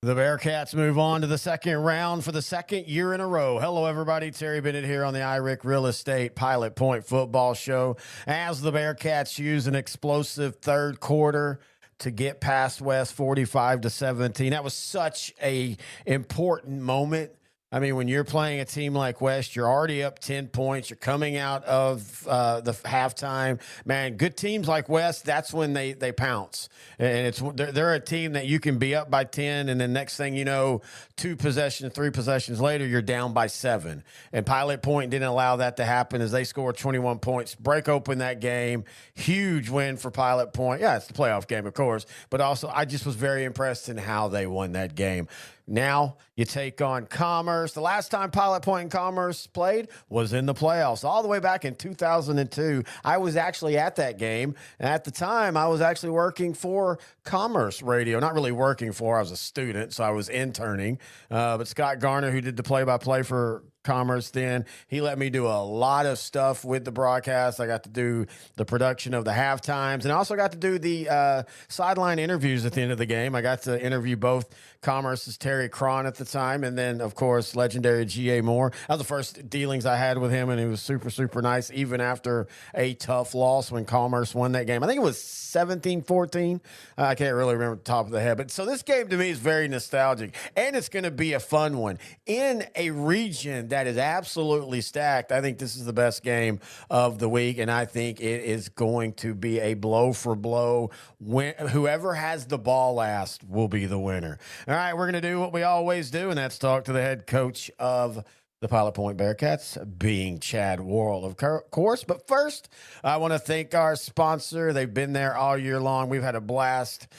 The Bearcats move on to the second round for the second year in a row. Hello, everybody. Terry Bennett here on the iRick Real Estate Pilot Point Football Show. As the Bearcats use an explosive third quarter to get past West 45-17. That was such a important moment. I mean, when you're playing a team like West, you're already up 10 points. You're coming out of the halftime. Man, good teams like West, that's when they pounce. And they're a team that you can be up by 10, and then next thing you know, 3 possessions later, you're down by 7. And Pilot Point didn't allow that to happen as they scored 21 points, break open that game. Huge win for Pilot Point. Yeah, it's the playoff game, of course, but also I just was very impressed in how they won that game. Now you take on Commerce. The last time Pilot Point and Commerce played was in the playoffs, all the way back in 2002. I was actually at that game. And at the time, I was actually working for Commerce Radio. Not really working for, I was a student, so I was interning. But Scott Garner, who did the play-by-play for Commerce then, he let me do a lot of stuff with the broadcast. I got to do the production of the halftimes and I also got to do the sideline interviews at the end of the game. I got to interview both Commerce's Terry Cron at the time and then, of course, legendary G.A. Moore. That was the first dealings I had with him, and he was super, super nice, even after a tough loss when Commerce won that game. I think it was 17-14. I can't really remember the top of the head. But so this game to me is very nostalgic, and it's going to be a fun one. In a region that is absolutely stacked, I think this is the best game of the week, and I think it is going to be a blow for blow. Whoever has the ball last will be the winner. All right, we're going to do what we always do, and that's talk to the head coach of the Pilot Point Bearcats, being Chad Worrell, of course. But first, I want to thank our sponsor. They've been there all year long. We've had a blast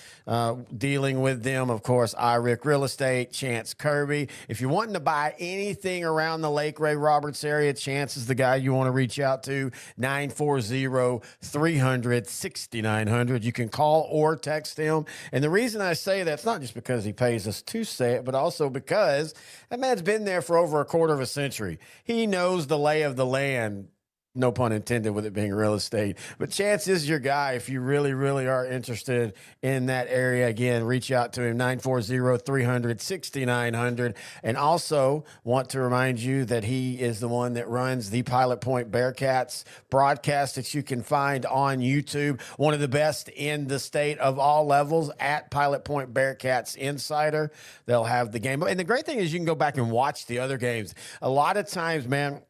dealing with them. Of course, iRick Real Estate, Chance Kirby. If you're wanting to buy anything around the Lake Ray Roberts area, Chance is the guy you want to reach out to, 940-300-6900. You can call or text him. And the reason I say that's not just because he pays us to say it, but also because that man's been there for over a quarter of a century. He knows the lay of the land. No pun intended with it being real estate. But Chance is your guy if you really, really are interested in that area. Again, reach out to him, 940-300-6900. And also want to remind you that he is the one that runs the Pilot Point Bearcats broadcast that you can find on YouTube. One of the best in the state of all levels at Pilot Point Bearcats Insider. They'll have the game. And the great thing is you can go back and watch the other games. A lot of times, man,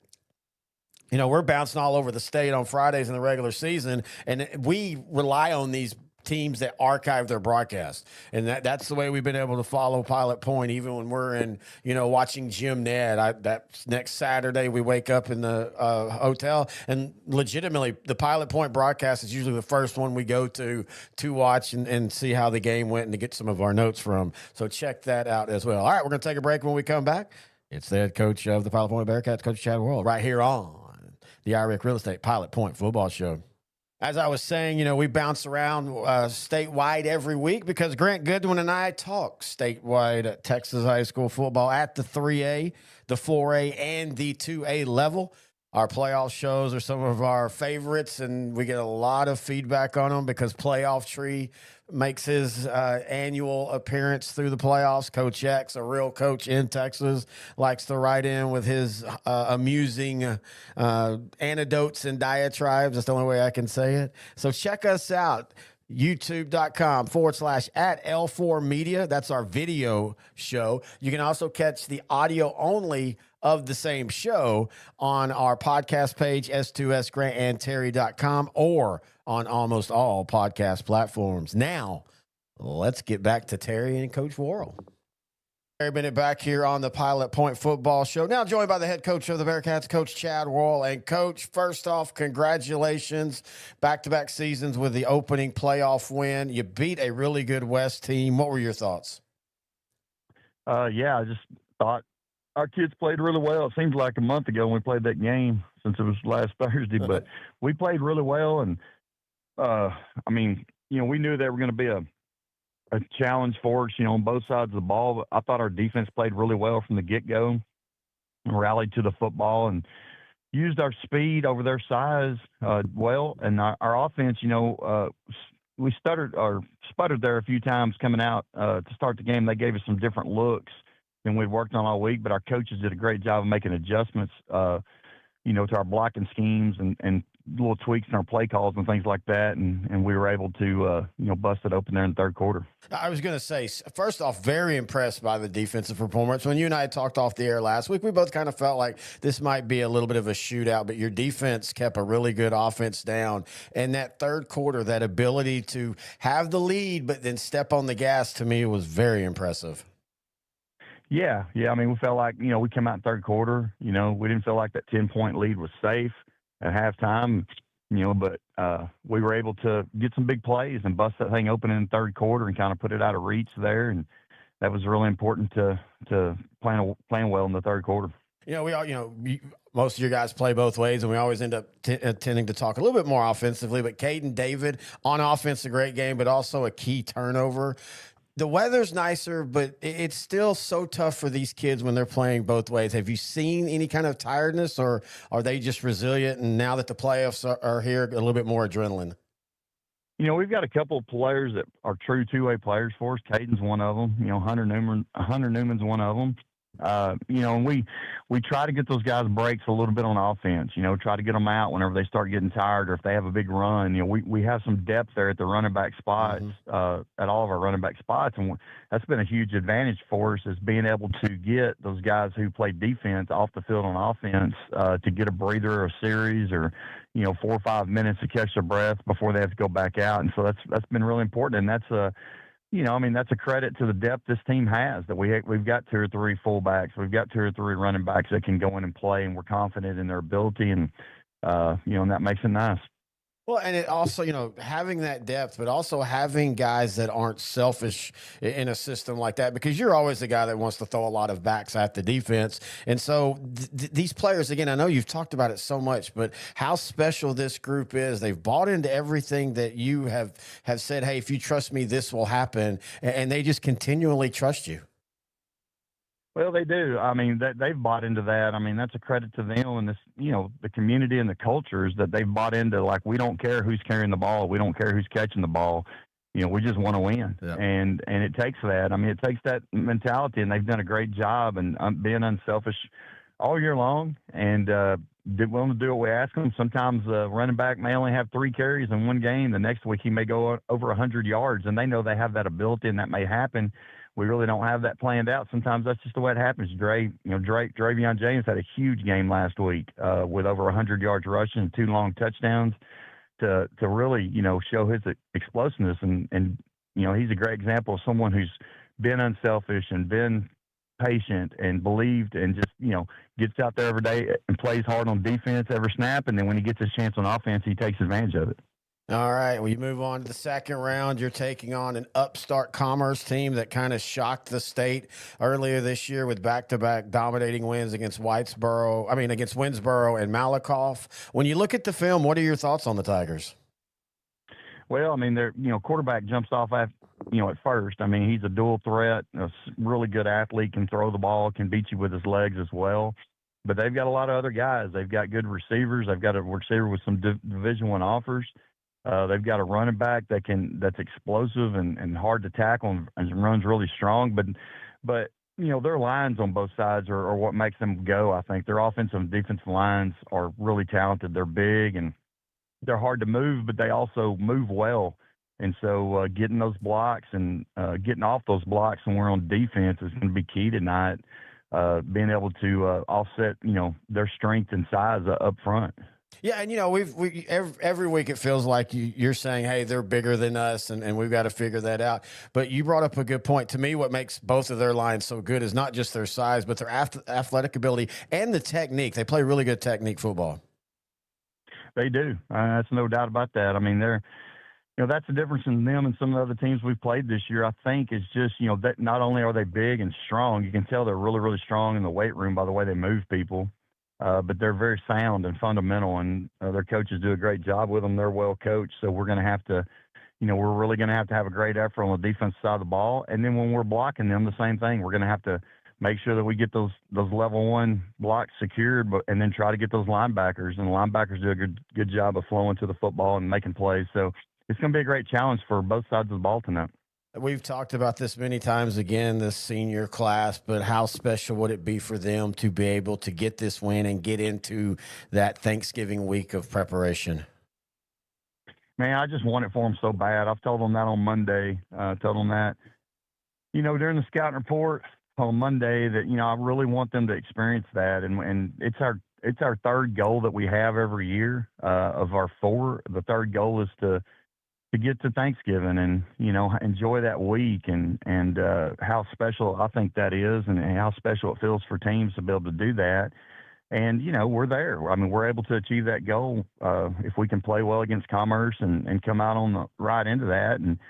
you know, we're bouncing all over the state on Fridays in the regular season, and we rely on these teams that archive their broadcast. And that's the way we've been able to follow Pilot Point, even when we're in, you know, watching Jim Ned. That next Saturday, we wake up in the hotel, and legitimately, the Pilot Point broadcast is usually the first one we go to watch and see how the game went and to get some of our notes from. So check that out as well. All right, we're going to take a break. When we come back, it's the head coach of the Pilot Point Bearcats, Coach Chad Worrell, right here on the iRick Real Estate Pilot Point Football Show. As I was saying, you know, we bounce around statewide every week because Grant Goodwin and I talk statewide at Texas high school football at the 3A, the 4A, and the 2A level. Our playoff shows are some of our favorites, and we get a lot of feedback on them because Playoff Tree makes his annual appearance through the playoffs. Coach X, a real coach in Texas, likes to write in with his amusing anecdotes and diatribes. That's the only way I can say it. So check us out. YouTube.com/@L4Media. That's our video show. You can also catch the audio only of the same show on our podcast page, S2SGrantandTerry.com, or on almost all podcast platforms. Now, let's get back to Terry and Coach Worrell. Terry Bennett back here on the Pilot Point Football Show. Now joined by the head coach of the Bearcats, Coach Chad Worrell. And Coach, first off, congratulations. Back-to-back seasons with the opening playoff win. You beat a really good West team. What were your thoughts? Yeah, I just thought our kids played really well. It seemed like a month ago when we played that game since it was last Thursday, but we played really well. And, I mean, you know, we knew they were going to be a challenge for us, you know, on both sides of the ball. But I thought our defense played really well from the get-go and rallied to the football and used our speed over their size well. And our offense, you know, we stuttered or sputtered there a few times coming out to start the game. They gave us some different looks than we'd worked on all week, but our coaches did a great job of making adjustments, to our blocking schemes and little tweaks in our play calls and things like that. And we were able to, bust it open there in the third quarter. I was going to say, first off, very impressed by the defensive performance. When you and I talked off the air last week, we both kind of felt like this might be a little bit of a shootout, but your defense kept a really good offense down. And that third quarter, that ability to have the lead, but then step on the gas, to me, was very impressive. Yeah. I mean, we felt like, we came out in third quarter, we didn't feel like that 10-point lead was safe at halftime, but we were able to get some big plays and bust that thing open in the third quarter and kind of put it out of reach there. And that was really important to playing well in the third quarter. We all, most of your guys play both ways, and we always end up tending to talk a little bit more offensively. But Caden David on offense, a great game, but also a key turnover. The weather's nicer, but it's still so tough for these kids when they're playing both ways. Have you seen any kind of tiredness, or are they just resilient? And now that the playoffs are here, a little bit more adrenaline? We've got a couple of players that are true two-way players for us. Caden's one of them. Hunter Newman's one of them. And we try to get those guys breaks a little bit on offense, try to get them out whenever they start getting tired or if they have a big run. We have some depth there at the running back spots, at all of our running back spots. And that's been a huge advantage for us, is being able to get those guys who play defense off the field on offense, to get a breather or a series or, 4 or 5 minutes to catch their breath before they have to go back out. And so that's been really important. And that's that's a credit to the depth this team has, that we've got 2 or 3 fullbacks. We've got 2 or 3 running backs that can go in and play, and we're confident in their ability. And, and that makes it nice. Well, and it also, having that depth, but also having guys that aren't selfish in a system like that, because you're always the guy that wants to throw a lot of backs at the defense. And so these players, again, I know you've talked about it so much, but how special this group is. They've bought into everything that you have said, hey, if you trust me, this will happen. And they just continually trust you. Well, they do. I mean, they've bought into that. I mean, that's a credit to them and this, the community and the cultures that they've bought into. Like, we don't care who's carrying the ball. We don't care who's catching the ball. We just want to win. Yeah. And it takes that. I mean, it takes that mentality, and they've done a great job and being unselfish all year long and willing to do what we ask them. Sometimes the running back may only have 3 carries in one game. The next week he may go over 100 yards, and they know they have that ability, and that may happen. We really don't have that planned out. Sometimes that's just the way it happens. Dravion James had a huge game last week with over 100 yards rushing and 2 long touchdowns to really, show his explosiveness. And he's a great example of someone who's been unselfish and been patient and believed and just, gets out there every day and plays hard on defense every snap. And then when he gets his chance on offense, he takes advantage of it. All right, we move on to the second round. You're taking on an upstart Commerce team that kind of shocked the state earlier this year with back-to-back dominating wins against against Winsboro and Malakoff. When you look at the film, what are your thoughts on the Tigers? Well, I mean, their quarterback jumps off at first. I mean, he's a dual threat, a really good athlete, can throw the ball, can beat you with his legs as well. But they've got a lot of other guys. They've got good receivers. They've got a receiver with some Division I offers. They've got a running back that's explosive and hard to tackle and runs really strong. But their lines on both sides are what makes them go. I think their offensive and defensive lines are really talented. They're big and they're hard to move, but they also move well. And so getting those blocks and getting off those blocks when we're on defense is going to be key tonight. Being able to offset their strength and size up front. Yeah, and we every week it feels like you're saying, hey, they're bigger than us, and we've got to figure that out. But you brought up a good point. To me, what makes both of their lines so good is not just their size, but their athletic ability and the technique. They play really good technique football. They do. That's no doubt about that. I mean, that's the difference in them and some of the other teams we've played this year, I think, is just, that not only are they big and strong, you can tell they're really, really strong in the weight room by the way they move people. But they're very sound and fundamental, and their coaches do a great job with them. They're well coached, so we're going to have to, we're really going to have a great effort on the defense side of the ball. And then when we're blocking them, the same thing. We're going to have to make sure that we get those level 1 blocks secured, and then try to get those linebackers. And the linebackers do a good job of flowing to the football and making plays. So it's going to be a great challenge for both sides of the ball tonight. We've talked about this many times again, this senior class, but how special would it be for them to be able to get this win and get into that Thanksgiving week of preparation? Man, I just want it for them so bad. I've told them that on Monday. Told them that, during the scouting report on Monday that, I really want them to experience that. And it's our third goal that we have every year of our 4. The third goal is to get to Thanksgiving and, enjoy that week and how special I think that is and how special it feels for teams to be able to do that. And, we're there. I mean, we're able to achieve that goal if we can play well against Commerce and come out on the right end of that. And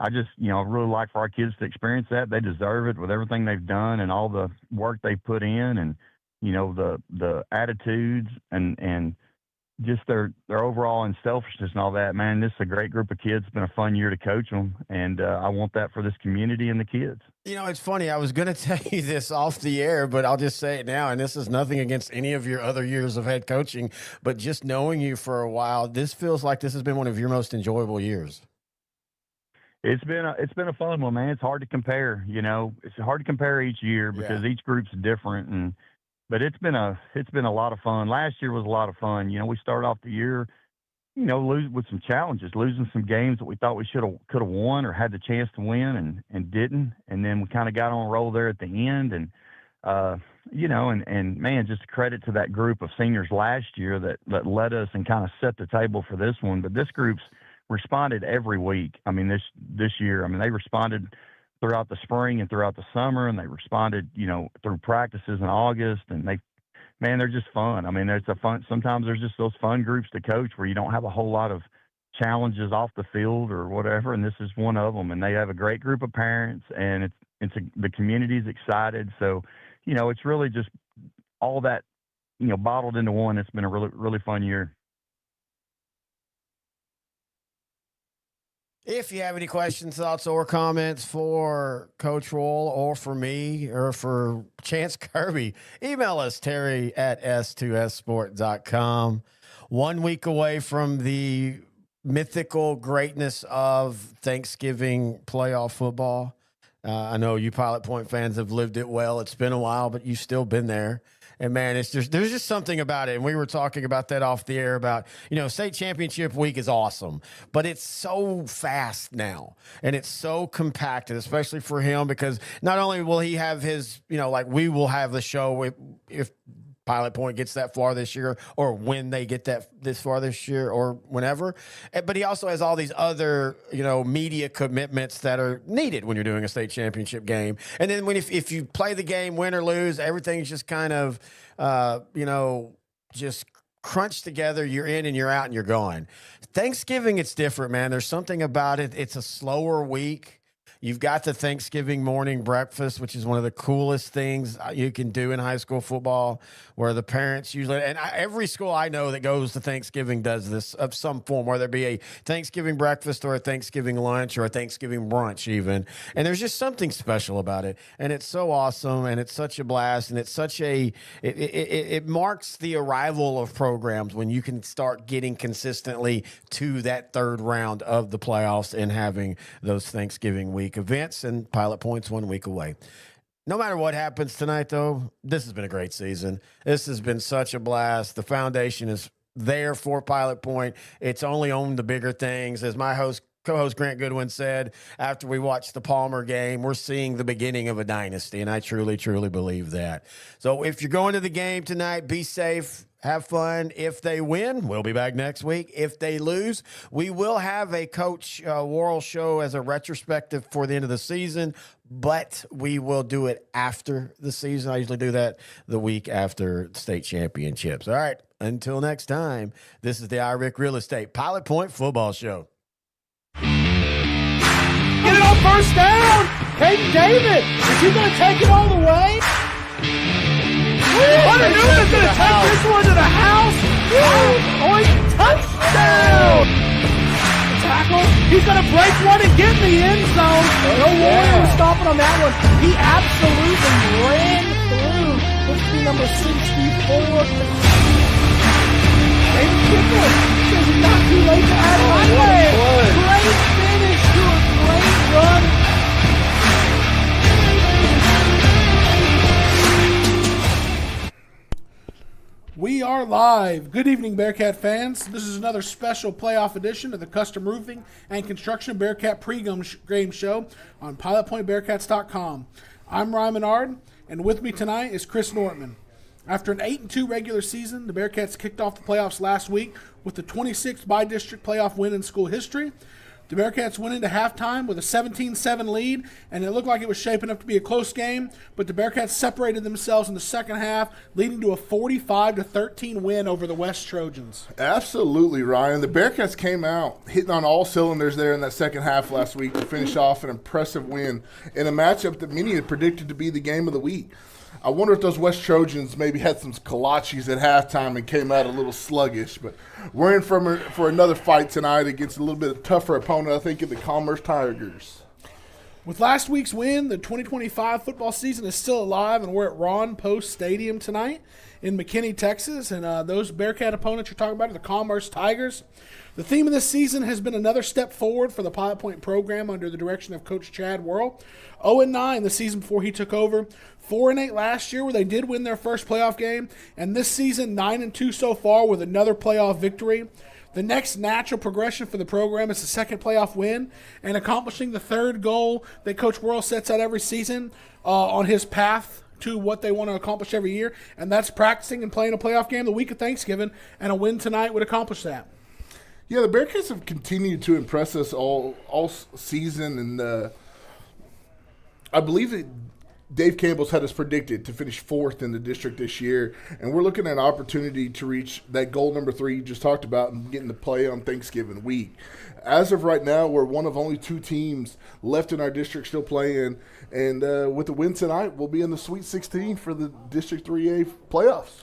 I just, I really like for our kids to experience that. They deserve it with everything they've done and all the work they've put in and, the attitudes and just their overall unselfishness and all that. Man, this is a great group of kids. It's been a fun year to coach them, and I want that for this community and the kids. It's funny. I was going to tell you this off the air, but I'll just say it now, and this is nothing against any of your other years of head coaching, but just knowing you for a while, this feels like this has been one of your most enjoyable years. It's been a fun one, man. It's hard to compare, It's hard to compare each year because each group's different but it's been a lot of fun. Last year was a lot of fun. We started off the year, with some challenges, losing some games that we thought we could have won or had the chance to win and didn't. And then we kind of got on a roll there at the end. And, and man, just a credit to that group of seniors last year that led us and kind of set the table for this one. But this group's responded every week. I mean, this year, they responded throughout the spring and throughout the summer, and they responded, through practices in August, and they're just fun. Sometimes there's just those fun groups to coach where you don't have a whole lot of challenges off the field or whatever, and this is one of them. And they have a great group of parents, and the community's excited. So, it's really just all that, bottled into one. It's been a really, really fun year. If you have any questions, thoughts, or comments for Coach Royal or for me or for Chance Kirby, email us, terry@s2ssport.com. 1 week away from the mythical greatness of Thanksgiving playoff football. I know you Pilot Point fans have lived it well. It's been a while, but you've still been there. And man, there's just something about it. And we were talking about that off the air about, state championship week is awesome, but it's so fast now and it's so compacted, especially for him, because not only will he have his, we will have the show if Pilot Point gets that far this year or when they get this far this year or whenever. But he also has all these other, media commitments that are needed when you're doing a state championship game. And then if you play the game, win or lose, everything's just kind of, just crunched together. You're in and you're out and you're gone. Thanksgiving, it's different, man. There's something about it. It's a slower week. You've got the Thanksgiving morning breakfast, which is one of the coolest things you can do in high school football, where the parents usually, and every school I know that goes to Thanksgiving does this of some form, whether it be a Thanksgiving breakfast or a Thanksgiving lunch or a Thanksgiving brunch even. And there's just something special about it. And it's so awesome, and it's such a blast, and it's such it marks the arrival of programs when you can start getting consistently to that third round of the playoffs and having those Thanksgiving week events, and Pilot Point's 1 week away. No matter what happens tonight, though, this has been a great season. This has been such a blast. The foundation is there for Pilot Point. It's only on the bigger things. As my co-host Grant Goodwin said after we watched the Palmer game, we're seeing the beginning of a dynasty, and I truly, truly believe that. So if you're going to the game tonight, be safe. Have fun. If they win, we'll be back next week. If they lose, we will have a Coach Worrell show as a retrospective for the end of the season, but we will do it after the season. I usually do that the week after state championships. All right. Until next time, this is the IRIC Real Estate Pilot Point Football Show. Get it on first down. Peyton David. Is he going to take it all the way? Hunter Newman's going to take this one to the house. Touchdown. Tackle. He's going to break one and get in the end zone. No Warrior stopping on that one. He absolutely ran through. Let's see, number 64. David Kipling says it's not too late to add highway. live. Good evening, Bearcat fans. This is another special playoff edition of the Custom Roofing and Construction Bearcat pregame show on PilotPointBearcats.com. I'm Ryan Menard, and with me tonight is Chris Nortman. After an 8-2 regular season, the Bearcats kicked off the playoffs last week with the 26th by-district playoff win in school history. The Bearcats went into halftime with a 17-7 lead, and it looked like it was shaping up to be a close game, but the Bearcats separated themselves in the second half, leading to a 45-13 win over the West Trojans. Absolutely, Ryan. The Bearcats came out hitting on all cylinders there in that second half last week to finish off an impressive win in a matchup that many had predicted to be the game of the week. I wonder if those West Trojans maybe had some kolaches at halftime and came out a little sluggish. But we're in for another fight tonight against a little bit tougher opponent, I think, in the Commerce Tigers. With last week's win, the 2025 football season is still alive, and we're at Ron Post Stadium tonight in McKinney, Texas. And those Bearcat opponents you're talking about are the Commerce Tigers. The theme of this season has been another step forward for the Pilot Point program under the direction of Coach Chad Worrell. 0-9 the season before he took over. 4-8 last year, where they did win their first playoff game. And this season, 9-2 so far with another playoff victory. The next natural progression for the program is the second playoff win and accomplishing the third goal that Coach Worrell sets out every season on his path to what they want to accomplish every year, and that's practicing and playing a playoff game the week of Thanksgiving, and a win tonight would accomplish that. Yeah, the Bearcats have continued to impress us all season, and I believe that Dave Campbell's had us predicted to finish fourth in the district this year, and we're looking at an opportunity to reach that goal number 3 you just talked about and getting to play on Thanksgiving week. As of right now, we're one of only 2 teams left in our district still playing, and with the win tonight, we'll be in the Sweet 16 for the District 3A playoffs.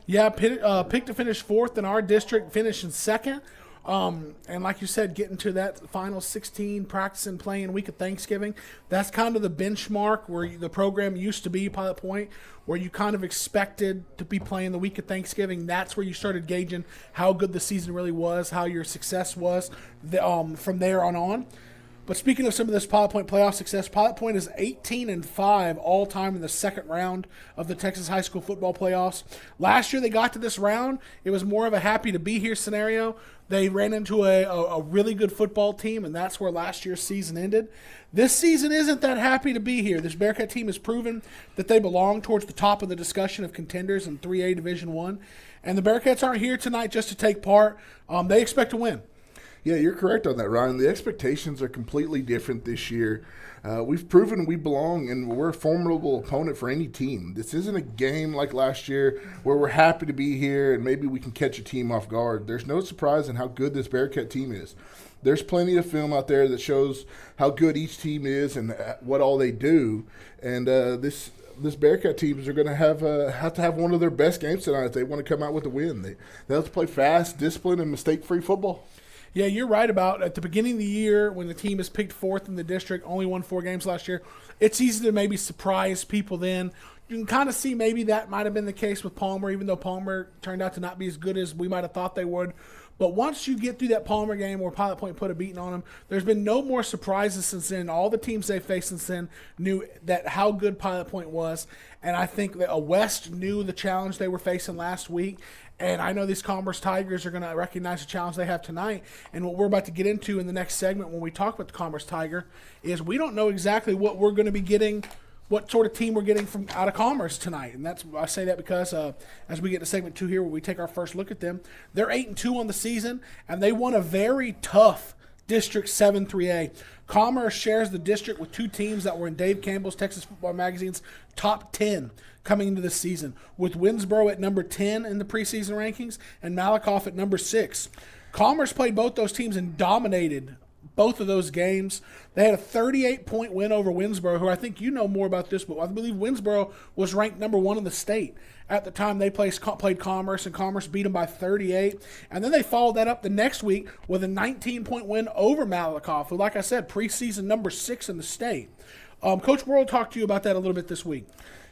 Yeah, picked to finish fourth in our district, finishing second. And like you said, getting to that final 16, practicing, playing week of Thanksgiving, that's kind of the benchmark where the program used to be, Pilot Point, where you kind of expected to be playing the week of Thanksgiving. That's where you started gauging how good the season really was, how your success was from there on. But speaking of some of this Pilot Point playoff success, Pilot Point is 18-5 all time in the second round of the Texas High School Football Playoffs. Last year they got to this round. It was more of a happy to be here scenario. They ran into a really good football team, and that's where last year's season ended. This season isn't that happy to be here. This Bearcat team has proven that they belong towards the top of the discussion of contenders in 3A Division I. And the Bearcats aren't here tonight just to take part. They expect to win. Yeah, you're correct on that, Ryan. The expectations are completely different this year. We've proven we belong, and we're a formidable opponent for any team. This isn't a game like last year where we're happy to be here and maybe we can catch a team off guard. There's no surprise in how good this Bearcat team is. There's plenty of film out there that shows how good each team is and what all they do. And this Bearcat teams are going to have to have one of their best games tonight if they want to come out with a win. They have to play fast, disciplined, and mistake-free football. Yeah, you're right about at the beginning of the year when the team is picked fourth in the district, only won 4 games last year, it's easy to maybe surprise people then. You can kind of see maybe that might have been the case with Palmer, even though Palmer turned out to not be as good as we might have thought they would. But once you get through that Palmer game where Pilot Point put a beating on them, there's been no more surprises since then. All the teams they faced since then knew that how good Pilot Point was. And I think that West knew the challenge they were facing last week. And I know these Commerce Tigers are going to recognize the challenge they have tonight. And what we're about to get into in the next segment when we talk about the Commerce Tiger is we don't know exactly what we're going to be getting, what sort of team we're getting from out of Commerce tonight. And that's I say that because as we get to segment 2 here where we take our first look at them, they're 8-2 on the season, and they won a very tough District 7 3A. Commerce shares the district with 2 teams that were in Dave Campbell's Texas Football Magazine's top 10 coming into this season, with Winsboro at number 10 in the preseason rankings and Malakoff at number 6. Commerce played both those teams and dominated both of those games. They had a 38-point win over Winsboro, who I think you know more about this, but I believe Winsboro was ranked number 1 in the state at the time they played Commerce, and Commerce beat them by 38. And then they followed that up the next week with a 19-point win over Malakoff, who, like I said, preseason number 6 in the state. Coach Worrell talked to you about that a little bit this week.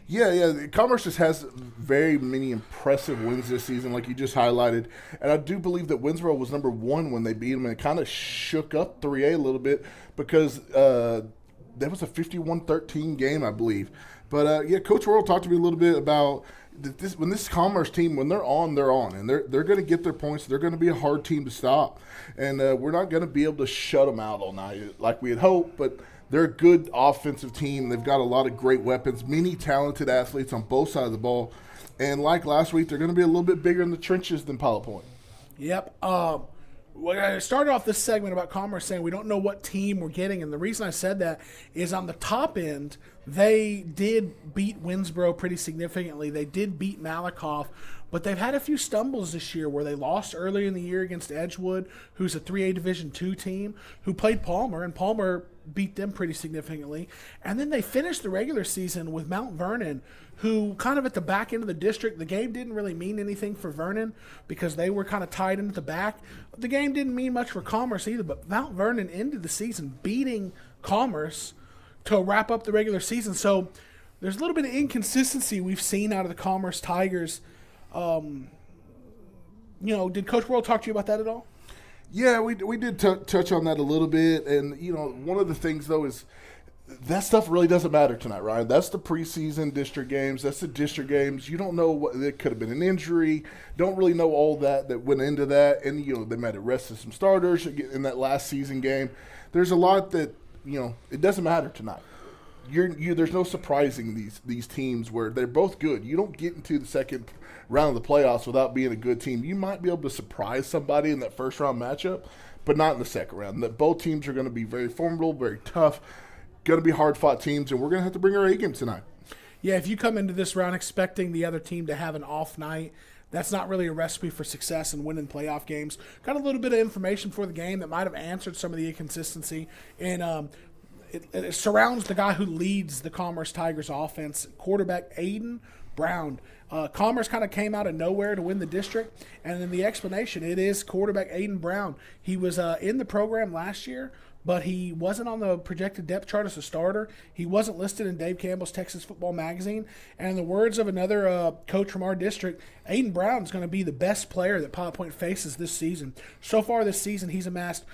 Yeah. Commerce just has very many impressive wins this season, like you just highlighted. And I do believe that Winsboro was number 1 when they beat them, and it kind of shook up 3A a little bit because that was a 51-13 game, I believe. But, Coach Worrell talked to me a little bit about when this Commerce team, when they're on, and they're going to get their points. They're going to be a hard team to stop, and we're not going to be able to shut them out all night like we had hoped. But they're a good offensive team. They've got a lot of great weapons, many talented athletes on both sides of the ball, and like last week, they're going to be a little bit bigger in the trenches than Pilot Point. Yep. I started off this segment about Commerce saying we don't know what team we're getting, and the reason I said that is on the top end, they did beat Winsboro pretty significantly. They did beat Malakoff, but they've had a few stumbles this year where they lost earlier in the year against Edgewood, who's a 3A Division II team, who played Palmer, and Palmer beat them pretty significantly. And then they finished the regular season with Mount Vernon, who kind of at the back end of the district, the game didn't really mean anything for Vernon because they were kind of tied into the back. The game didn't mean much for Commerce either, but Mount Vernon ended the season beating Commerce to wrap up the regular season. So there's a little bit of inconsistency we've seen out of the Commerce Tigers. Did Coach Worrell talk to you about that at all? Yeah, we did touch on that a little bit. And, one of the things, though, is that stuff really doesn't matter tonight, Ryan. That's the preseason district games. That's the district games. You don't know what it could have been an injury. Don't really know all that went into that. And, they might have rested some starters in that last season game. There's a lot that, it doesn't matter tonight. There's no surprising these teams where they're both good. You don't get into the second round of the playoffs without being a good team. You might be able to surprise somebody in that first round matchup, but not in the second round. That both teams are going to be very formidable, very tough, going to be hard-fought teams, and we're going to have to bring our A game tonight. Yeah, if you come into this round expecting the other team to have an off night, that's not really a recipe for success and winning playoff games. Got a little bit of information for the game that might have answered some of the inconsistency, and it surrounds the guy who leads the Commerce Tigers offense, quarterback Aiden Brown. Commerce kind of came out of nowhere to win the district, and then the explanation, it is quarterback Aiden Brown. He was in the program last year, but he wasn't on the projected depth chart as a starter. He wasn't listed in Dave Campbell's Texas Football Magazine. And in the words of another coach from our district, Aiden Brown is going to be the best player that Pilot Point faces this season. So far this season, he's amassed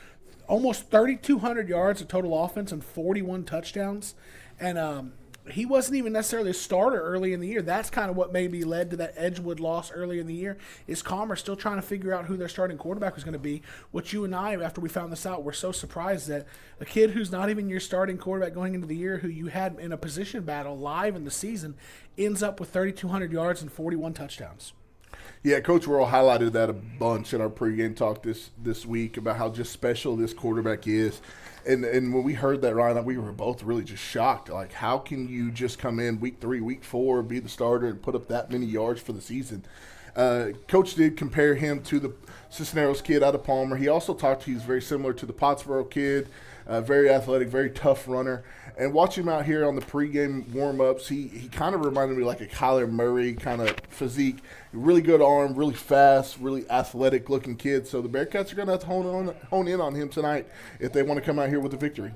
almost 3,200 yards of total offense and 41 touchdowns. And he wasn't even necessarily a starter early in the year. That's kind of what maybe led to that Edgewood loss early in the year, is Commerce still trying to figure out who their starting quarterback was going to be, which you and I, after we found this out, were so surprised that a kid who's not even your starting quarterback going into the year, who you had in a position battle live in the season, ends up with 3,200 yards and 41 touchdowns. Yeah, Coach Worrell highlighted that a bunch in our pregame talk this week about how just special this quarterback is. And when we heard that, Ryan, we were both really just shocked. Like, how can you just come in week 3, week 4, be the starter, and put up that many yards for the season? Coach did compare him to the Cisneros kid out of Palmer. He also talked he's very similar to the Pottsboro kid, very athletic, very tough runner. And watching him out here on the pregame warm-ups, he kind of reminded me like a Kyler Murray kind of physique. Really good arm, really fast, really athletic-looking kid. So the Bearcats are going to have to hone in on him tonight if they want to come out here with a victory.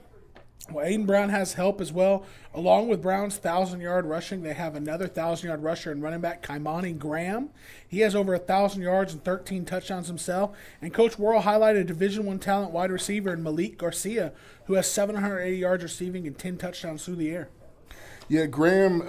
Well, Aiden Brown has help as well. Along with Brown's 1,000-yard rushing, they have another 1,000-yard rusher and running back, Kaimani Graham. He has over 1,000 yards and 13 touchdowns himself. And Coach Worrell highlighted Division I talent wide receiver in Malik Garcia, who has 780 yards receiving and 10 touchdowns through the air. Yeah, Graham,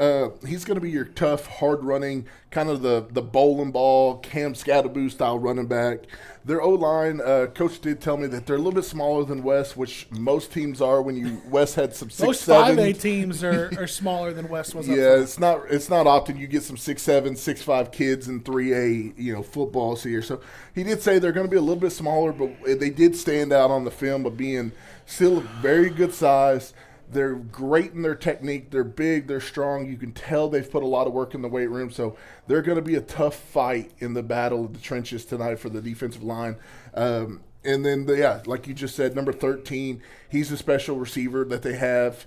he's going to be your tough, hard-running, kind of the bowling ball, Cam Scatterboo style running back. Their O-line, Coach did tell me that they're a little bit smaller than West, which most teams are when West had some 6'7". Most 5A teams are smaller than West was. Yeah, it's not often you get some 6'7", 6'5" kids in 3A, footballs here. So he did say they're going to be a little bit smaller, but they did stand out on the film of being still very good size. They're great in their technique. They're big. They're strong. You can tell they've put a lot of work in the weight room. So they're going to be a tough fight in the battle of the trenches tonight for the defensive line. And then, like you just said, number 13, he's a special receiver that they have.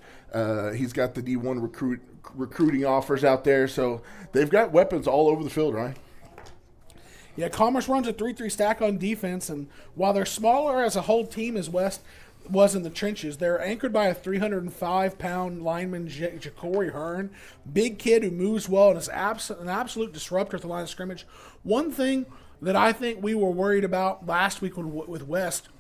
He's got the D1 recruiting offers out there. So they've got weapons all over the field, right? Yeah, Commerce runs a 3-3 stack on defense. And while they're smaller as a whole team as West was in the trenches, they're anchored by a 305-pound lineman, Ja'Cory Hearn. Big kid who moves well and is an absolute disruptor at the line of scrimmage. One thing that I think we were worried about last week with West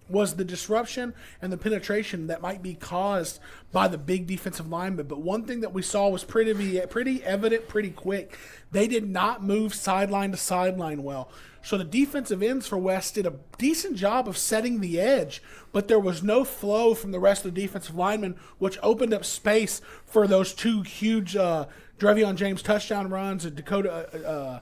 was the disruption and the penetration that might be caused by the big defensive linemen. But one thing that we saw was pretty evident pretty quick. They did not move sideline to sideline well. So the defensive ends for West did a decent job of setting the edge, but there was no flow from the rest of the defensive linemen, which opened up space for those two huge Drevion James touchdown runs and Caden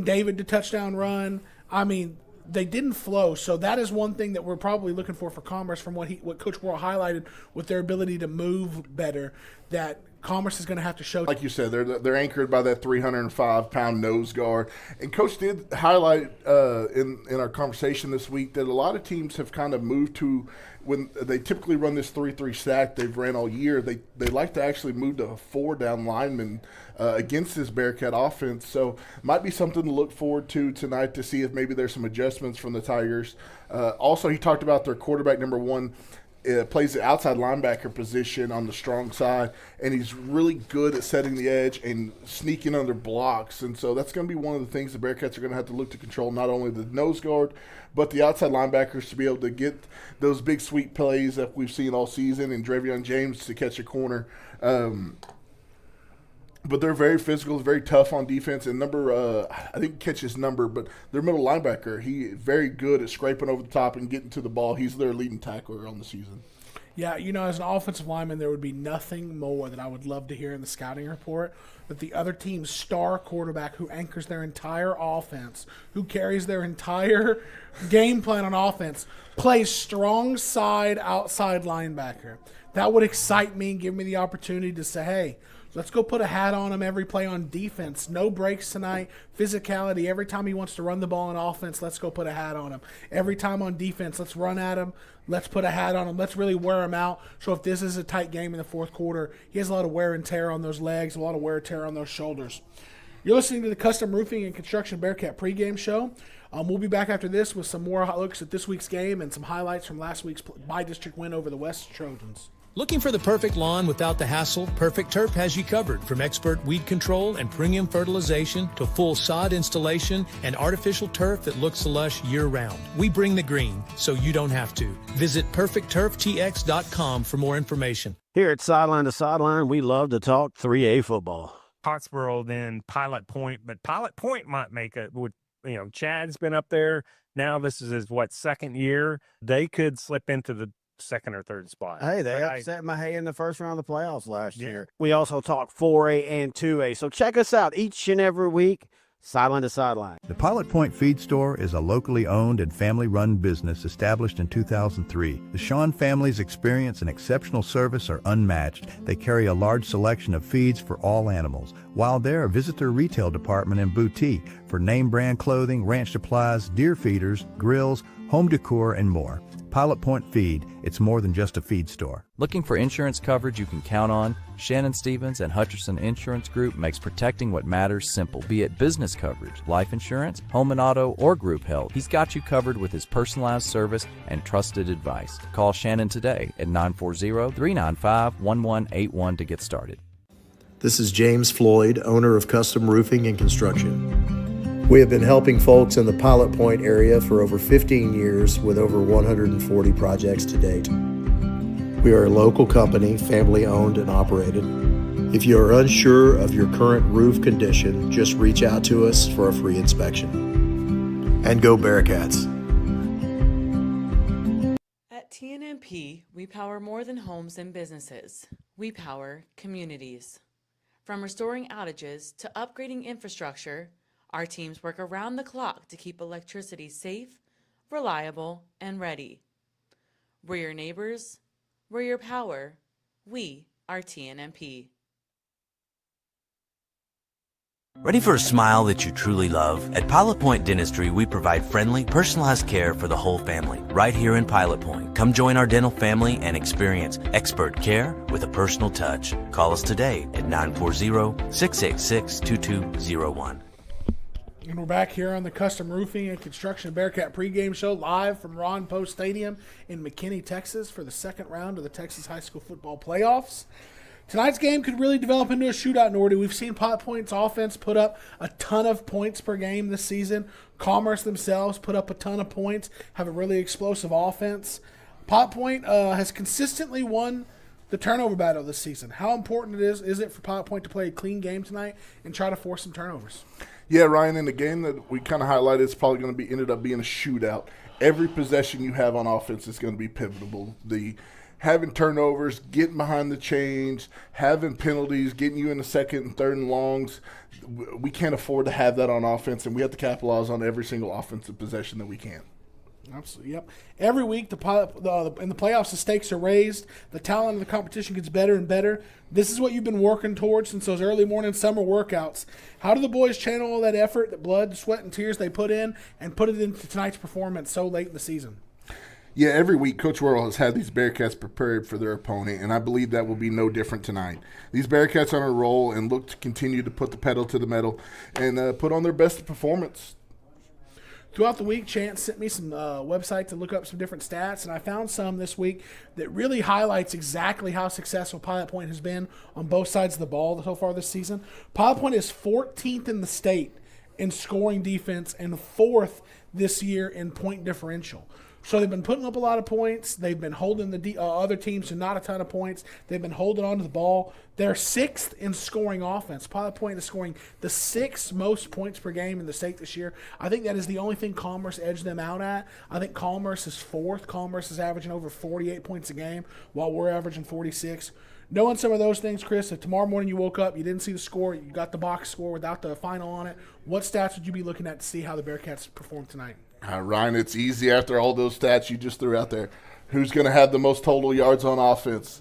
David to touchdown run. I mean, they didn't flow, so that is one thing that we're probably looking for Commerce from what Coach Worrell highlighted with their ability to move better, that Commerce is going to have to show. Like you said, they're anchored by that 305-pound nose guard. And Coach did highlight in our conversation this week that a lot of teams have kind of moved to, when they typically run this 3-3 stack they've ran all year, they like to actually move to a 4-down lineman against this Bearcat offense. So might be something to look forward to tonight to see if maybe there's some adjustments from the Tigers. Also, he talked about their quarterback, number one, plays the outside linebacker position on the strong side, and he's really good at setting the edge and sneaking under blocks. And so that's going to be one of the things the Bearcats are going to have to look to control, not only the nose guard, but the outside linebackers to be able to get those big sweep plays that we've seen all season, and Drevion James to catch a corner. But they're very physical, very tough on defense. And I didn't catch his number, but their middle linebacker, he very good at scraping over the top and getting to the ball. He's their leading tackler on the season. Yeah, as an offensive lineman, there would be nothing more that I would love to hear in the scouting report that the other team's star quarterback who anchors their entire offense, who carries their entire game plan on offense, plays strong side, outside linebacker. That would excite me and give me the opportunity to say, hey, let's go put a hat on him every play on defense. No breaks tonight. Physicality. Every time he wants to run the ball on offense, let's go put a hat on him. Every time on defense, let's run at him. Let's put a hat on him. Let's really wear him out. So if this is a tight game in the fourth quarter, he has a lot of wear and tear on those legs, a lot of wear and tear on those shoulders. You're listening to the Custom Roofing and Construction Bearcat pregame show. We'll be back after this with some more looks at this week's game and some highlights from last week's by-district win over the West Trojans. Looking for the perfect lawn without the hassle? Perfect Turf has you covered. From expert weed control and premium fertilization to full sod installation and artificial turf that looks lush year-round. We bring the green, so you don't have to. Visit PerfectTurfTX.com for more information. Here at Sideline to Sideline, we love to talk 3A football. Pottsboro, then Pilot Point, but Pilot Point might make it. Chad's been up there. Now this is his, second year. They could slip into the second or third spot. Hey, they upset Mahay in the first round of the playoffs last year. We also talk 4A and 2A. So check us out each and every week, Sideline to Sideline. The Pilot Point Feed Store is a locally owned and family-run business established in 2003. The Shawn family's experience and exceptional service are unmatched. They carry a large selection of feeds for all animals. While there, visit their retail department and boutique for name-brand clothing, ranch supplies, deer feeders, grills, home decor, and more. Pilot Point Feed, it's more than just a feed store. Looking for insurance coverage you can count on? Shannon Stevens and Hutcherson Insurance Group makes protecting what matters simple. Be it business coverage, life insurance, home and auto, or group health, he's got you covered with his personalized service and trusted advice. Call Shannon today at 940-395-1181 to get started. This is James Floyd, owner of Custom Roofing and Construction. We have been helping folks in the Pilot Point area for over 15 years with over 140 projects to date. We are a local company, family owned and operated. If you are unsure of your current roof condition, just reach out to us for a free inspection. And go Bearcats! At TNMP, we power more than homes and businesses. We power communities. From restoring outages to upgrading infrastructure, our teams work around the clock to keep electricity safe, reliable, and ready. We're your neighbors. We're your power. We are TNMP. Ready for a smile that you truly love? At Pilot Point Dentistry, we provide friendly, personalized care for the whole family, right here in Pilot Point. Come join our dental family and experience expert care with a personal touch. Call us today at 940-686-2201. And we're back here on the Custom Roofing and Construction Bearcat pregame show live from Ron Post Stadium in McKinney, Texas for the second round of the Texas High School Football Playoffs. Tonight's game could really develop into a shootout, Nordy. We've seen Pilot Point's offense put up a ton of points per game this season. Commerce themselves put up a ton of points, have a really explosive offense. Pilot Point has consistently won the turnover battle this season. How important is it for Pilot Point to play a clean game tonight and try to force some turnovers? Yeah, Ryan, in the game that we kind of highlighted, it's probably going to be ended up being a shootout. Every possession you have on offense is going to be pivotal. Having turnovers, getting behind the chains, having penalties, getting you in the second and third and longs, we can't afford to have that on offense, and we have to capitalize on every single offensive possession that we can. Absolutely, yep. Every week, in the playoffs, the stakes are raised. The talent of the competition gets better and better. This is what you've been working towards since those early morning summer workouts. How do the boys channel all that effort, that blood, sweat, and tears they put in, and put it into tonight's performance so late in the season? Yeah, every week Coach Worrell has had these Bearcats prepared for their opponent, and I believe that will be no different tonight. These Bearcats are on a roll and look to continue to put the pedal to the metal and put on their best performance. Throughout the week, Chance sent me some website to look up some different stats, and I found some this week that really highlights exactly how successful Pilot Point has been on both sides of the ball so far this season. Pilot Point is 14th in the state in scoring defense and 4th this year in point differential. So they've been putting up a lot of points. They've been holding the other teams to not a ton of points. They've been holding on to the ball. They're 6th in scoring offense. Pilot Point is scoring the 6th most points per game in the state this year. I think that is the only thing Commerce edged them out at. I think Commerce is 4th. Commerce is averaging over 48 points a game while we're averaging 46. Knowing some of those things, Chris, if tomorrow morning you woke up, you didn't see the score, you got the box score without the final on it, what stats would you be looking at to see how the Bearcats perform tonight? Ryan, it's easy after all those stats you just threw out there. Who's going to have the most total yards on offense?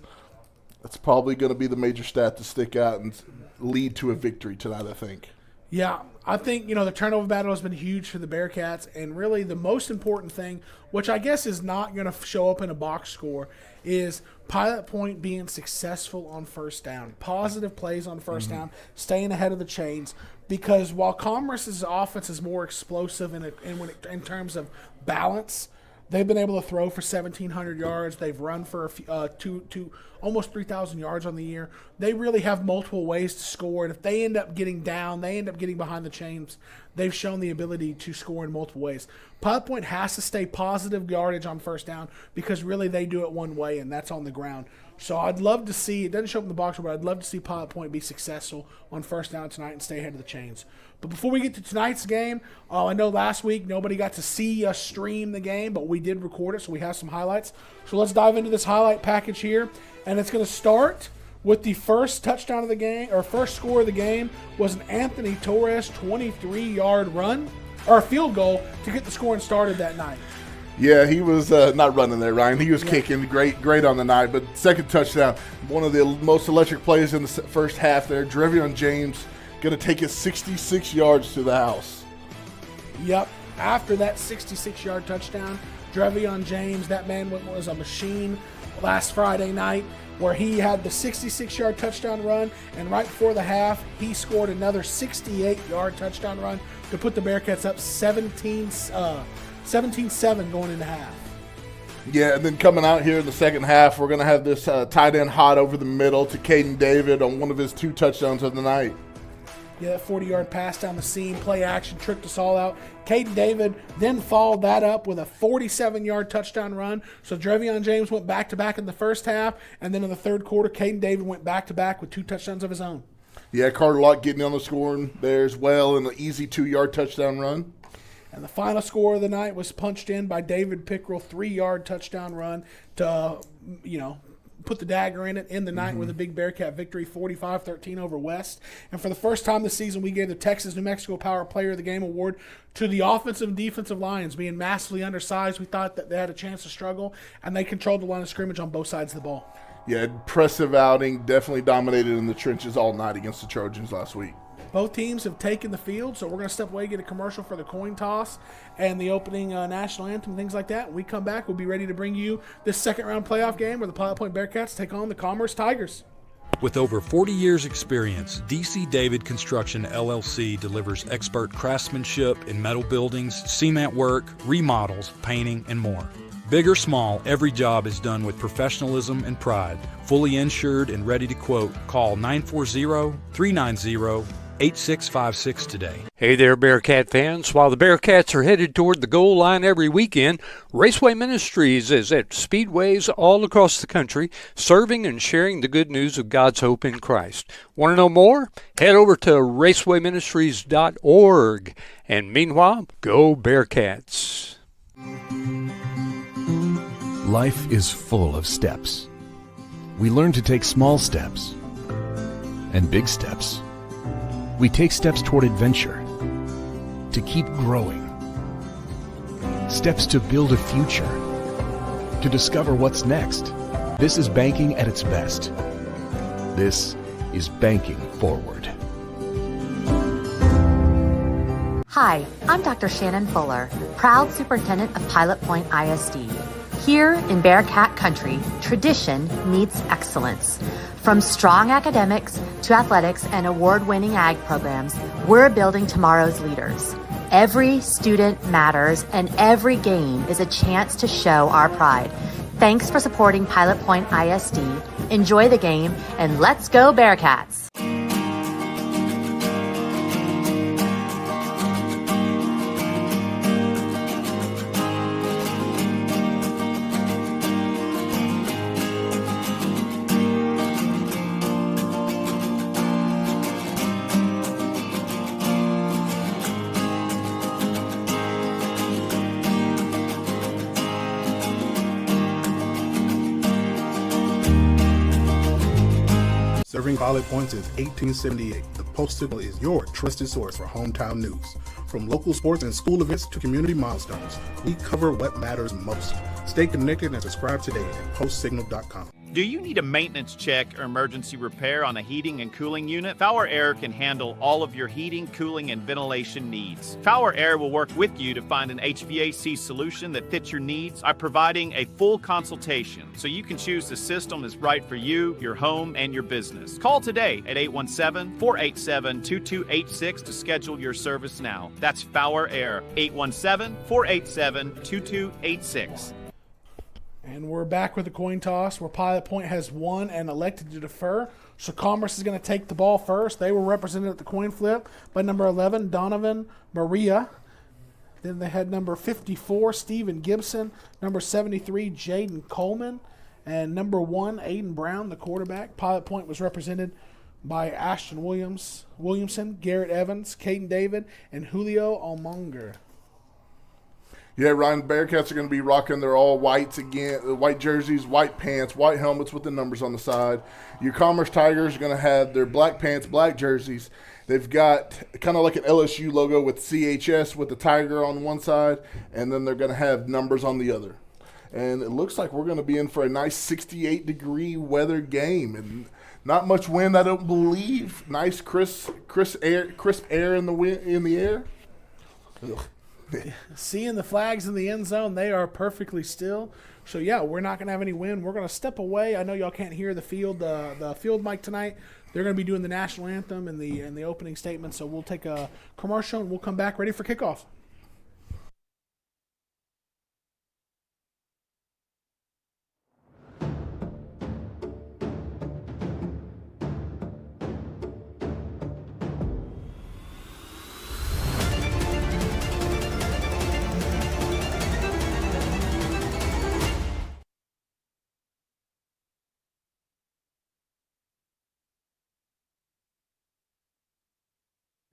That's probably going to be the major stat to stick out and lead to a victory tonight, I think. Yeah, I think, the turnover battle has been huge for the Bearcats, and really the most important thing, which I guess is not going to show up in a box score, is Pilot Point being successful on first down. Positive plays on first down, staying ahead of the chains. Because while Commerce's offense is more explosive in terms of balance, they've been able to throw for 1,700 yards. They've run for almost 3,000 yards on the year. They really have multiple ways to score, and if they end up getting down, they end up getting behind the chains. They've shown the ability to score in multiple ways. Pilot Point has to stay positive yardage on first down because really they do it one way, and that's on the ground. So I'd love to see, it doesn't show up in the box, but I'd love to see Pilot Point be successful on first down tonight and stay ahead of the chains. But before we get to tonight's game, I know last week nobody got to see us stream the game, but we did record it, so we have some highlights. So let's dive into this highlight package here, and it's going to start with the first touchdown of the game, or first score of the game was an Anthony Torres 23-yard run, or a field goal to get the scoring started that night. Yeah, he was not running there, Ryan. He was kicking great on the night. But second touchdown, one of the most electric plays in the first half there. Drevion James going to take it 66 yards to the house. Yep. After that 66-yard touchdown, Drevion James, that man was a machine last Friday night where he had the 66-yard touchdown run, and right before the half, he scored another 68-yard touchdown run to put the Bearcats up 17-7 going into half. Yeah, and then coming out here in the second half, we're going to have this tight end hot over the middle to Caden David on one of his 2 touchdowns of the night. Yeah, that 40-yard pass down the seam, play action, tricked us all out. Caden David then followed that up with a 47-yard touchdown run. So Drevion James went back-to-back in the first half, and then in the third quarter, Caden David went back-to-back with 2 touchdowns of his own. Yeah, Carter Locke getting on the scoring there as well, and an easy 2-yard touchdown run. And the final score of the night was punched in by David Pickrell, 3-yard touchdown run to, put the dagger in it in the night with a big Bearcat victory, 45-13 over West. And for the first time this season, we gave the Texas-New Mexico Power Player of the Game award to the offensive and defensive lines. Being massively undersized, we thought that they had a chance to struggle, and they controlled the line of scrimmage on both sides of the ball. Yeah, impressive outing. Definitely dominated in the trenches all night against the Trojans last week. Both teams have taken the field, so we're going to step away and get a commercial for the coin toss and the opening national anthem, things like that. When we come back, we'll be ready to bring you this second-round playoff game where the Pilot Point Bearcats take on the Commerce Tigers. With over 40 years' experience, DC David Construction LLC delivers expert craftsmanship in metal buildings, cement work, remodels, painting, and more. Big or small, every job is done with professionalism and pride. Fully insured and ready to quote. Call 940-390-8656 today. Hey there, Bearcat fans. While the Bearcats are headed toward the goal line every weekend, Raceway Ministries is at speedways all across the country, serving and sharing the good news of God's hope in Christ. Want to know more? Head over to racewayministries.org. And meanwhile, go Bearcats. Life is full of steps. We learn to take small steps and big steps. We take steps toward adventure, to keep growing. Steps to build a future, to discover what's next. This is banking at its best. This is banking forward. Hi, I'm Dr. Shannon Fuller, proud superintendent of Pilot Point ISD. Here in Bearcat Country, tradition meets excellence. From strong academics to athletics and award-winning ag programs, we're building tomorrow's leaders. Every student matters, and every game is a chance to show our pride. Thanks for supporting Pilot Point ISD. Enjoy the game, and let's go Bearcats! Serving Pilot Point since 1878, the Post-Signal is your trusted source for hometown news. From local sports and school events to community milestones, we cover what matters most. Stay connected and subscribe today at postsignal.com. Do you need a maintenance check or emergency repair on a heating and cooling unit? Power Air can handle all of your heating, cooling, and ventilation needs. Power Air will work with you to find an HVAC solution that fits your needs by providing a full consultation so you can choose the system that's right for you, your home, and your business. Call today at 817-487-2286 to schedule your service now. That's Power Air, 817-487-2286. And we're back with the coin toss where Pilot Point has won and elected to defer. So Commerce is going to take the ball first. They were represented at the coin flip by number 11, Donovan Maria. Then they had number 54, Stephen Gibson. Number 73, Jaden Coleman. And number 1, Aiden Brown, the quarterback. Pilot Point was represented by Ashton Williamson, Garrett Evans, Caden David, and Julio Almonger. Yeah, Ryan, Bearcats are going to be rocking their all whites again, white jerseys, white pants, white helmets with the numbers on the side. Your Commerce Tigers are going to have their black pants, black jerseys. They've got kind of like an LSU logo with CHS with the tiger on one side, and then they're going to have numbers on the other. And it looks like we're going to be in for a nice 68-degree weather game, and not much wind, I don't believe. Nice crisp air in the air. Ugh. Seeing the flags in the end zone, they are perfectly still. So, yeah, we're not going to have any wind. We're going to step away. I know y'all can't hear the field mic tonight. They're going to be doing the national anthem and the opening statement. So we'll take a commercial, and we'll come back ready for kickoff.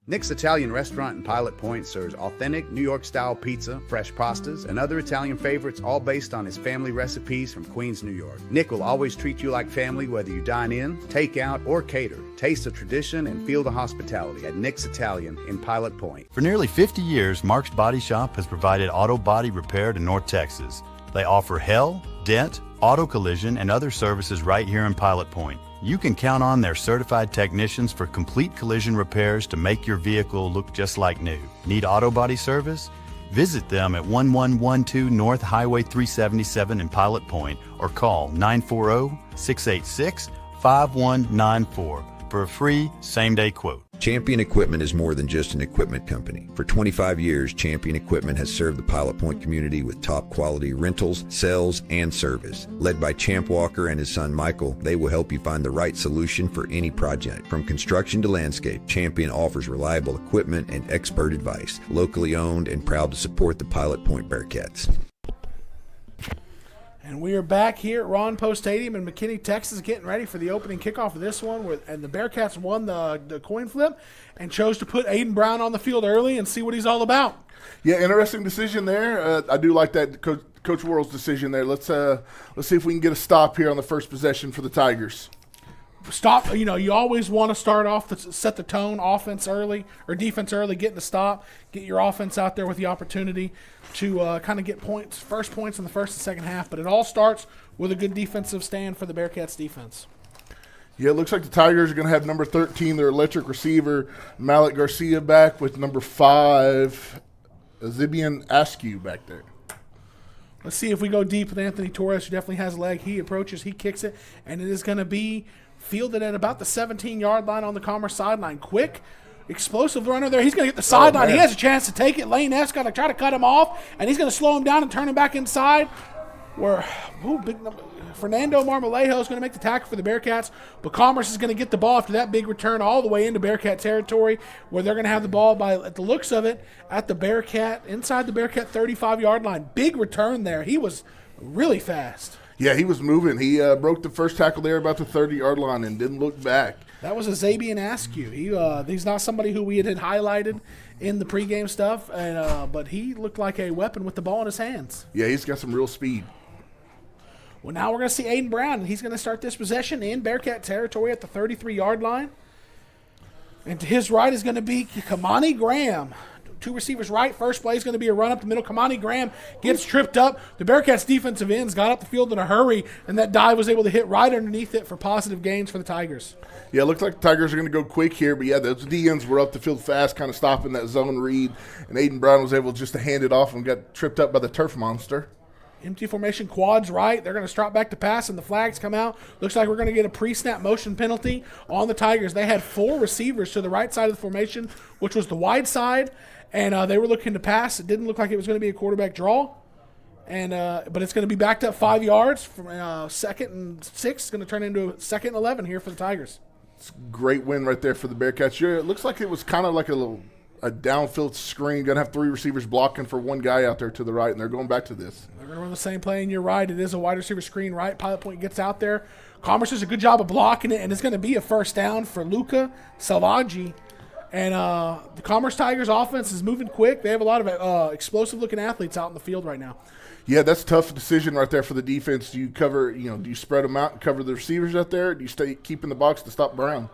Nick's Italian Restaurant in Pilot Point serves authentic New York-style pizza, fresh pastas, and other Italian favorites, all based on his family recipes from Queens, New York. Nick will always treat you like family, whether you dine in, take out, or cater. Taste the tradition and feel the hospitality at Nick's Italian in Pilot Point. For nearly 50 years, Mark's Body Shop has provided auto body repair to North Texas. They offer hail, dent, auto collision, and other services right here in Pilot Point. You can count on their certified technicians for complete collision repairs to make your vehicle look just like new. Need auto body service? Visit them at 1112 North Highway 377 in Pilot Point or call 940-686-5194 for a free same-day quote. Champion Equipment is more than just an equipment company. For 25 years, Champion Equipment has served the Pilot Point community with top quality rentals, sales, and service. Led by Champ Walker and his son Michael, they will help you find the right solution for any project. From construction to landscape, Champion offers reliable equipment and expert advice. Locally owned and proud to support the Pilot Point Bearcats. And we are back here at Ron Poe Stadium in McKinney, Texas, getting ready for the opening kickoff of this one. And the Bearcats won the coin flip and chose to put Aiden Brown on the field early and see what he's all about. Yeah, interesting decision there. I do like that Coach Worrell's decision there. Let's see if we can get a stop here on the first possession for the Tigers. Stop. You always want to start off to set the tone, offense early or defense early, getting the stop, get your offense out there with the opportunity to kind of get first points in the first and second half. But it all starts with a good defensive stand for the Bearcats defense. Yeah, it looks like the Tigers are going to have number 13, their electric receiver, Malik Garcia, back with number 5, Zibian Askew back there. Let's see if we go deep with Anthony Torres, who definitely has a leg. He approaches, he kicks it, and it is going to be fielded at about the 17-yard line on the Commerce sideline. Quick, explosive runner there. He's going to get the sideline. He has a chance to take it. Lane F. got to try to cut him off, and he's going to slow him down and turn him back inside. Fernando Marmolejo is going to make the tackle for the Bearcats, but Commerce is going to get the ball after that big return all the way into Bearcat territory, where they're going to have the ball at the looks of it, at the Bearcat, inside the Bearcat 35-yard line. Big return there. He was really fast. Yeah, he was moving. He broke the first tackle there about the 30-yard line and didn't look back. That was a Zabian Askew. He's not somebody who we had highlighted in the pregame stuff, but he looked like a weapon with the ball in his hands. Yeah, he's got some real speed. Well, now we're going to see Aiden Brown, and he's going to start this possession in Bearcat territory at the 33-yard line. And to his right is going to be Kamani Graham. 2 receivers right. First play is going to be a run up the middle. Kamani Graham gets tripped up. The Bearcats defensive ends got up the field in a hurry, and that dive was able to hit right underneath it for positive gains for the Tigers. Yeah, it looks like the Tigers are going to go quick here, but yeah, those DNs were up the field fast, kind of stopping that zone read, and Aiden Brown was able just to hand it off and got tripped up by the turf monster. Empty formation, quads right. They're going to drop back to pass, and the flags come out. Looks like we're going to get a pre-snap motion penalty on the Tigers. They had 4 receivers to the right side of the formation, which was the wide side, and they were looking to pass. It didn't look like it was going to be a quarterback draw, but it's going to be backed up 5 yards from 2nd and 6. It's going to turn into a 2nd and 11 here for the Tigers. It's a great win right there for the Bearcats. It looks like it was kind of like a downfield screen. Going to have 3 receivers blocking for 1 guy out there to the right, and they're going back to this. They're going to run the same play, and you're right. It is a wide receiver screen right. Pilot Point gets out there. Commerce does a good job of blocking it, and it's going to be a first down for Luca Salvaggi. And the Commerce Tigers offense is moving quick. They have a lot of explosive-looking athletes out in the field right now. Yeah, that's a tough decision right there for the defense. Do you cover, do you spread them out and cover the receivers out there? Or do you keep in the box to stop Brown?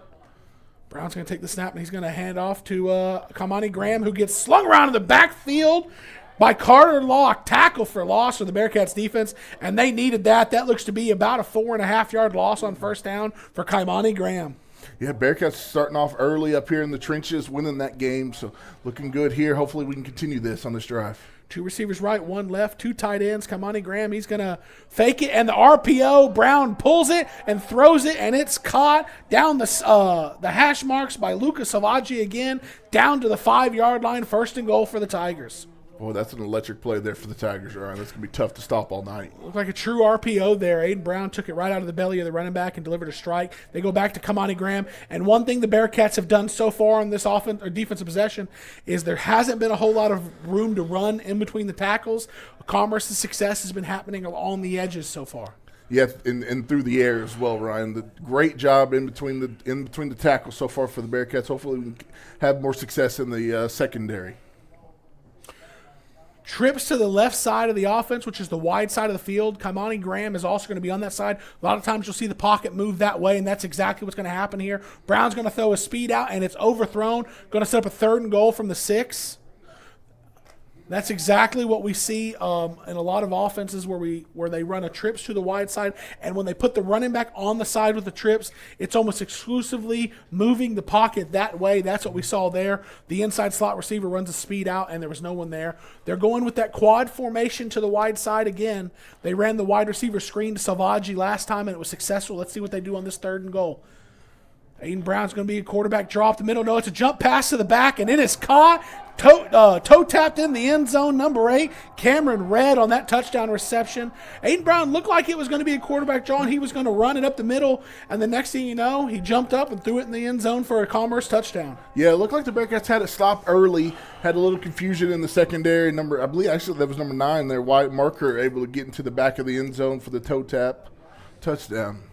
Brown's going to take the snap, and he's going to hand off to Kamani Graham, who gets slung around in the backfield by Carter Locke. Tackle for loss for the Bearcats defense, and they needed that. That looks to be about a 4.5-yard loss on first down for Kamani Graham. Yeah, Bearcats starting off early up here in the trenches, winning that game, so looking good here. Hopefully we can continue this on this drive. 2 receivers right, 1 left, 2 tight ends. Kamani Graham, he's going to fake it, and the RPO, Brown pulls it and throws it, and it's caught down the hash marks by Luca Salvaggi again, down to the 5-yard line, 1st and goal for the Tigers. Boy, that's an electric play there for the Tigers, Ryan. That's going to be tough to stop all night. Looked like a true RPO there. Aiden Brown took it right out of the belly of the running back and delivered a strike. They go back to Kamani Graham. And one thing the Bearcats have done so far on this offense or defensive possession is there hasn't been a whole lot of room to run in between the tackles. Commerce's success has been happening along the edges so far. Yeah, and through the air as well, Ryan. The great job in between the tackles so far for the Bearcats. Hopefully we can have more success in the secondary. Trips to the left side of the offense, which is the wide side of the field. Kamani Graham is also going to be on that side. A lot of times you'll see the pocket move that way, and that's exactly what's going to happen here. Brown's going to throw a speed out, and it's overthrown. Going to set up a 3rd and goal from the 6. That's exactly what we see in a lot of offenses where they run a trips to the wide side, and when they put the running back on the side with the trips, it's almost exclusively moving the pocket that way. That's what we saw there. The inside slot receiver runs a speed out, and there was no one there. They're going with that quad formation to the wide side again. They ran the wide receiver screen to Salvaggi last time, and it was successful. Let's see what they do on this 3rd and goal. Aiden Brown's going to be a quarterback draw up the middle. No, it's a jump pass to the back, and it is caught. Toe tapped in the end zone, number 8. Cameron Red on that touchdown reception. Aiden Brown looked like it was going to be a quarterback draw, and he was going to run it up the middle. And the next thing you know, he jumped up and threw it in the end zone for a Commerce touchdown. Yeah, it looked like the Bearcats had it stopped early. Had a little confusion in the secondary. I believe actually that was number 9 there. Wyatt Marker able to get into the back of the end zone for the toe tap touchdown.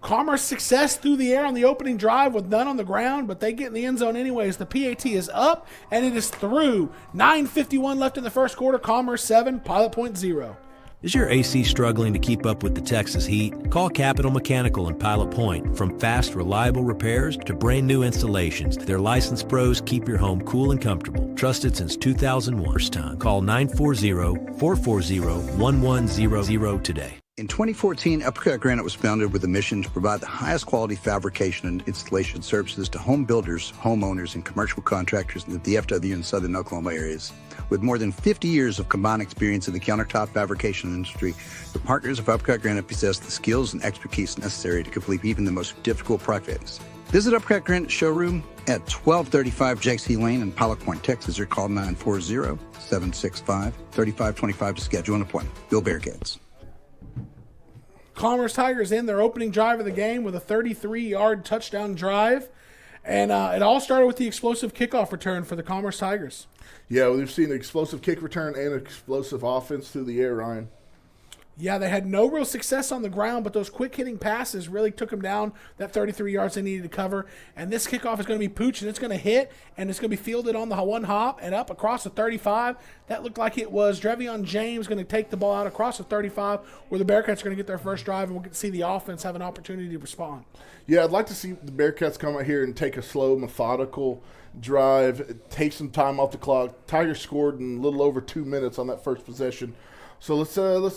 Commerce success through the air on the opening drive with none on the ground, but they get in the end zone anyways. The PAT is up, and it is through. 9:51 left in the first quarter. Commerce 7, Pilot Point 0. Is your AC struggling to keep up with the Texas heat? Call Capital Mechanical in Pilot Point. From fast, reliable repairs to brand new installations, their licensed pros keep your home cool and comfortable. Trusted since 2001. Call 940-440-1100 today. In 2014, Uppercut Granite was founded with a mission to provide the highest quality fabrication and installation services to home builders, homeowners, and commercial contractors in the DFW and Southern Oklahoma areas. With more than 50 years of combined experience in the countertop fabrication industry, the partners of Uppercut Granite possess the skills and expertise necessary to complete even the most difficult projects. Visit Uppercut Granite showroom at 1235 Jakes Lane in Pilot Point, Texas, or call 940-765-3525 to schedule an appointment. Bill Bearcats. Commerce Tigers in their opening drive of the game with a 33-yard touchdown drive. And it all started with the explosive kickoff return for the Commerce Tigers. Yeah, we've seen an explosive kick return and explosive offense through the air, Ryan. Yeah, they had no real success on the ground, but those quick-hitting passes really took them down that 33 yards they needed to cover. And this kickoff is going to be pooch, and it's going to hit, and it's going to be fielded on the one hop and up across the 35. That looked like it was Drevion James going to take the ball out across the 35, where the Bearcats are going to get their first drive, and we'll get to see the offense have an opportunity to respond. Yeah, I'd like to see the Bearcats come out here and take a slow, methodical drive, take some time off the clock. Tigers scored in a little over 2 minutes on that first possession. So let's have a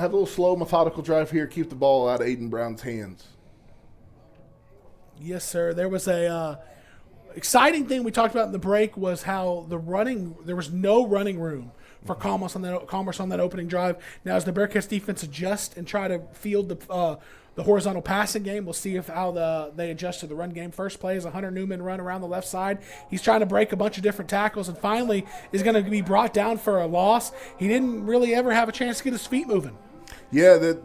little slow, methodical drive here, keep the ball out of Aiden Brown's hands. Yes, sir. There was a exciting thing we talked about in the break was how there was no running room for Commerce on that opening drive. Now, as the Bearcats defense adjusts and try to field the horizontal passing game, we'll see how they adjust to the run game. First play is a Hunter Newman run around the left side. He's trying to break a bunch of different tackles and finally is going to be brought down for a loss. He didn't really ever have a chance to get his feet moving. Yeah, the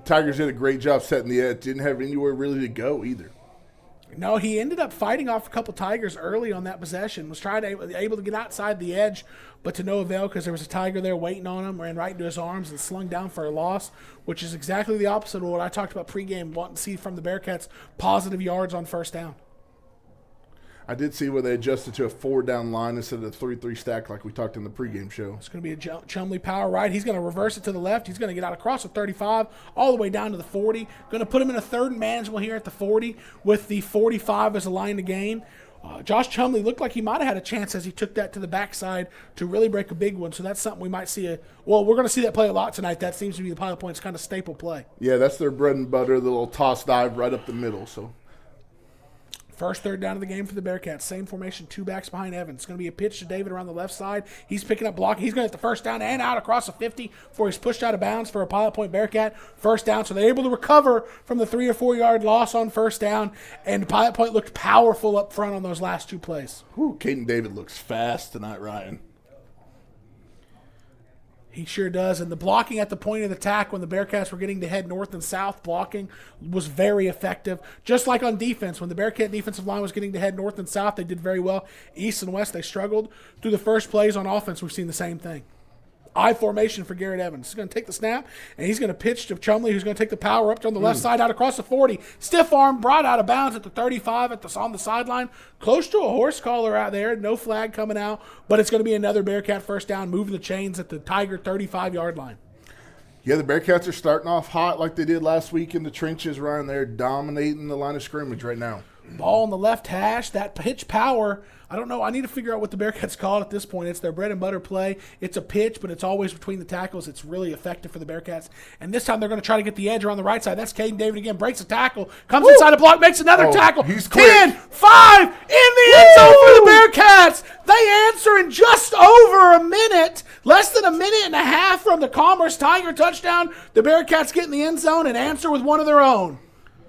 Tigers did a great job setting the edge. Didn't have anywhere really to go either. No, he ended up fighting off a couple Tigers early on that possession, was able to get outside the edge, but to no avail because there was a Tiger there waiting on him, ran right into his arms and slung down for a loss, which is exactly the opposite of what I talked about pregame, wanting to see from the Bearcats positive yards on first down. I did see where they adjusted to a 4-down line instead of a 3-3 stack like we talked in the pregame show. It's going to be a Chumley power right. He's going to reverse it to the left. He's going to get out across the 35 all the way down to the 40. Going to put him in a third and manageable here at the 40 with the 45 as a line to gain. Josh Chumley looked like he might have had a chance as he took that to the backside to really break a big one. So that's something we might see. We're going to see that play a lot tonight. That seems to be the Pilot Point's kind of staple play. Yeah, that's their bread and butter, the little toss dive right up the middle. So first third down of the game for the Bearcats. Same formation, 2 backs behind Evans. It's going to be a pitch to David around the left side. He's picking up blocking. He's going to get the first down and out across the 50 before he's pushed out of bounds for a Pilot Point Bearcat. First down, so they're able to recover from the 3 or 4 yard loss on first down, and Pilot Point looked powerful up front on those last 2 plays. Caden David looks fast tonight, Ryan. He sure does. And the blocking at the point of the attack when the Bearcats were getting to head north and south, blocking was very effective. Just like on defense, when the Bearcat defensive line was getting to head north and south, they did very well. East and west, they struggled. Through the first plays on offense, we've seen the same thing. I formation for Garrett Evans. He's going to take the snap, and he's going to pitch to Chumley, who's going to take the power up on the left side out across the 40. Stiff arm, brought out of bounds at the 35 on the sideline. Close to a horse collar out there. No flag coming out, but it's going to be another Bearcat first down, moving the chains at the Tiger 35-yard line. Yeah, the Bearcats are starting off hot like they did last week in the trenches, Ryan. They're dominating the line of scrimmage right now. Ball on the left hash, that pitch power. I don't know. I need to figure out what the Bearcats call it at this point. It's their bread and butter play. It's a pitch, but it's always between the tackles. It's really effective for the Bearcats. And this time they're going to try to get the edge around the right side. That's Caden David again. Breaks a tackle. Comes inside a block. Makes another tackle. He's 10, 5 in the end zone for the Bearcats. They answer in just over a minute. Less than a minute and a half from the Commerce Tiger touchdown. The Bearcats get in the end zone and answer with one of their own.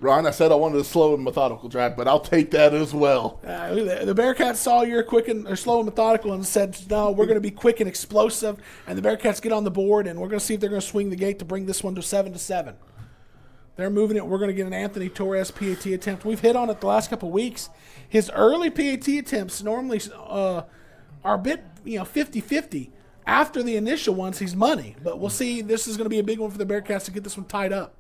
Ryan, I said I wanted a slow and methodical drive, but I'll take that as well. The Bearcats saw you're slow and methodical and said, no, we're going to be quick and explosive. And the Bearcats get on the board, and we're going to see if they're going to swing the gate to bring this one to 7-7. They're moving it. We're going to get an Anthony Torres PAT attempt. We've hit on it the last couple of weeks. His early PAT attempts normally are a bit 50-50. After the initial ones, he's money. But we'll see. This is going to be a big one for the Bearcats to get this one tied up.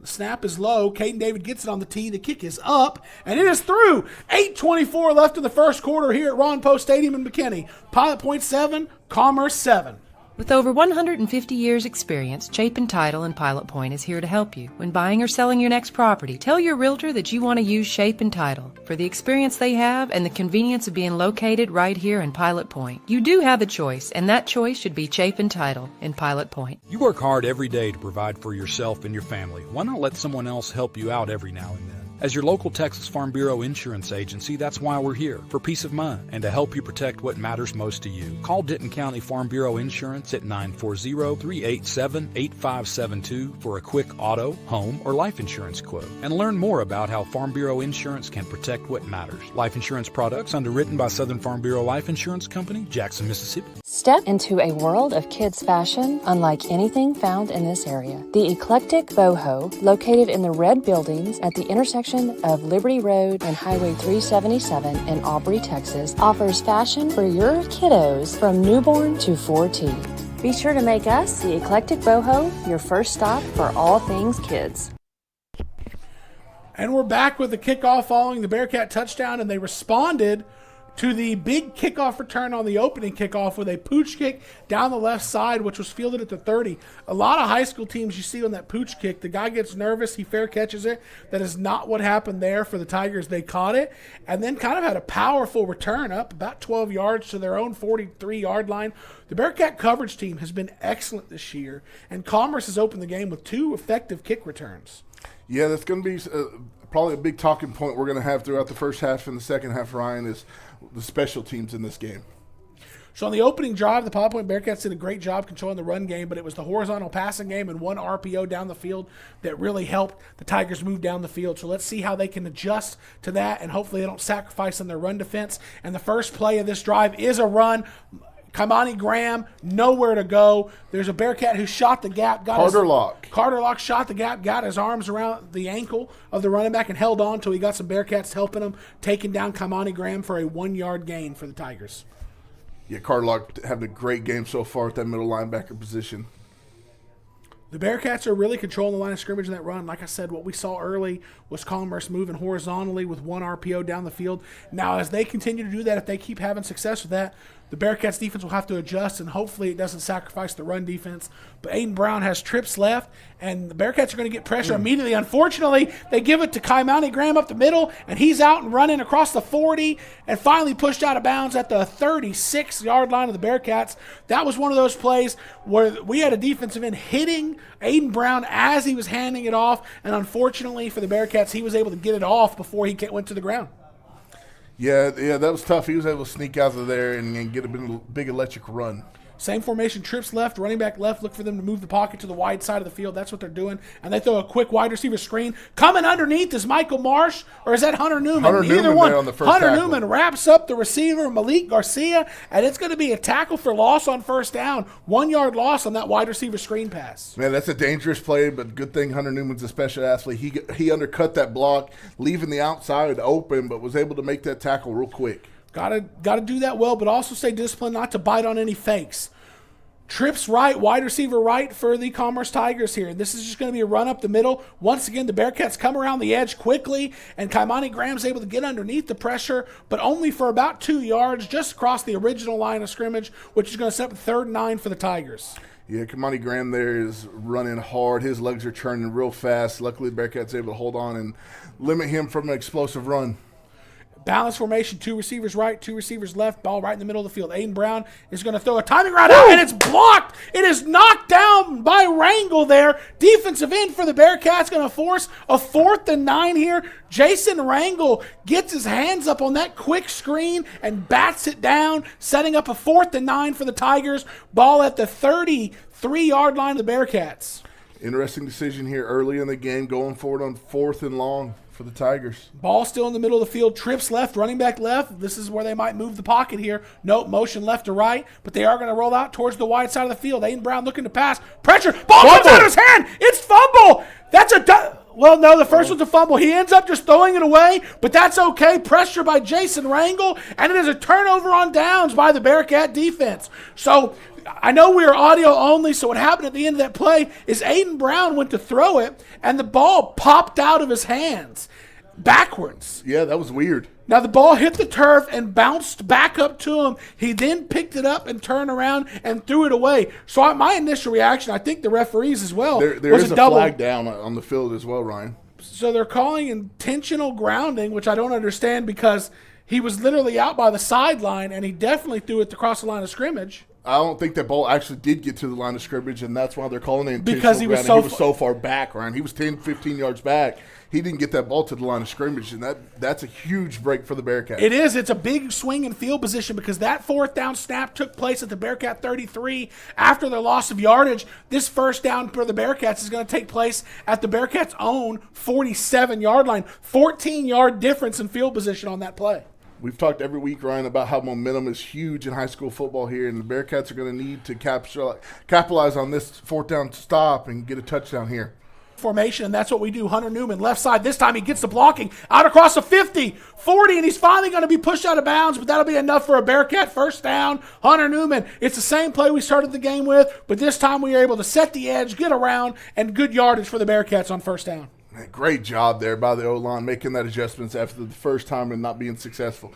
The snap is low. Caden David gets it on the tee. The kick is up, and it is through. 8:24 left in the first quarter here at Ron Poe Stadium in McKinney. Pilot Point 7, Commerce 7. With over 150 years' experience, Chapin Title in Pilot Point is here to help you. When buying or selling your next property, tell your realtor that you want to use Chapin Title for the experience they have and the convenience of being located right here in Pilot Point. You do have a choice, and that choice should be Chapin Title in Pilot Point. You work hard every day to provide for yourself and your family. Why not let someone else help you out every now and then? As your local Texas Farm Bureau insurance agency, that's why we're here, for peace of mind and to help you protect what matters most to you. Call Denton County Farm Bureau Insurance at 940-387-8572 for a quick auto, home, or life insurance quote. And learn more about how Farm Bureau Insurance can protect what matters. Life insurance products underwritten by Southern Farm Bureau Life Insurance Company, Jackson, Mississippi. Step into a world of kids' fashion unlike anything found in this area. The Eclectic Boho, located in the red buildings at the intersection of Liberty Road and Highway 377 in Aubrey, Texas, offers fashion for your kiddos from newborn to 14. Be sure to make us, the Eclectic Boho, your first stop for all things kids. And we're back with the kickoff following the Bearcat touchdown, and they responded to the big kickoff return on the opening kickoff with a pooch kick down the left side, which was fielded at the 30. A lot of high school teams you see on that pooch kick, the guy gets nervous, he fair catches it. That is not what happened there for the Tigers. They caught it and then kind of had a powerful return up about 12 yards to their own 43-yard line. The Bearcat coverage team has been excellent this year, and Commerce has opened the game with 2 effective kick returns. Yeah, that's going to be probably a big talking point we're going to have throughout the first half and the second half, Ryan, is the special teams in this game. So on the opening drive, the Pilot Point Bearcats did a great job controlling the run game, but it was the horizontal passing game and 1 RPO down the field that really helped the Tigers move down the field. So let's see how they can adjust to that, and hopefully they don't sacrifice on their run defense. And the first play of this drive is a run. Kamani Graham, nowhere to go. There's a Bearcat who shot the gap. Carter Locke shot the gap, got his arms around the ankle of the running back and held on until he got some Bearcats helping him, taking down Kamani Graham for a 1-yard gain for the Tigers. Yeah, Carter Locke having a great game so far at that middle linebacker position. The Bearcats are really controlling the line of scrimmage in that run. Like I said, what we saw early was Commerce moving horizontally with 1 RPO down the field. Now, as they continue to do that, if they keep having success with that, the Bearcats defense will have to adjust, and hopefully it doesn't sacrifice the run defense. But Aiden Brown has trips left, and the Bearcats are going to get pressure immediately. Unfortunately, they give it to Kaimani Graham up the middle, and he's out and running across the 40 and finally pushed out of bounds at the 36-yard line of the Bearcats. That was one of those plays where we had a defensive end hitting Aiden Brown as he was handing it off, and unfortunately for the Bearcats, he was able to get it off before he went to the ground. Yeah, that was tough. He was able to sneak out of there and get a big electric run. Same formation, trips left, running back left, look for them to move the pocket to the wide side of the field. That's what they're doing. And they throw a quick wide receiver screen. Coming underneath is Michael Marsh, or is that Hunter Newman? Either one. There on the first Hunter tackle. Newman wraps up the receiver, Malik Garcia, and it's going to be a tackle for loss on first down. 1-yard loss on that wide receiver screen pass. Man, that's a dangerous play, but good thing Hunter Newman's a special athlete. He undercut that block, leaving the outside open, but was able to make that tackle real quick. Got to do that well, but also stay disciplined not to bite on any fakes. Trips right, wide receiver right for the Commerce Tigers here. This is just going to be a run up the middle. Once again, the Bearcats come around the edge quickly, and Kaimani Graham's able to get underneath the pressure, but only for about 2 yards, just across the original line of scrimmage, which is going to set up 3rd and 9 for the Tigers. Yeah, Kamani Graham there is running hard. His legs are churning real fast. Luckily, the Bearcats able to hold on and limit him from an explosive run. Balance formation, 2 receivers right, 2 receivers left, ball right in the middle of the field. Aiden Brown is going to throw a timing route out, and it's blocked. It is knocked down by Rangel there. Defensive end for the Bearcats going to force a 4th and 9 here. Jason Rangel gets his hands up on that quick screen and bats it down, setting up a 4th and 9 for the Tigers. Ball at the 33-yard line of the Bearcats. Interesting decision here early in the game, going forward on 4th and long for the Tigers. Ball still in the middle of the field, trips left, running back left. This is where they might move the pocket here. Nope, motion left to right, but they are going to roll out towards the wide side of the field. Aiden Brown looking to pass. Pressure. Ball comes out of his hand. It's fumble. That's well, no, the first one's a fumble. He ends up just throwing it away, but that's okay. Pressure by Jason Rangel, and it is a turnover on downs by the Bearcat defense. So I know we are audio only, so what happened at the end of that play is Aiden Brown went to throw it, and the ball popped out of his hands backwards. Yeah, that was weird. Now, the ball hit the turf and bounced back up to him. He then picked it up and turned around and threw it away. So my initial reaction, I think the referees as well, there is a flag down on the field as well, Ryan. So they're calling intentional grounding, which I don't understand because he was literally out by the sideline, and he definitely threw it across the line of scrimmage. I don't think that ball actually did get to the line of scrimmage, and that's why they're calling it intentional because he was grounding. He was so far back, Ryan. He was 10, 15 yards back. He didn't get that ball to the line of scrimmage, and that's a huge break for the Bearcats. It is. It's a big swing in field position because that 4th down snap took place at the Bearcat 33 after their loss of yardage. This first down for the Bearcats is going to take place at the Bearcats' own 47-yard line. 14-yard difference in field position on that play. We've talked every week, Ryan, about how momentum is huge in high school football here, and the Bearcats are going to need to capitalize on this 4th down stop and get a touchdown here. Formation, and that's what we do. Hunter Newman, left side. This time he gets the blocking out across the 50, 40, and he's finally going to be pushed out of bounds, but that'll be enough for a Bearcat first down. Hunter Newman, it's the same play we started the game with, but this time we were able to set the edge, get around, and good yardage for the Bearcats on first down. Great job there by the O-line, making that adjustments after the first time and not being successful.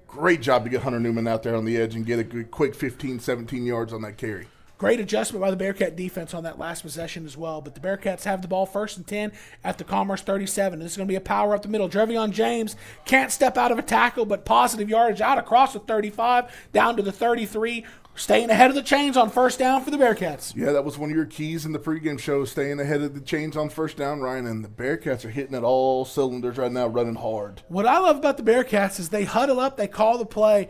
Great job to get Hunter Newman out there on the edge and get a good, quick 15, 17 yards on that carry. Great adjustment by the Bearcat defense on that last possession as well. But the Bearcats have the ball 1st and 10 at the Commerce 37. This is going to be a power up the middle. Drevion James can't step out of a tackle, but positive yardage out across the 35 down to the 33. Staying ahead of the chains on first down for the Bearcats. Yeah, that was one of your keys in the pregame show, staying ahead of the chains on first down, Ryan, and the Bearcats are hitting at all cylinders right now, running hard. What I love about the Bearcats is they huddle up, they call the play,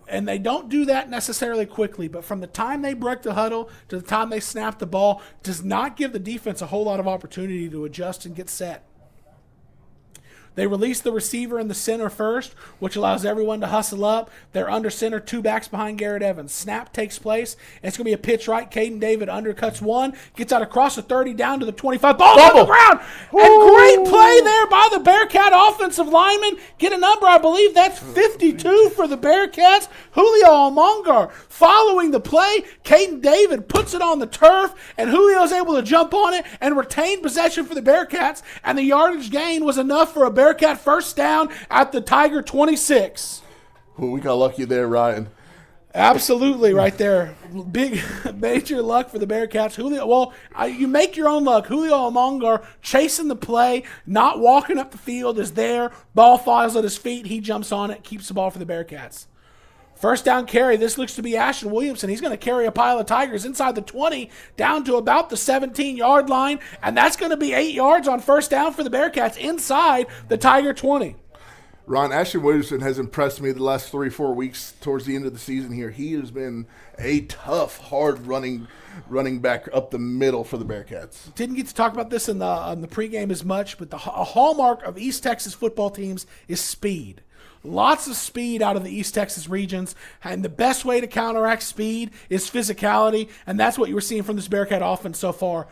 and they don't do that necessarily quickly, but from the time they break the huddle to the time they snap the ball, does not give the defense a whole lot of opportunity to adjust and get set. They release the receiver in the center first, which allows everyone to hustle up. They're under center, 2 backs behind Garrett Evans. Snap takes place, and it's going to be a pitch right. Caden David undercuts one, gets out across the 30 down to the 25. Ball on the ground! And great play there by the Bearcat offensive lineman. Get a number, I believe that's 52 for the Bearcats. Julio Almongar following the play. Caden David puts it on the turf, and Julio's able to jump on it and retain possession for the Bearcats, and the yardage gain was enough for a Bearcat first down at the Tiger 26. Well, we got lucky there, Ryan. Absolutely, right there. Big, major luck for the Bearcats. Julio, you make your own luck. Julio Almongar chasing the play, not walking up the field, is there. Ball falls at his feet. He jumps on it, keeps the ball for the Bearcats. First down carry. This looks to be Ashton Williamson. He's going to carry a pile of Tigers inside the 20 down to about the 17-yard line, and that's going to be 8 yards on first down for the Bearcats inside the Tiger 20. Ron, Ashton Williamson has impressed me the last 3-4 weeks towards the end of the season here. He has been a tough, hard running back up the middle for the Bearcats. Didn't get to talk about this on the pregame as much, but a hallmark of East Texas football teams is speed. Lots of speed out of the East Texas regions, and the best way to counteract speed is physicality, and that's what you were seeing from this Bearcat offense so far.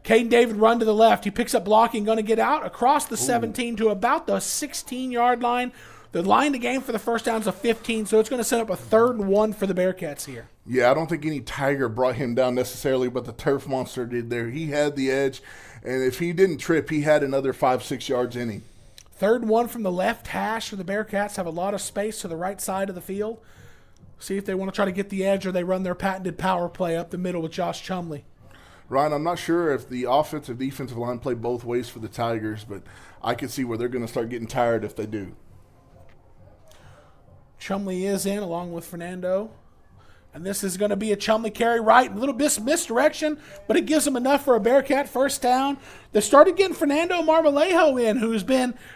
Caden David run to the left. He picks up blocking, going to get out across the 17 to about the 16-yard line. The line to gain for the first down is a 15, so it's going to set up a 3rd and 1 for the Bearcats here. Yeah, I don't think any Tiger brought him down necessarily, but the turf monster did there. He had the edge, and if he didn't trip, he had another 5-6 yards in him. 3rd and 1 from the left hash for the Bearcats. Have a lot of space to the right side of the field. See if they want to try to get the edge or they run their patented power play up the middle with Josh Chumley. Ryan, I'm not sure if the offensive defensive line play both ways for the Tigers, but I can see where they're going to start getting tired if they do. Chumley is in along with Fernando. And this is going to be a Chumley carry right. A little bit misdirection, but it gives them enough for a Bearcat first down. They started getting Fernando Marmolejo in,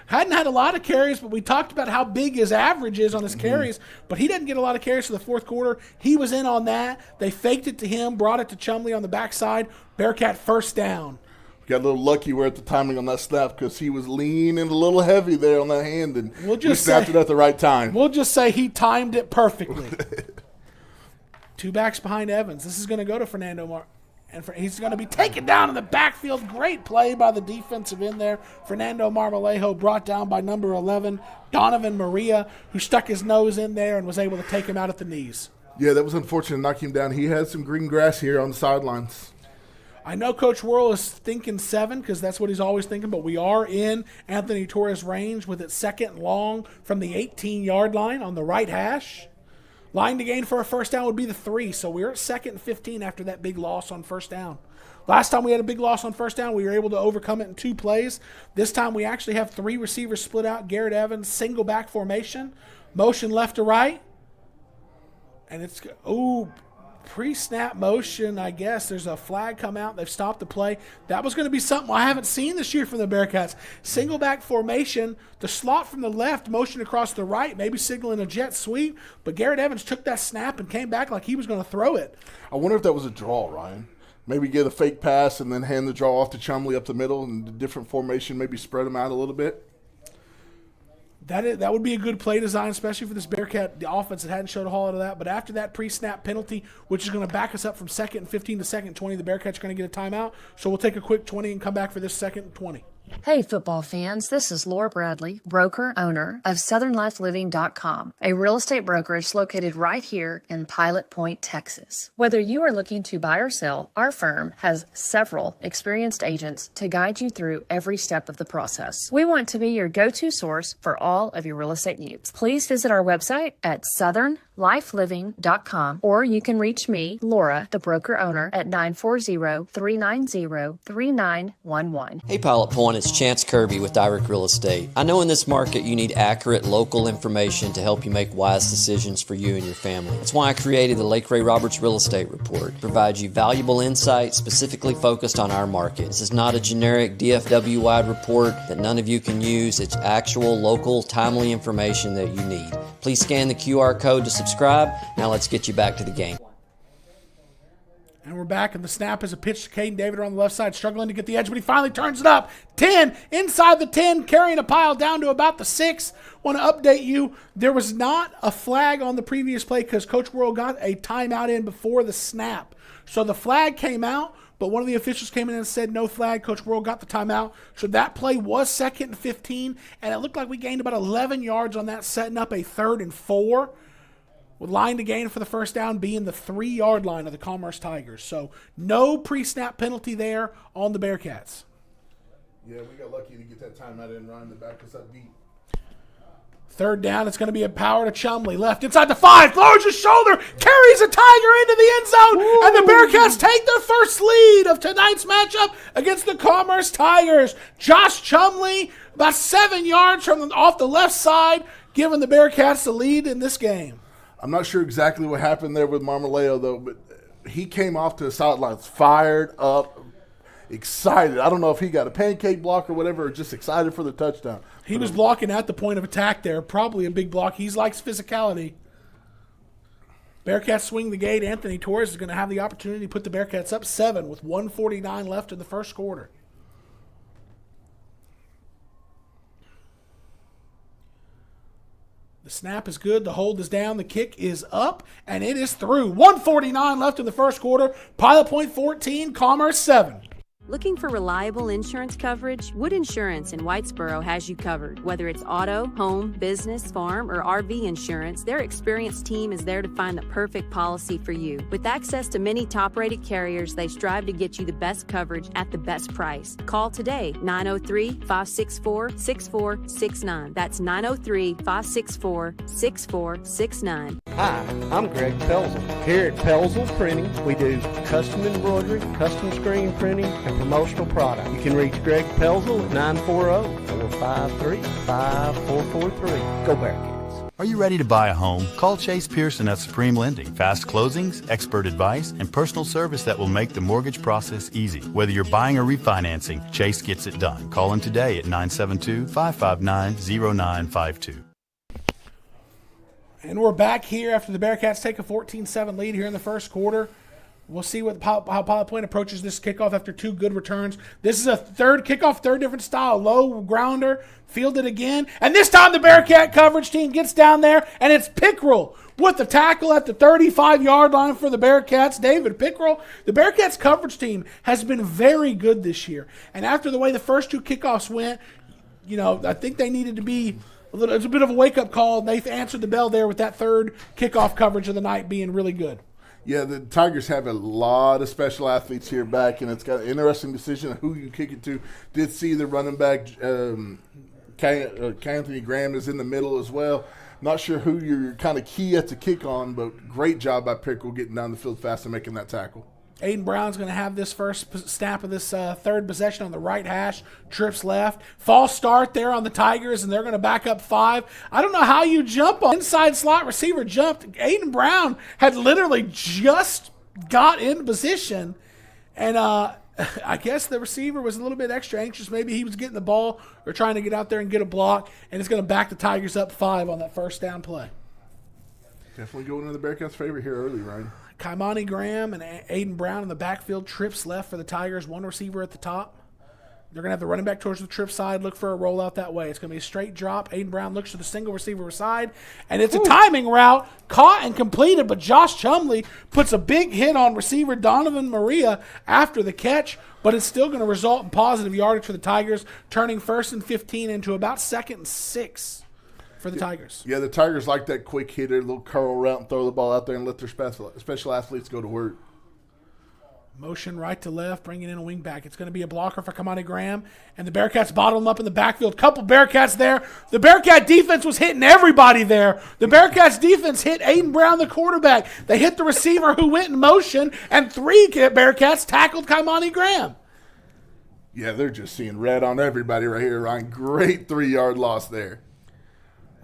hadn't had a lot of carries, but we talked about how big his average is on his carries. But he didn't get a lot of carries for the fourth quarter. He was in on that. They faked it to him, brought it to Chumley on the backside. Bearcat first down. Got a little lucky at the timing on that snap because he was lean and a little heavy there on that hand, and we snapped it at the right time. We'll just say he timed it perfectly. 2 backs behind Evans. This is going to go to Fernando and he's going to be taken down in the backfield. Great play by the defensive end there. Fernando Marmolejo brought down by number 11, Donovan Maria, who stuck his nose in there and was able to take him out at the knees. Yeah, that was unfortunate to knock him down. He had some green grass here on the sidelines. I know Coach Worrell is thinking 7 because that's what he's always thinking, but we are in Anthony Torres' range with it second and long from the 18-yard line on the right hash. Line to gain for a first down would be the 3, so we're at 2nd and 15 after that big loss on first down. Last time we had a big loss on first down, we were able to overcome it in 2 plays. This time we actually have 3 receivers split out. Garrett Evans, single back formation, motion left to right. And it's, pre-snap motion, I guess. There's a flag come out. They've stopped the play. That was going to be something I haven't seen this year from the Bearcats. Single back formation, the slot from the left, motion across the right, maybe signaling a jet sweep. But Garrett Evans took that snap and came back like he was going to throw it. I wonder if that was a draw, Ryan. Maybe get a fake pass and then hand the draw off to Chumley up the middle and the different formation, maybe spread them out a little bit. That would be a good play design, especially for this Bearcat offense that hadn't showed a whole lot of that. But after that pre-snap penalty, which is going to back us up from 2nd and 15 to 2nd and 20, the Bearcats are going to get a timeout. So we'll take a quick 20 and come back for this 2nd and 20. Hey football fans, this is Laura Bradley, broker owner of SouthernLifeLiving.com, a real estate brokerage located right here in Pilot Point, Texas. Whether you are looking to buy or sell, our firm has several experienced agents to guide you through every step of the process. We want to be your go-to source for all of your real estate needs. Please visit our website at SouthernLifeLiving.com, or you can reach me, Laura, the broker owner, at 940-390-3911. Hey Pilot Point, it's Chance Kirby with Direct Real Estate. I know in this market you need accurate local information to help you make wise decisions for you and your family. That's why I created the Lake Ray Roberts Real Estate Report. It provides you valuable insight specifically focused on our market. This is not a generic DFW-wide report that none of you can use. It's actual, local, timely information that you need. Please scan the QR code to subscribe. Now let's get you back to the game. And we're back, and the snap is a pitch to Caden David on the left side, struggling to get the edge, but he finally turns it up. 10, inside the 10, carrying a pile down to about the 6. Want to update you, there was not a flag on the previous play because Coach Worrell got a timeout in before the snap. So the flag came out, but one of the officials came in and said no flag. Coach Worrell got the timeout. So that play was 2nd and 15, and it looked like we gained about 11 yards on that, setting up a 3rd and 4. With line to gain for the first down being the 3-yard line of the Commerce Tigers. So no pre-snap penalty there on the Bearcats. Yeah, we got lucky to get that timeout in, Ryan, to back us up deep. 3rd down, it's going to be a power to Chumley. Left inside the 5, lowers his shoulder, carries a Tiger into the end zone, and the Bearcats take their first lead of tonight's matchup against the Commerce Tigers. Josh Chumley, about 7 yards off the left side, giving the Bearcats the lead in this game. I'm not sure exactly what happened there with Marmolejo, though, but he came off to the sidelines fired up, excited. I don't know if he got a pancake block or whatever, or just excited for the touchdown. He was blocking at the point of attack there, probably a big block. He likes physicality. Bearcats swing the gate. Anthony Torres is going to have the opportunity to put the Bearcats up 7 with 1:49 left in the first quarter. The snap is good. The hold is down. The kick is up, and it is through. 1:49 left in the first quarter. Pilot Point 14, Commerce 7. Looking for reliable insurance coverage? Wood Insurance in Whitesboro has you covered. Whether it's auto, home, business, farm, or RV insurance, their experienced team is there to find the perfect policy for you. With access to many top-rated carriers, they strive to get you the best coverage at the best price. Call today, 903-564-6469. That's 903-564-6469. Hi, I'm Greg Pelzel. Here at Pelzel Printing, we do custom embroidery, custom screen printing, and promotional product. You can reach Greg Pelzel at 940-453-5443. Go Bearcats. Are you ready to buy a home? Call Chase Pearson at Supreme Lending. Fast closings, expert advice, and personal service that will make the mortgage process easy. Whether you're buying or refinancing, Chase gets it done. Call him today at 972-559-0952. And we're back here after the Bearcats take a 14-7 lead here in the first quarter. We'll see how Pilot Point approaches this kickoff after two good returns. This is a third kickoff, third different style. Low grounder, fielded again. And this time the Bearcat coverage team gets down there, and it's Pickrell with the tackle at the 35-yard line for the Bearcats. David Pickrell. The Bearcats coverage team has been very good this year. And after the way the first two kickoffs went, I think they needed to be it's a bit of a wake-up call. They answered the bell there with that third kickoff coverage of the night being really good. Yeah, the Tigers have a lot of special athletes here back, and it's got an interesting decision of who you kick it to. Did see the running back, Anthony Graham, is in the middle as well. Not sure who you're kind of key at to kick on, but great job by Pickrell getting down the field fast and making that tackle. Aiden Brown's going to have this first snap of this third possession on the right hash, trips left. False start there on the Tigers, and they're going to back up 5. I don't know how you jump on. Inside slot receiver jumped. Aiden Brown had literally just got in position, and I guess the receiver was a little bit extra anxious. Maybe he was getting the ball or trying to get out there and get a block, and it's going to back the Tigers up 5 on that first down play. Definitely going into the Bearcats' favor here early, Ryan. Kaimani Graham and Aiden Brown in the backfield. Trips left for the Tigers. One receiver at the top. They're going to have the running back towards the trip side. Look for a rollout that way. It's going to be a straight drop. Aiden Brown looks to the single receiver side. And it's a timing route. Caught and completed, but Josh Chumley puts a big hit on receiver Donovan Maria after the catch. But it's still going to result in positive yardage for the Tigers, turning 1st and 15 into about 2nd and 6. For the Tigers. Yeah, the Tigers like that quick hitter, little curl route and throw the ball out there and let their special athletes go to work. Motion right to left, bringing in a wing back. It's going to be a blocker for Kamani Graham, and the Bearcats bottle him up in the backfield. Couple Bearcats there. The Bearcat defense was hitting everybody there. The Bearcats defense hit Aiden Brown, the quarterback. They hit the receiver who went in motion, and 3 Bearcats tackled Kamani Graham. Yeah, they're just seeing red on everybody right here, Ryan. Great 3-yard loss there.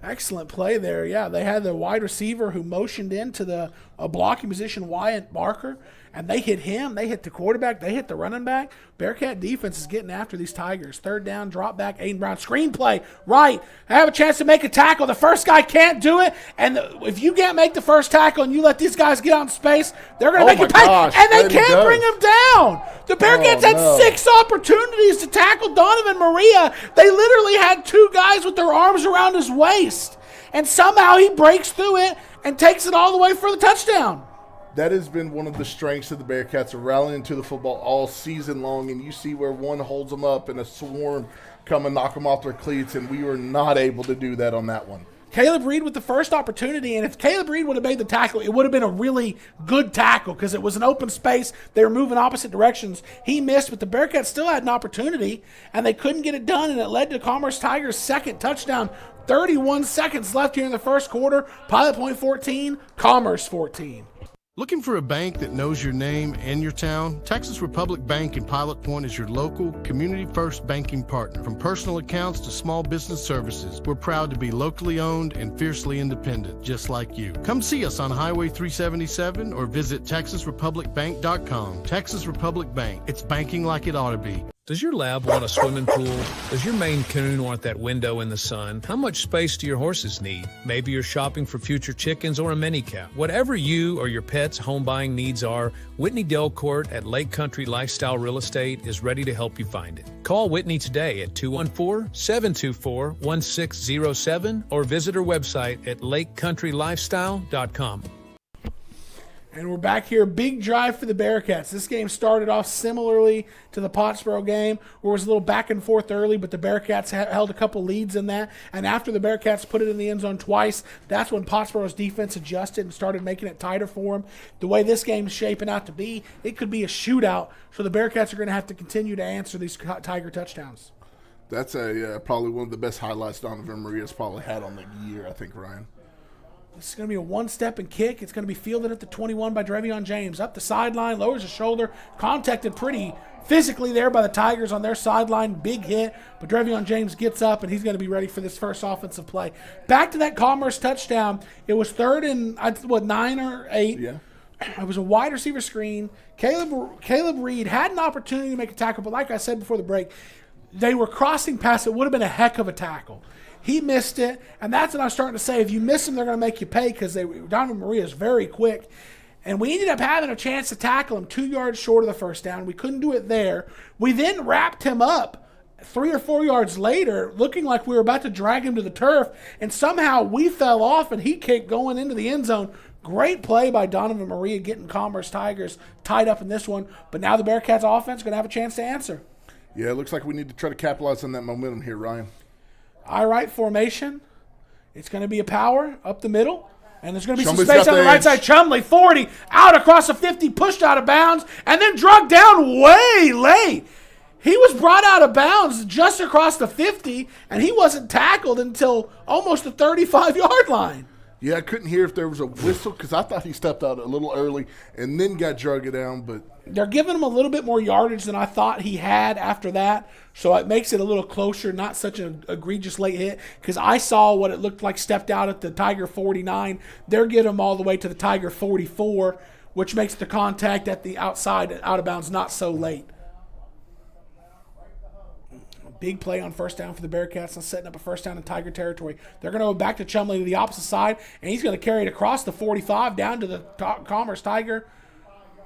Excellent play there. Yeah, they had the wide receiver who motioned into the blocking position, Wyatt Barker, and they hit him. They hit the quarterback. They hit the running back. Bearcat defense is getting after these Tigers. Third down, drop back, Aiden Brown. Screenplay, right. I have a chance to make a tackle. The first guy can't do it, and if you can't make the first tackle and you let these guys get out in space, they're going to make it pay, and they can't bring him down. The Bearcats had 6 opportunities to tackle Donovan Maria. They literally had 2 guys with their arms around his waist, and somehow he breaks through it and takes it all the way for the touchdown. That has been one of the strengths of the Bearcats, of rallying to the football all season long, and you see where one holds them up and a swarm come and knock them off their cleats, and we were not able to do that on that one. Caleb Reed with the first opportunity, and if Caleb Reed would have made the tackle, it would have been a really good tackle because it was an open space. They were moving opposite directions. He missed, but the Bearcats still had an opportunity, and they couldn't get it done, and it led to Commerce Tigers' second touchdown. 31 seconds left here in the first quarter. Pilot Point 14, Commerce 14. Looking for a bank that knows your name and your town? Texas Republic Bank in Pilot Point is your local, community-first banking partner. From personal accounts to small business services, we're proud to be locally owned and fiercely independent, just like you. Come see us on Highway 377 or visit TexasRepublicBank.com. Texas Republic Bank. It's banking like it ought to be. Does your lab want a swimming pool? Does your Maine Coon want that window in the sun? How much space do your horses need? Maybe you're shopping for future chickens or a mini cow. Whatever you or your pet's home buying needs are, Whitney Delcourt at Lake Country Lifestyle Real Estate is ready to help you find it. Call Whitney today at 214-724-1607 or visit her website at lakecountrylifestyle.com. And we're back here. Big drive for the Bearcats. This game started off similarly to the Pottsboro game, where it was a little back and forth early, but the Bearcats held a couple leads in that. And after the Bearcats put it in the end zone twice, that's when Pottsboro's defense adjusted and started making it tighter for them. The way this game's shaping out to be, it could be a shootout. So the Bearcats are going to have to continue to answer these Tiger touchdowns. That's probably one of the best highlights Donovan Maria's probably had on the year, I think, Ryan. This is going to be a one-step and kick. It's going to be fielded at the 21 by Drevion James. Up the sideline, lowers his shoulder, contacted pretty physically there by the Tigers on their sideline. Big hit, but Drevion James gets up, and he's going to be ready for this first offensive play. Back to that Commerce touchdown. It was 3rd and 9 or 8. Yeah. It was a wide receiver screen. Caleb Reed had an opportunity to make a tackle, but like I said before the break, they were crossing past. It would have been a heck of a tackle. He missed it, and that's what I'm starting to say. If you miss them, they're going to make you pay because Donovan Maria is very quick. And we ended up having a chance to tackle him 2 yards short of the first down. We couldn't do it there. We then wrapped him up 3 or 4 yards later, looking like we were about to drag him to the turf, and somehow we fell off, and he kept going into the end zone. Great play by Donovan Maria getting Commerce Tigers tied up in this one. But now the Bearcats offense is going to have a chance to answer. Yeah, it looks like we need to try to capitalize on that momentum here, Ryan. I right formation. It's going to be a power up the middle. And there's going to be some space on the right side. Chumley, 40, out across the 50, pushed out of bounds, and then drugged down way late. He was brought out of bounds just across the 50, and he wasn't tackled until almost the 35-yard line. Yeah, I couldn't hear if there was a whistle because I thought he stepped out a little early and then got drugged down. But they're giving him a little bit more yardage than I thought he had after that, so it makes it a little closer, not such an egregious late hit, because I saw what it looked like stepped out at the Tiger 49. They're getting him all the way to the Tiger 44, which makes the contact at the outside, out of bounds, not so late. Big play on first down for the Bearcats and setting up a first down in Tiger territory. They're going to go back to Chumley to the opposite side, and he's going to carry it across the 45 down to the Commerce Tiger.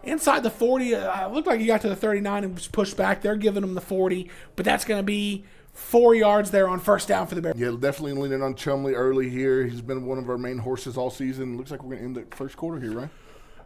Inside the 40, it looked like he got to the 39 and was pushed back. They're giving him the 40, but that's going to be 4 yards there on first down for the Bearcats. Yeah, definitely leaning on Chumley early here. He's been one of our main horses all season. Looks like we're going to end the first quarter here, right?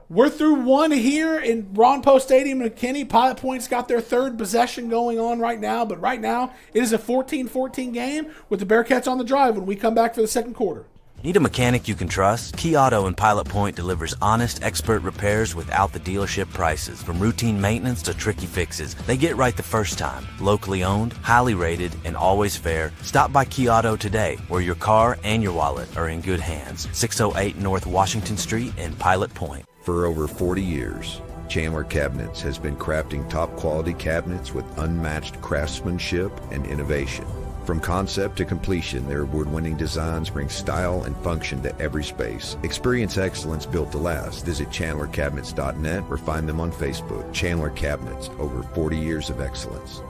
We're through one here in Ron Poe Stadium in McKinney. Pilot Point's got their third possession going on right now, but right now it is a 14-14 game with the Bearcats on the drive when we come back for the second quarter. Need a mechanic you can trust? Key Auto in Pilot Point delivers honest, expert repairs without the dealership prices. From routine maintenance to tricky fixes, they get right the first time. Locally owned, highly rated, and always fair. Stop by Key Auto today, where your car and your wallet are in good hands. 608 North Washington Street in Pilot Point. For over 40 years, Chandler Cabinets has been crafting top-quality cabinets with unmatched craftsmanship and innovation. From concept to completion, their award-winning designs bring style and function to every space. Experience excellence built to last. Visit ChandlerCabinets.net or find them on Facebook. Chandler Cabinets, over 40 years of excellence.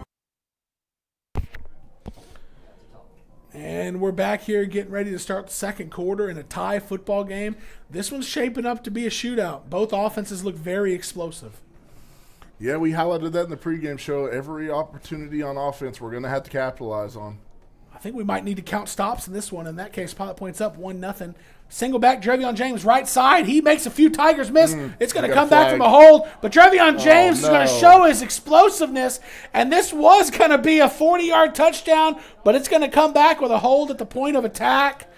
And we're back here getting ready to start the second quarter in a tie football game. This one's shaping up to be a shootout. Both offenses look very explosive. Yeah, we highlighted that in the pregame show. Every opportunity on offense we're going to have to capitalize on. I think we might need to count stops in this one. In that case, Pilot Point's up 1-0. Single back, Drevion James, right side. He makes a few Tigers miss. It's going to come back from a hold. But Drevion James is going to show his explosiveness. And this was going to be a 40-yard touchdown, but it's going to come back with a hold at the point of attack.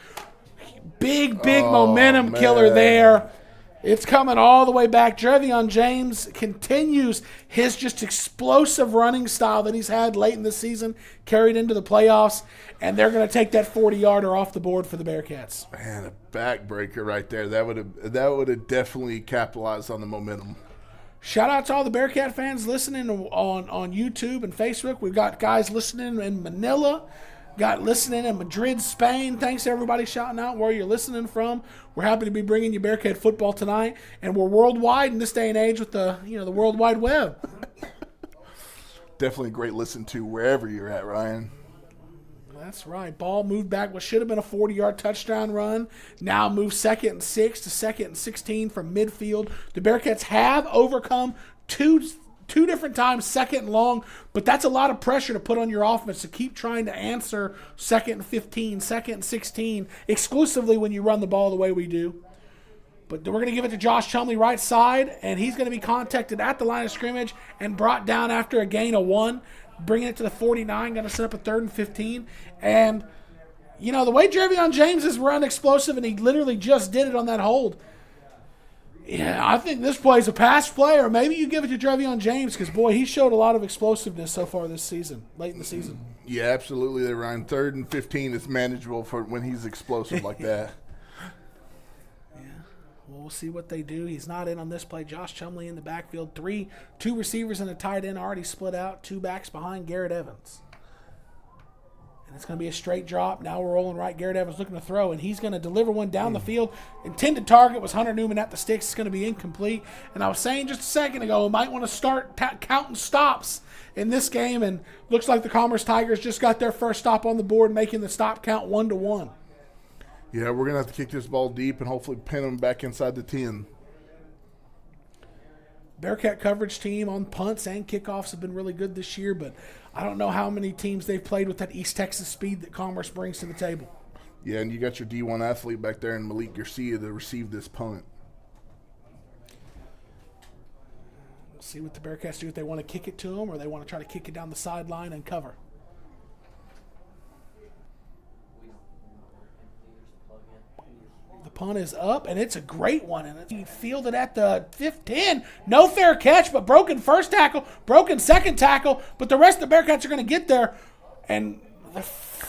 Big momentum killer there. It's coming all the way back. Drevion James continues his just explosive running style that he's had late in the season, carried into the playoffs, and they're going to take that 40-yarder off the board for the Bearcats. Man, a backbreaker right there. That would have definitely capitalized on the momentum. Shout out to all the Bearcat fans listening on YouTube and Facebook. We've got guys listening in Manila, got listening in Madrid, Spain. Thanks to everybody shouting out where you're listening from. We're happy to be bringing you Bearcat football tonight, and we're worldwide in this day and age with the World Wide Web. Definitely a great listen to wherever you're at, Ryan. That's right. Ball moved back what should have been a 40-yard touchdown run. Now moves 2nd and 6 to 2nd and 16 from midfield. The Bearcats have overcome two different times, 2nd and long, but that's a lot of pressure to put on your offense to keep trying to answer 2nd and 15, 2nd and 16, exclusively when you run the ball the way we do. But we're going to give it to Josh Chumley right side, and he's going to be contacted at the line of scrimmage and brought down after a gain of 1, bringing it to the 49, going to set up a 3rd and 15. And, the way Drevion James is run explosive, and he literally just did it on that hold. Yeah, I think this play is a pass play, or maybe you give it to Drevion James because, boy, he showed a lot of explosiveness so far this season, late in the season. Yeah, absolutely there, Ryan. 3rd and 15 is manageable for when he's explosive like that. Yeah, We'll see what they do. He's not in on this play. Josh Chumley in the backfield. Two receivers and a tight end already split out. 2 backs behind Garrett Evans. And it's going to be a straight drop. Now we're rolling right. Garrett Evans looking to throw, and he's going to deliver one down the field. Intended target was Hunter Newman at the sticks. It's going to be incomplete. And I was saying just a second ago, we might want to start counting stops in this game, and looks like the Commerce Tigers just got their first stop on the board, making the stop count 1-1. Yeah, we're going to have to kick this ball deep and hopefully pin them back inside the 10. Bearcat coverage team on punts and kickoffs have been really good this year, but I don't know how many teams they've played with that East Texas speed that Commerce brings to the table. Yeah, and you got your D1 athlete back there in Malik Garcia to receive this punt. We'll see what the Bearcats do, if they want to kick it to them or they want to try to kick it down the sideline and cover. The punt is up, and it's a great one. And he fielded at the 15. No fair catch, but broken first tackle, broken second tackle. But the rest of the Bearcats are going to get there. And the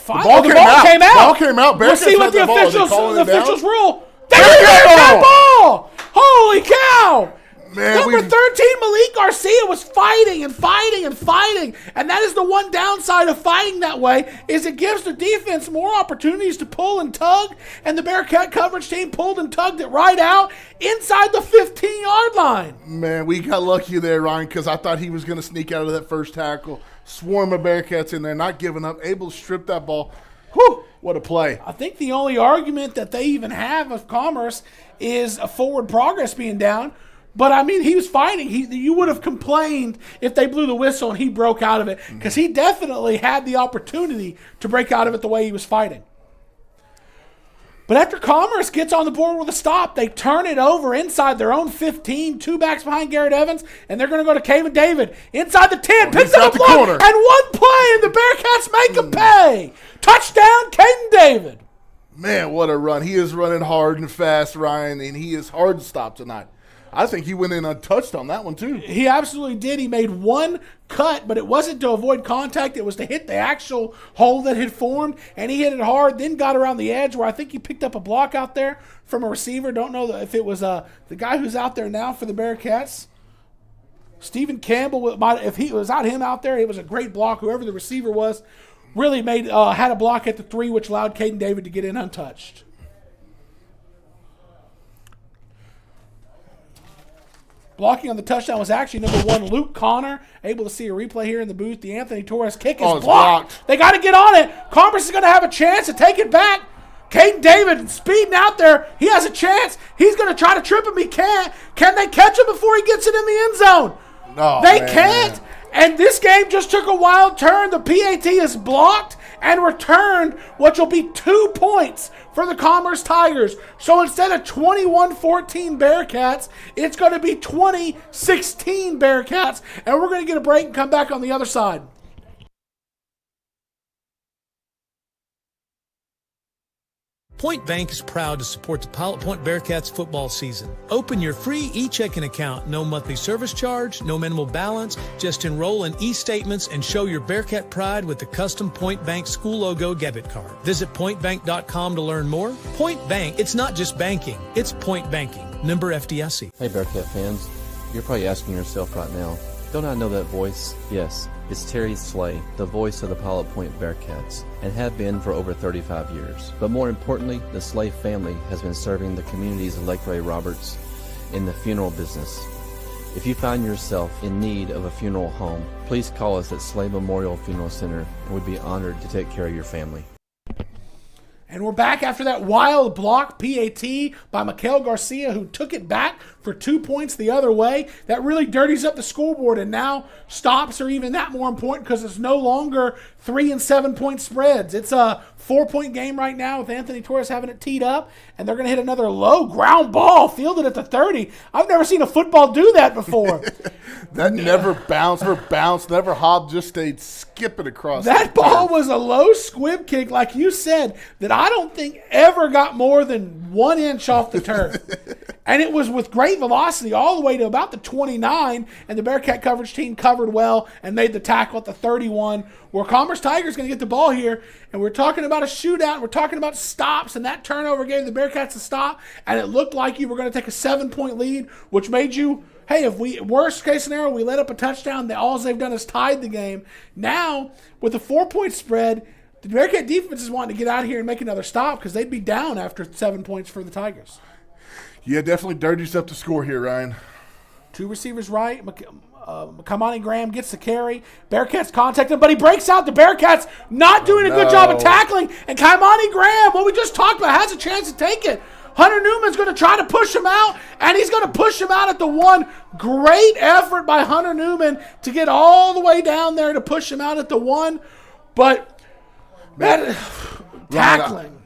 ball came out. Ball came out. We'll see what the officials rule. They Bearcat get that ball! Holy cow! Man, Number 13, Malik Garcia, was fighting and fighting and fighting. And that is the one downside of fighting that way, is it gives the defense more opportunities to pull and tug. And the Bearcat coverage team pulled and tugged it right out inside the 15-yard line. Man, we got lucky there, Ryan, because I thought he was going to sneak out of that first tackle. Swarm of Bearcats in there, not giving up, able to strip that ball. Whew, what a play. I think the only argument that they even have of Commerce is a forward progress being down. But, I mean, he was fighting. You would have complained if they blew the whistle and he broke out of it, because he definitely had the opportunity to break out of it the way he was fighting. But after Commerce gets on the board with a stop, they turn it over inside their own 15, 2 backs behind Garrett Evans, and they're going to go to Caven David inside the 10, picks up a block, and one play, and the Bearcats make him pay. Touchdown, Caden David. Man, what a run. He is running hard and fast, Ryan, and he is hard to stop tonight. I think he went in untouched on that one, too. He absolutely did. He made one cut, but it wasn't to avoid contact. It was to hit the actual hole that had formed, and he hit it hard, then got around the edge where I think he picked up a block out there from a receiver. Don't know if it was the guy who's out there now for the Bearcats. Stephen Campbell, if he was him out there, it was a great block. Whoever the receiver was really had a block at the 3, which allowed Caden David to get in untouched. Blocking on the touchdown was actually number 1, Luke Connor. Able to see a replay here in the booth. The Anthony Torres kick is blocked. They got to get on it. Commerce is going to have a chance to take it back. Caden David speeding out there. He has a chance. He's going to try to trip him. He can't. Can they catch him before he gets it in the end zone? No, they can't. And this game just took a wild turn. The PAT is blocked and returned, which will be 2 points for the Commerce Tigers. So instead of 21-14 Bearcats, it's going to be 20-16 Bearcats. And we're going to get a break and come back on the other side. Point Bank is proud to support the Pilot Point Bearcats football season. Open your free e-checking account. No monthly service charge, no minimal balance. Just enroll in e-statements and show your Bearcat pride with the custom Point Bank school logo debit card. Visit pointbank.com to learn more. Point Bank, it's not just banking, it's point banking. Member FDIC. Hey Bearcat fans, you're probably asking yourself right now, don't I know that voice? Yes, it's Terry Slay, the voice of the Pilot Point Bearcats, and have been for over 35 years. But more importantly, the Slay family has been serving the communities of Lake Ray Roberts in the funeral business. If you find yourself in need of a funeral home, please call us at Slay Memorial Funeral Center, and we'd be honored to take care of your family. And we're back after that wild block PAT by Mikael Garcia, who took it back for 2 points the other way. That really dirties up the scoreboard, and now stops are even that more important because it's no longer 3 and 7 point spreads. It's a 4-point game right now with Anthony Torres having it teed up, and they're going to hit another low ground ball fielded at the 30. I've never seen a football do that before. That never bounced, never hopped, just stayed skipping across. That ball was a low squib kick, like you said, that I don't think ever got more than 1 inch off the turf. And it was with great velocity all the way to about the 29, and the Bearcat coverage team covered well and made the tackle at the 31, where Commerce Tigers going to get the ball here. And we're talking about a shootout, we're talking about stops, and that turnover gave the Bearcats a stop, and it looked like you were going to take a 7-point lead, which made you, hey, if we, worst case scenario, we let up a touchdown, all they've done is tied the game. Now, with a 4-point spread, the Bearcat defense is wanting to get out here and make another stop because they'd be down after 7 points for the Tigers. Yeah, definitely dirties up the score here, Ryan. 2 receivers right. Kamani Graham gets the carry. Bearcats contact him, but he breaks out. The Bearcats not doing a good job of tackling. And Kamani Graham, what we just talked about, has a chance to take it. Hunter Newman's going to try to push him out, and he's going to push him out at the 1. Great effort by Hunter Newman to get all the way down there to push him out at the 1. But tackling.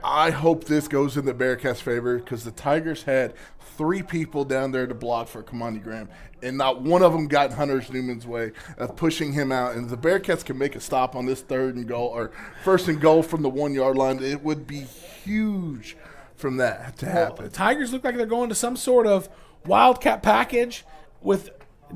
I hope this goes in the Bearcats' favor because the Tigers had 3 people down there to block for Kamani Graham, and not one of them got Hunter Newman's way of pushing him out. And if the Bearcats can make a stop on this 3rd and goal or 1st and goal from the 1-yard line, it would be huge from that to happen. The Tigers look like they're going to some sort of wildcat package with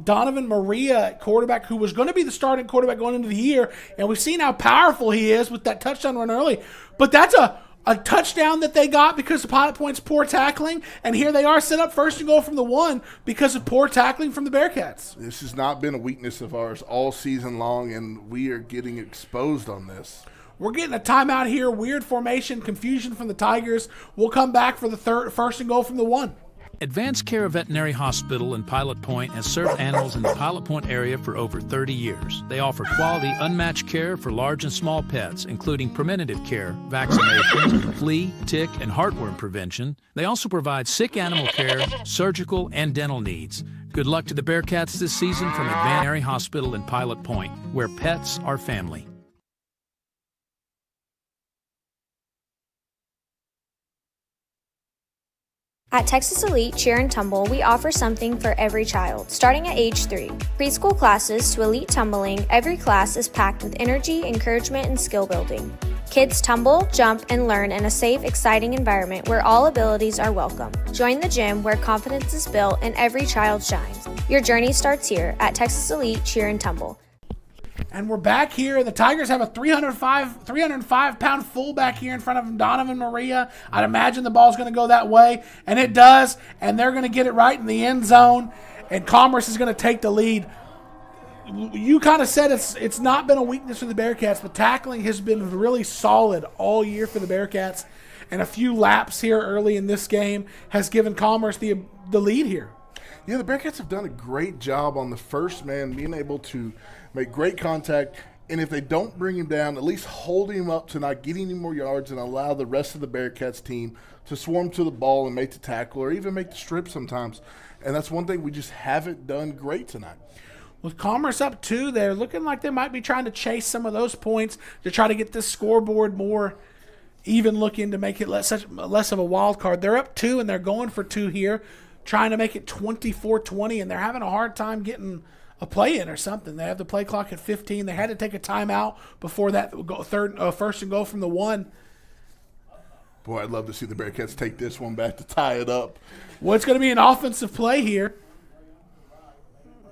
Donovan Maria at quarterback, who was going to be the starting quarterback going into the year, and we've seen how powerful he is with that touchdown run early. But that's a touchdown that they got because of Pilot Point's poor tackling, and here they are set up 1st and goal from the 1 because of poor tackling from the Bearcats. This has not been a weakness of ours all season long, and we are getting exposed on this. We're getting a timeout here, weird formation, confusion from the Tigers. We'll come back for the 1st and goal from the 1. Advanced Care Veterinary Hospital in Pilot Point has served animals in the Pilot Point area for over 30 years. They offer quality, unmatched care for large and small pets, including preventative care, vaccinations, flea, tick, and heartworm prevention. They also provide sick animal care, surgical, and dental needs. Good luck to the Bearcats this season from Advanced Veterinary Hospital in Pilot Point, where pets are family. At Texas Elite Cheer and Tumble, we offer something for every child, starting at age 3. Preschool classes to elite tumbling, every class is packed with energy, encouragement, and skill building. Kids tumble, jump, and learn in a safe, exciting environment where all abilities are welcome. Join the gym where confidence is built and every child shines. Your journey starts here at Texas Elite Cheer and Tumble. And we're back here. The Tigers have a 305-pound fullback here in front of them, Donovan Maria. I'd imagine the ball's going to go that way, and it does. And they're going to get it right in the end zone, and Commerce is going to take the lead. You kind of said it's not been a weakness for the Bearcats, but tackling has been really solid all year for the Bearcats. And a few laps here early in this game has given Commerce the lead here. Yeah, the Bearcats have done a great job on the first man, being able to make great contact, and if they don't bring him down, at least hold him up to not getting any more yards and allow the rest of the Bearcats team to swarm to the ball and make the tackle or even make the strip sometimes. And that's one thing we just haven't done great tonight. With Commerce up 2, they're looking like they might be trying to chase some of those points to try to get this scoreboard more even looking to make it less of a wild card. They're up 2, and they're going for 2 here, trying to make it 24-20, and they're having a hard time getting a play in or something. They have the play clock at 15. They had to take a timeout before that 1st and goal from the 1. Boy, I'd love to see the Bearcats take this one back to tie it up. Well, it's going to be an offensive play here.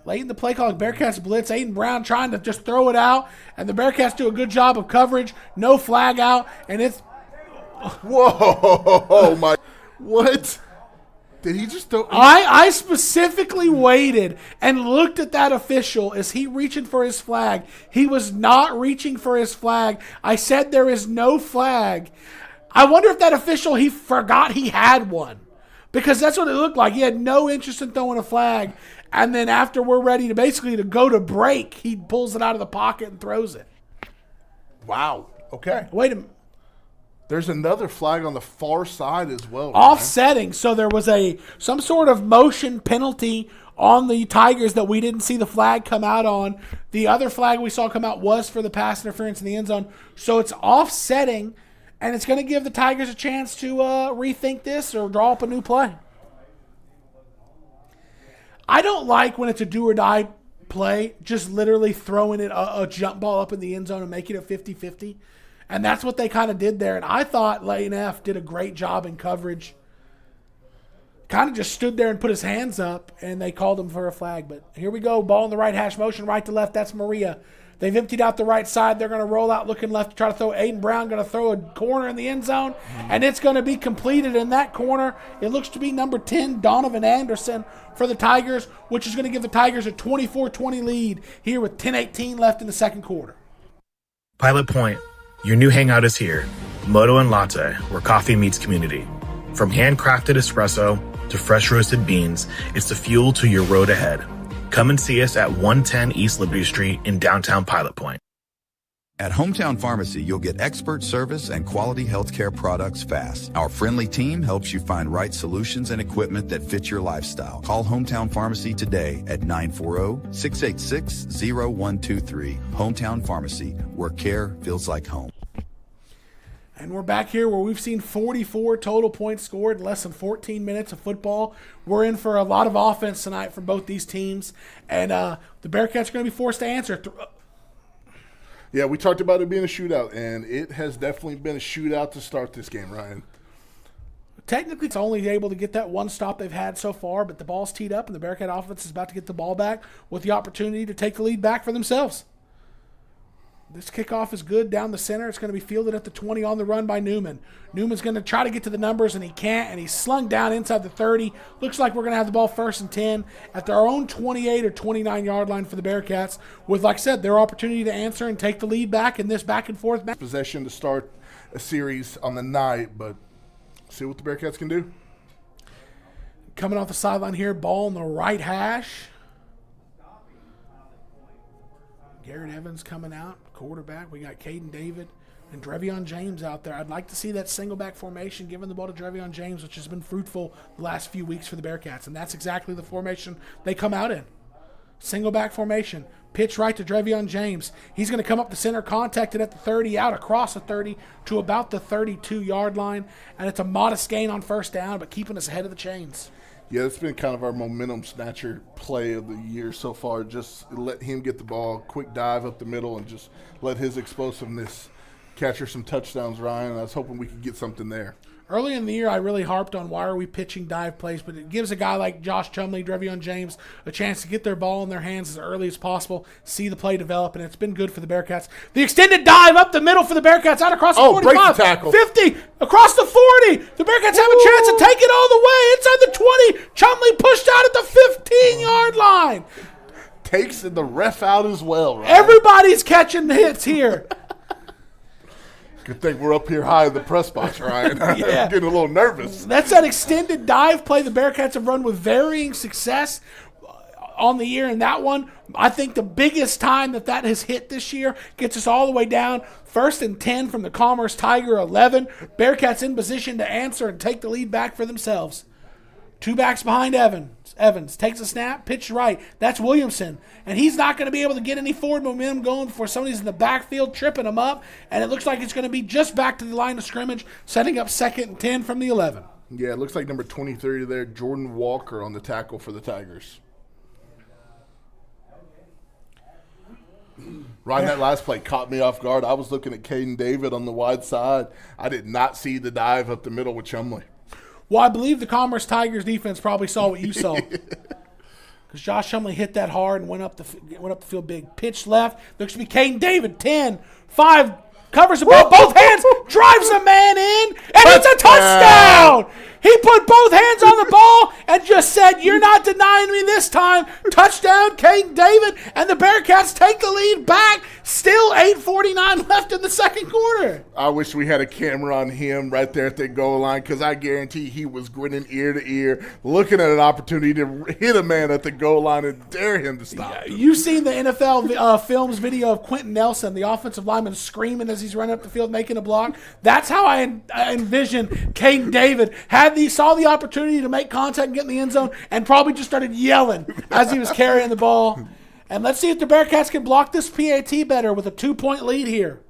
Late in the play clock, Bearcats blitz. Aiden Brown trying to just throw it out, and the Bearcats do a good job of coverage. No flag out, and it's... Whoa, my... What? Did he just throw... I specifically waited and looked at that official. Is he reaching for his flag? He was not reaching for his flag. I said there is no flag. I wonder if that official, he forgot he had one. Because that's what it looked like. He had no interest in throwing a flag. And then after we're ready to basically to go to break, he pulls it out of the pocket and throws it. Wow. Okay. Wait a minute. There's another flag on the far side as well. Offsetting. So there was some sort of motion penalty on the Tigers that we didn't see the flag come out on. The other flag we saw come out was for the pass interference in the end zone. So it's offsetting, and it's going to give the Tigers a chance to rethink this or draw up a new play. I don't like when it's a do-or-die play, just literally throwing it a jump ball up in the end zone and making it 50-50. And that's what they kind of did there. And I thought Lane F. did a great job in coverage. Kind of just stood there and put his hands up, and they called him for a flag. But here we go. Ball in the right hash, motion right to left. That's Maria. They've emptied out the right side. They're going to roll out looking left to try to throw. Aiden Brown going to throw a corner in the end zone, and it's going to be completed in that corner. It looks to be number 10, Donovan Anderson, for the Tigers, which is going to give the Tigers a 24-20 lead here with 10:18 left in the second quarter. Pilot Point, your new hangout is here. Moto and Latte, where coffee meets community. From handcrafted espresso to fresh roasted beans, it's the fuel to your road ahead. Come and see us at 110 East Liberty Street in downtown Pilot Point. At Hometown Pharmacy, you'll get expert service and quality healthcare products fast. Our friendly team helps you find right solutions and equipment that fit your lifestyle. Call Hometown Pharmacy today at 940-686-0123. Hometown Pharmacy, where care feels like home. And we're back here where we've seen 44 total points scored in less than 14 minutes of football. We're in for a lot of offense tonight from both these teams. And the Bearcats are going to be forced to answer. Yeah, we talked about it being a shootout, and it has definitely been a shootout to start this game, Ryan. Technically, it's only able to get that one stop they've had so far, but the ball's teed up, and the Bearcat offense is about to get the ball back with the opportunity to take the lead back for themselves. This kickoff is good down the center. It's going to be fielded at the 20 on the run by Newman. Newman's going to try to get to the numbers, and he can't, and he's slung down inside the 30. Looks like we're going to have the ball 1st and 10 at their own 28 or 29-yard line for the Bearcats with, like I said, their opportunity to answer and take the lead back in this back-and-forth match. Possession to start a series on the night, but see what the Bearcats can do. Coming off the sideline here, ball in the right hash. Garrett Evans coming out, quarterback. We got Caden David and Drevion James out there. I'd like to see that single back formation, giving the ball to Drevion James, which has been fruitful the last few weeks for the Bearcats, and that's exactly the formation they come out in. Single back formation, pitch right to Drevion James. He's going to come up the center, contacted at the 30, out across the 30 to about the 32-yard line, and it's a modest gain on 1st down, but keeping us ahead of the chains. Yeah, it's been kind of our momentum snatcher play of the year so far. Just let him get the ball, quick dive up the middle, and just let his explosiveness capture some touchdowns, Ryan. I was hoping we could get something there. Early in the year, I really harped on why are we pitching dive plays, but it gives a guy like Josh Chumley, Drevion James, a chance to get their ball in their hands as early as possible, see the play develop, and it's been good for the Bearcats. The extended dive up the middle for the Bearcats, out across the 45, break the tackle. 50, across the 40. The Bearcats have a chance to take it all the way inside the 20. Chumley pushed out at the 15-yard line. Takes the ref out as well, right? Everybody's catching the hits here. Good thing we're up here high in the press box, Ryan. Yeah. I'm getting a little nervous. That's that extended dive play the Bearcats have run with varying success on the year. And that one, I think the biggest time that has hit this year gets us all the way down. 1st and 10 from the Commerce Tiger 11. Bearcats in position to answer and take the lead back for themselves. 2 backs behind Evans. Evans takes a snap, pitch right. That's Williamson. And he's not going to be able to get any forward momentum going before somebody's in the backfield tripping him up. And it looks like it's going to be just back to the line of scrimmage, setting up 2nd and 10 from the 11. Yeah, it looks like number 23 there, Jordan Walker on the tackle for the Tigers. Ryan, that last play caught me off guard. I was looking at Caden David on the wide side. I did not see the dive up the middle with Chumley. Well, I believe the Commerce Tigers defense probably saw what you saw. Because Josh Chumley hit that hard and went up the field big. Pitch left. Looks to be Caden David. 10, 5, covers the ball. Both hands. Drives a man in. And it's a touchdown. He put both hands on the ball and just said, "You're not denying me this time." Touchdown, Caden David. And the Bearcats take the lead back. Still 8:49 left in the second quarter. I wish we had a camera on him right there at the goal line, because I guarantee he was grinning ear to ear, looking at an opportunity to hit a man at the goal line and dare him to stop. You've seen the NFL Films video of Quentin Nelson, the offensive lineman, screaming as he's running up the field making a block. That's how I envision Caden David saw the opportunity to make contact and get in the end zone and probably just started yelling as he was carrying the ball. And let's see if the Bearcats can block this PAT better with a 2-point lead here.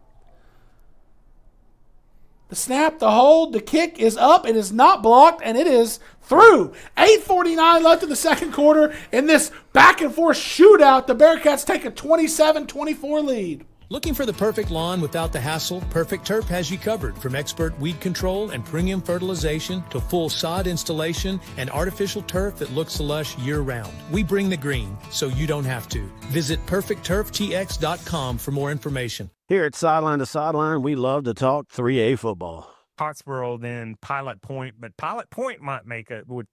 The snap, the hold, the kick is up. It is not blocked, and it is through. 8:49 left in the second quarter. In this back-and-forth shootout, the Bearcats take a 27-24 lead. Looking for the perfect lawn without the hassle? Perfect Turf has you covered. From expert weed control and premium fertilization to full sod installation and artificial turf that looks lush year-round. We bring the green so you don't have to. Visit PerfectTurfTX.com for more information. Here at Sideline to Sideline, we love to talk 3A football. Pottsboro, then Pilot Point, but Pilot Point might make it with,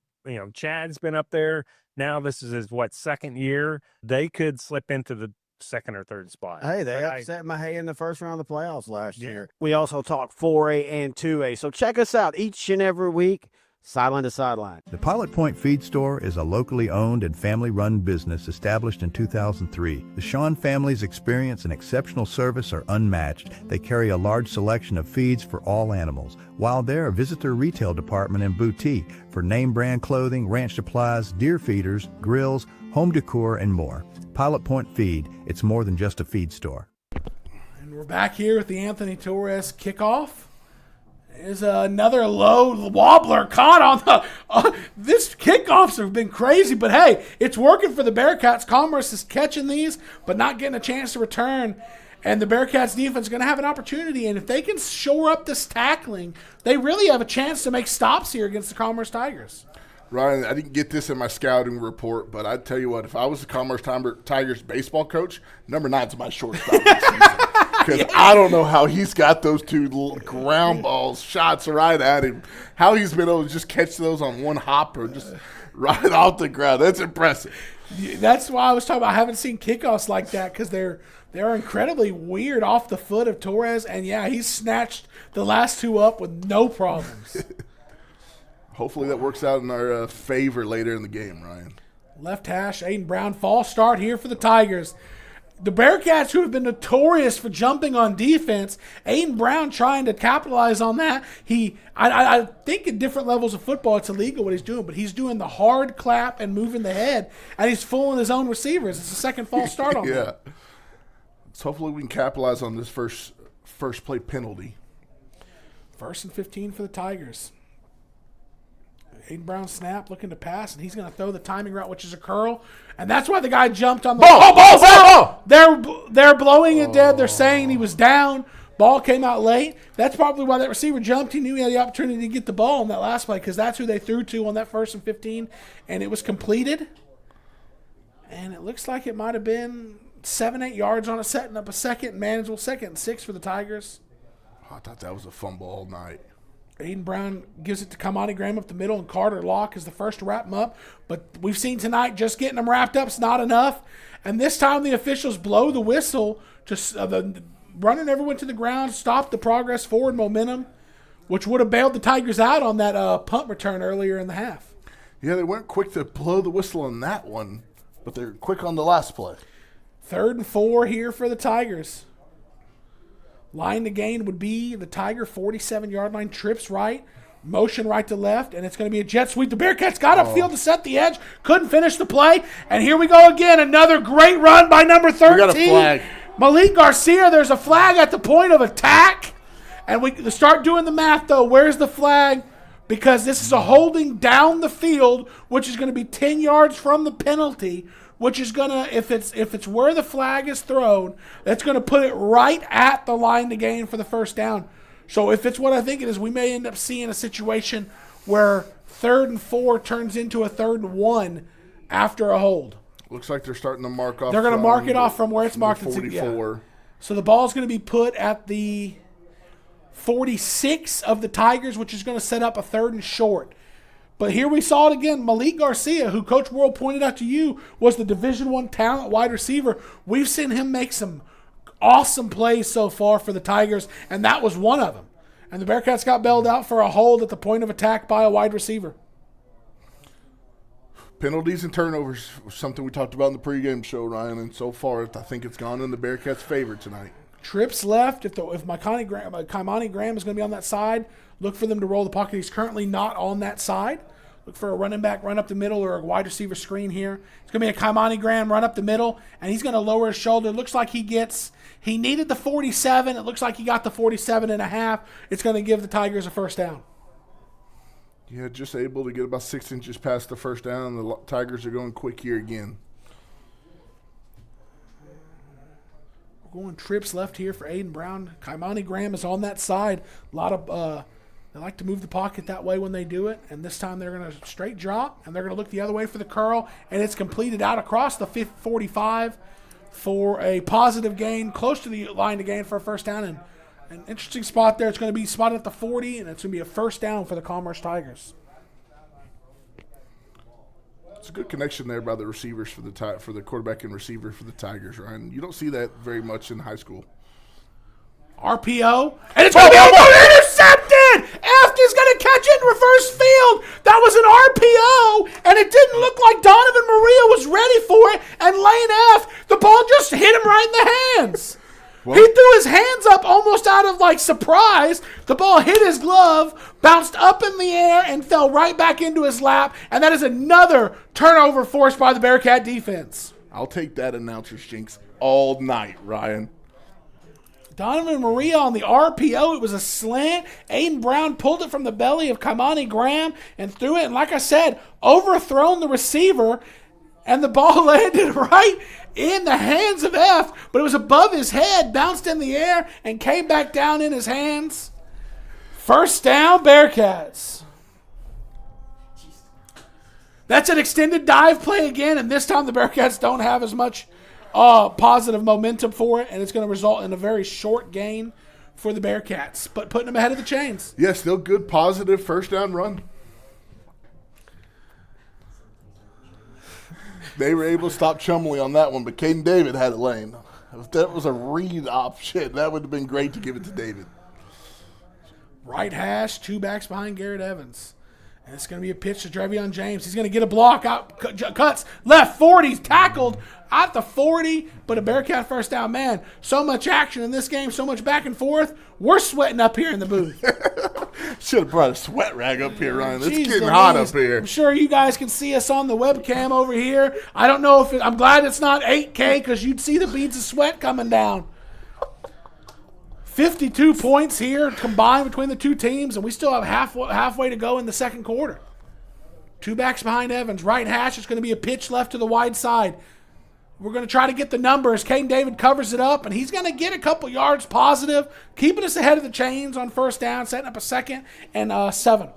Chad's been up there. Now this is his, second year. They could slip into the second or third spot. Hey, they upset Mahey in the first round of the playoffs last year. We also talk 4A and 2A. So check us out each and every week, Sideline to Sideline. The Pilot Point Feed Store is a locally owned and family-run business established in 2003. The Shawn family's experience and exceptional service are unmatched. They carry a large selection of feeds for all animals. While there, visit their retail department and boutique for name-brand clothing, ranch supplies, deer feeders, grills, home decor, and more. Pilot Point Feed, it's more than just a feed store. And we're back here with the Anthony Torres kickoff. There's another low wobbler caught on the this kickoffs have been crazy, but hey, it's working for the Bearcats. Commerce is catching these, but not getting a chance to return. And the Bearcats defense is going to have an opportunity, and if they can shore up this tackling, they really have a chance to make stops here against the Commerce Tigers. Ryan, I didn't get this in my scouting report, but I'd tell you what, if I was the Commerce Tigers baseball coach, number 9's my shortstop this season. Because I don't know how he's got those two little ground balls shots right at him. How he's been able to just catch those on one hop or just right off the ground. That's impressive. That's why I was talking about. I haven't seen kickoffs like that because they're incredibly weird off the foot of Torres. And, yeah, he snatched the last two up with no problems. Hopefully that works out in our favor later in the game, Ryan. Left hash, Aiden Brown, false start here for the Tigers. The Bearcats, who have been notorious for jumping on defense, Aiden Brown trying to capitalize on that. I think at different levels of football it's illegal what he's doing, but he's doing the hard clap and moving the head, and he's fooling his own receivers. It's a second false start on that. Yeah. So hopefully we can capitalize on this first play penalty. 1st and 15 for the Tigers. Aiden Brown snap, looking to pass, and he's going to throw the timing route, which is a curl. And that's why the guy jumped on the ball. They're blowing it dead. They're saying he was down. Ball came out late. That's probably why that receiver jumped. He knew he had the opportunity to get the ball on that last play because that's who they threw to on that 1st and 15, and it was completed. And it looks like it might have been 7-8 yards on it, setting up a manageable 2nd and 6 for the Tigers. I thought that was a fumble all night. Aiden Brown gives it to Kamani Graham up the middle, and Carter Locke is the first to wrap him up. But we've seen tonight just getting them wrapped up is not enough. And this time the officials blow the whistle, running everyone to the ground, stop the progress forward momentum, which would have bailed the Tigers out on that punt return earlier in the half. Yeah, they weren't quick to blow the whistle on that one, but they're quick on the last play. 3rd and 4 here for the Tigers. Line to gain would be the Tiger 47-yard line, trips right, motion right to left, and it's going to be a jet sweep. The Bearcats got upfield to set the edge, couldn't finish the play, and here we go again. Another great run by number 13. We got a flag. Malik Garcia, there's a flag at the point of attack, and we start doing the math, though. Where's the flag? Because this is a holding down the field, which is going to be 10 yards from the penalty, which is going to, if it's where the flag is thrown, that's going to put it right at the line to gain for the first down. So if it's what I think it is, we may end up seeing a situation where 3rd and 4 turns into a 3rd and 1 after a hold. Looks like they're starting to mark off. They're going to mark it off from where it's marked. 44. Yeah. So the ball's going to be put at the 46 of the Tigers, which is going to set up a 3rd and short. But here we saw it again. Malik Garcia, who Coach Worrell pointed out to you, was the Division I talent wide receiver. We've seen him make some awesome plays so far for the Tigers, and that was one of them. And the Bearcats got bailed out for a hold at the point of attack by a wide receiver. Penalties and turnovers was something we talked about in the pregame show, Ryan, and so far I think it's gone in the Bearcats' favor tonight. Trips left. If Kimani Graham is going to be on that side, look for them to roll the pocket. He's currently not on that side. Look for a running back run up the middle or a wide receiver screen here. It's going to be a Kimani Graham run up the middle, and he's going to lower his shoulder. Looks like he needed the 47. It looks like he got the 47.5. It's going to give the Tigers a first down. Yeah, just able to get about 6 inches past the first down. The Tigers are going quick here again. We'll going trips left here for Aiden Brown. Kaimani Graham is on that side. A lot of they like to move the pocket that way when they do it. And this time they're going to straight drop, and they're going to look the other way for the curl. And it's completed out across the 45 for a positive gain, close to the line to gain for a first down. And an interesting spot there. It's going to be spotted at the 40, and it's going to be a first down for the Commerce Tigers. It's a good connection there by the receivers for the quarterback and receiver for the Tigers, Ryan. You don't see that very much in high school. RPO, and it's going to be intercepted! Eft is going to catch it in reverse field. That was an RPO, and it didn't look like Donovan Maria was ready for it, and Lane Eft, the ball just hit him right in the hands. He threw his hands up almost out of surprise. The ball hit his glove, bounced up in the air, and fell right back into his lap, and that is another turnover forced by the Bearcat defense. I'll take that announcer's jinx all night, Ryan. Donovan Maria on the RPO. It was a slant. Aiden Brown pulled it from the belly of Kaimani Graham and threw it. And like I said, overthrown the receiver, and the ball landed right in the hands of F, but it was above his head, bounced in the air, and came back down in his hands. First down, Bearcats. That's an extended dive play again, and this time the Bearcats don't have as much positive momentum for it, and it's going to result in a very short gain for the Bearcats, but putting them ahead of the chains. Yeah, still good, positive first down run. They were able to stop Chumley on that one, but Caden David had it lane. If that was a read option, that would have been great to give it to David. Right hash, two backs behind Garrett Evans. And it's going to be a pitch to Drevion James. He's going to get a block out, cuts left 40, tackled at the 40, but a Bearcat first down. Man, so much action in this game, so much back and forth. We're sweating up here in the booth. Should have brought a sweat rag up here, Ryan. It's getting hot up here. I'm sure you guys can see us on the webcam over here. I don't know if I'm glad it's not 8K because you'd see the beads of sweat coming down. 52 points here combined between the two teams, and we still have halfway to go in the second quarter. Two backs behind Evans. Right hash. It's going to be a pitch left to the wide side. We're going to try to get the numbers. Caden David covers it up, and he's going to get a couple yards positive, keeping us ahead of the chains on first down, setting up a 2nd and 7.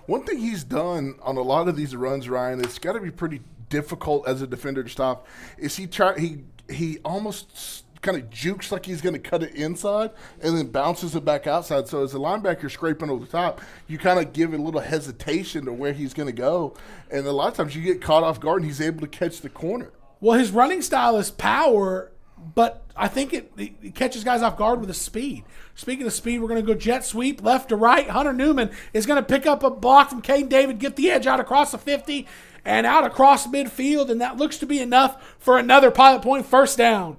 One thing he's done on a lot of these runs, Ryan, it's got to be pretty difficult as a defender to stop, is he almost kind of jukes like he's going to cut it inside and then bounces it back outside. So as a linebacker scraping over the top, you kind of give it a little hesitation to where he's going to go. And a lot of times you get caught off guard and he's able to catch the corner. Well, his running style is power, but I think it catches guys off guard with his speed. Speaking of speed, we're going to go jet sweep left to right. Hunter Newman is going to pick up a block from Caden David, get the edge out across the 50 and out across midfield, and that looks to be enough for another Pilot Point first down.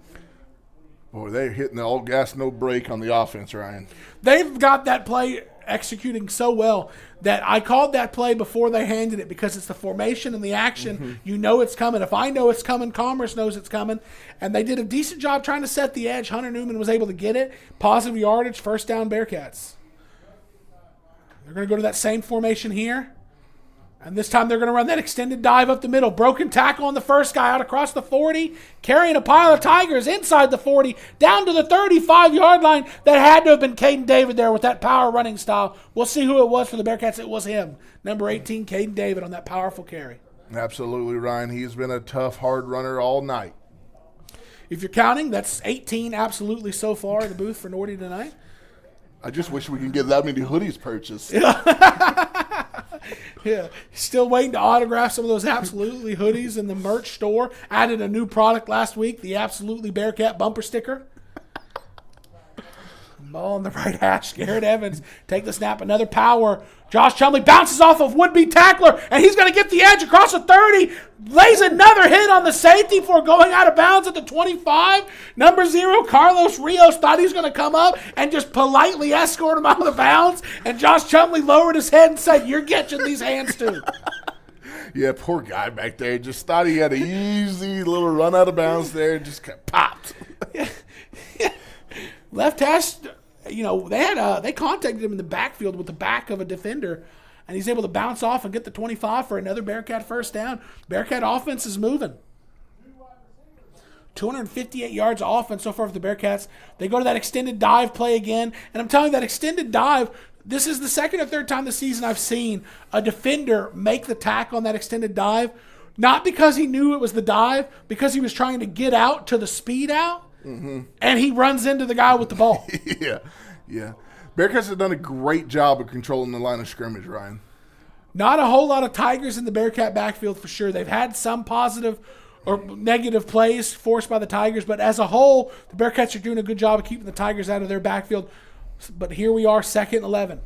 Boy, they're hitting the all gas, no brake on the offense, Ryan. They've got that play executing so well that I called that play before they handed it because it's the formation and the action. Mm-hmm. You know it's coming. If I know it's coming, Commerce knows it's coming. And they did a decent job trying to set the edge. Hunter Newman was able to get it. Positive yardage, first down Bearcats. They're going to go to that same formation here. And this time they're going to run that extended dive up the middle. Broken tackle on the first guy out across the 40. Carrying a pile of Tigers inside the 40. Down to the 35-yard line. That had to have been Caden David there with that power running style. We'll see who it was for the Bearcats. It was him. Number 18, Caden David on that powerful carry. Absolutely, Ryan. He's been a tough, hard runner all night. If you're counting, that's 18 absolutely so far in the booth for Nordy tonight. I just wish we could get that many hoodies purchased. Yeah, still waiting to autograph some of those Absolutely hoodies in the merch store. Added a new product last week, the Absolutely Bearcat bumper sticker. Ball on the right hash. Garrett Evans take the snap. Another power. Josh Chumley bounces off of would-be tackler, and he's going to get the edge across the 30. Lays another hit on the safety before going out of bounds at the 25. Number 0, Carlos Rios, thought he was going to come up and just politely escort him out of the bounds. And Josh Chumley lowered his head and said, "You're catching these hands too." Yeah, poor guy back there. Just thought he had an easy little run out of bounds there and just popped. Left hash, they contacted him in the backfield with the back of a defender, and he's able to bounce off and get the 25 for another Bearcat first down. Bearcat offense is moving. 258 yards of offense so far for the Bearcats. They go to that extended dive play again. And I'm telling you, that extended dive, this is the second or third time this season I've seen a defender make the tackle on that extended dive. Not because he knew it was the dive, because he was trying to get out to the speed out, and he runs into the guy with the ball. Yeah. Bearcats have done a great job of controlling the line of scrimmage, Ryan. Not a whole lot of Tigers in the Bearcat backfield for sure. They've had some positive or negative plays forced by the Tigers, but as a whole, the Bearcats are doing a good job of keeping the Tigers out of their backfield. But here we are, 2nd and 11.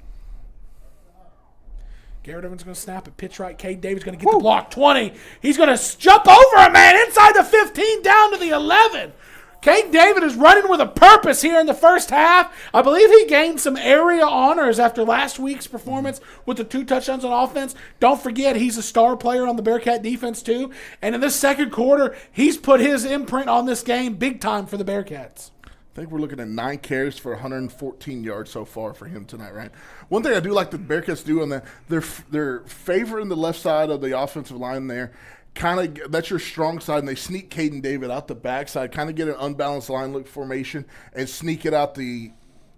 Garrett Evans going to snap it. Pitch right. Cade Davis going to get the block. 20. He's going to jump over a man inside the 15 down to the 11. Cade David is running with a purpose here in the first half. I believe he gained some area honors after last week's performance with the 2 touchdowns on offense. Don't forget, he's a star player on the Bearcat defense too. And in this second quarter, he's put his imprint on this game big time for the Bearcats. I think we're looking at 9 carries for 114 yards so far for him tonight, right? One thing I do like the Bearcats do on that, they're favoring the left side of the offensive line there. Kind of, that's your strong side, and they sneak Caden David out the backside, kind of get an unbalanced line look formation, and sneak it out the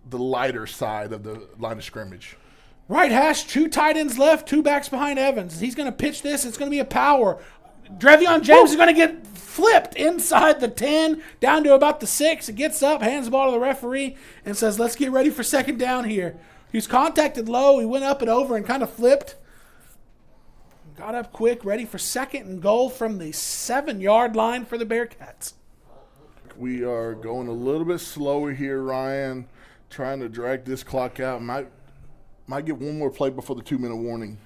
lighter side of the line of scrimmage. Right hash, 2 tight ends left, 2 backs behind Evans. He's going to pitch this. It's going to be a power. Drevion James is going to get flipped inside the 10, down to about the 6. It gets up, hands the ball to the referee, and says, let's get ready for second down here. He was contacted low. He went up and over and kind of flipped. Got up quick, ready for 2nd and goal from the 7-yard line for the Bearcats. We are going a little bit slower here, Ryan, trying to drag this clock out. Might get one more play before the 2-minute warning.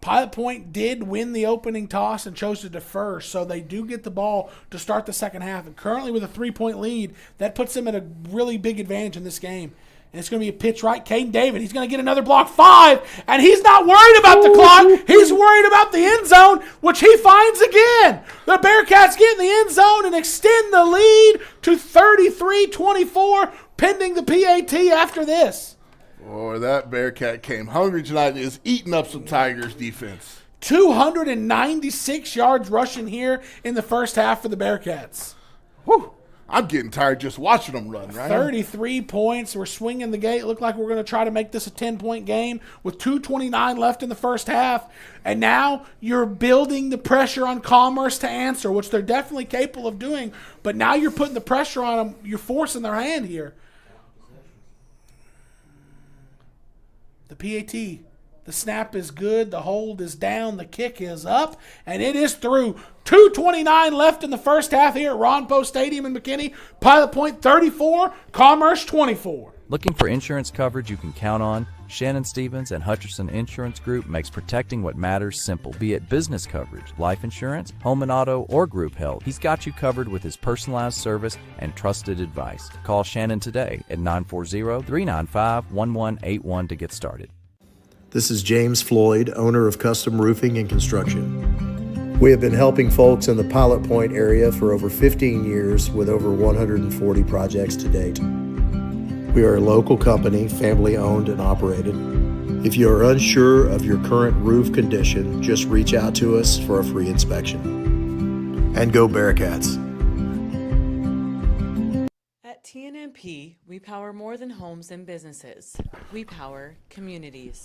Pilot Point did win the opening toss and chose to defer, so they do get the ball to start the second half. And currently with a 3-point lead, that puts them at a really big advantage in this game. And it's going to be a pitch right. Caden David, he's going to get another block, 5, and he's not worried about the clock. He's worried about the end zone, which he finds again. The Bearcats get in the end zone and extend the lead to 33-24, pending the PAT after this. Boy, that Bearcat came hungry tonight and is eating up some Tigers defense. 296 yards rushing here in the first half for the Bearcats. Whew. I'm getting tired just watching them run, right? 33 points. We're swinging the gate. Look like we're going to try to make this a 10-point game with 2:29 left in the first half. And now you're building the pressure on Commerce to answer, which they're definitely capable of doing. But now you're putting the pressure on them. You're forcing their hand here. The PAT. The snap is good. The hold is down. The kick is up. And it is through. 2:29 left in the first half here at Ron Post Stadium in McKinney. Pilot Point 34, Commerce 24. Looking for insurance coverage you can count on? Shannon Stevens and Hutcherson Insurance Group makes protecting what matters simple. Be it business coverage, life insurance, home and auto, or group health, he's got you covered with his personalized service and trusted advice. Call Shannon today at 940-395-1181 to get started. This is James Floyd, owner of Custom Roofing and Construction. We have been helping folks in the Pilot Point area for over 15 years with over 140 projects to date. We are a local company, family owned and operated. If you are unsure of your current roof condition, just reach out to us for a free inspection. And go Bearcats! At TNMP, we power more than homes and businesses. We power communities.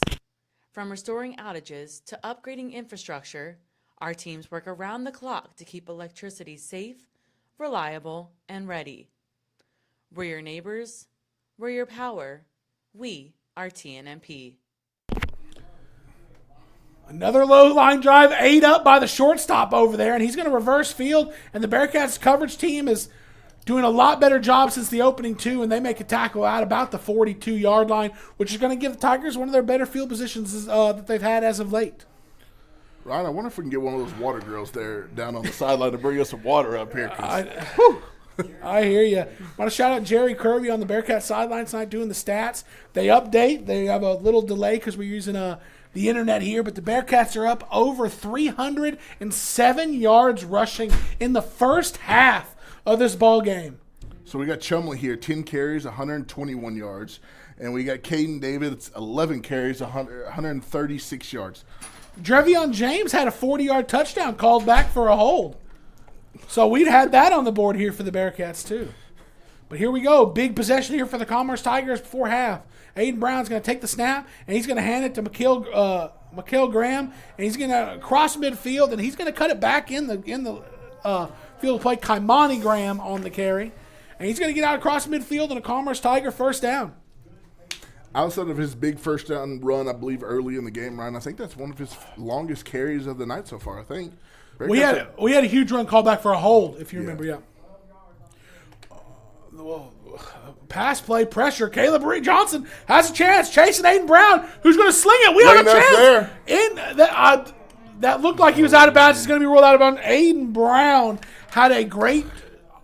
From restoring outages to upgrading infrastructure, our teams work around the clock to keep electricity safe, reliable, and ready. We're your neighbors. We're your power. We are TNMP. Another low line drive, ate up by the shortstop over there, and he's going to reverse field, and the Bearcats coverage team is doing a lot better job since the opening 2, and they make a tackle out about the 42-yard line, which is going to give the Tigers one of their better field positions that they've had as of late. Ryan, I wonder if we can get one of those water girls there down on the sideline to bring us some water up here. I hear you. I want to shout out Jerry Kirby on the Bearcat sideline tonight doing the stats. They update. They have a little delay because we're using the internet here, but the Bearcats are up over 307 yards rushing in the first half of this ball game. So we got Chumley here, 10 carries, 121 yards. And we got Caden David, it's 11 carries, 136 yards. Drevion James had a 40-yard touchdown called back for a hold. So we'd had that on the board here for the Bearcats too. But here we go. Big possession here for the Commerce Tigers before half. Aiden Brown's going to take the snap, and he's going to hand it to Mikael Graham, and he's going to cross midfield, and he's going to cut it back in the field of play. Kaimani Graham on the carry, and he's going to get out across midfield and a Commerce Tiger first down. Outside of his big first down run, I believe, early in the game, Ryan, I think that's one of his longest carries of the night so far, I think. We had a huge run call back for a hold, if you remember, yeah. Pass play, pressure. Caleb Reed Johnson has a chance. Chasing Aiden Brown, who's going to sling it. We have a chance. That looked like he was out of bounds. He's going to be rolled out of bounds. Aiden Brown had a great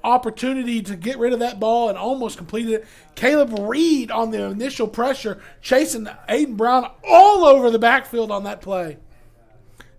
opportunity to get rid of that ball and almost completed it. Caleb Reed on the initial pressure, chasing Aiden Brown all over the backfield on that play.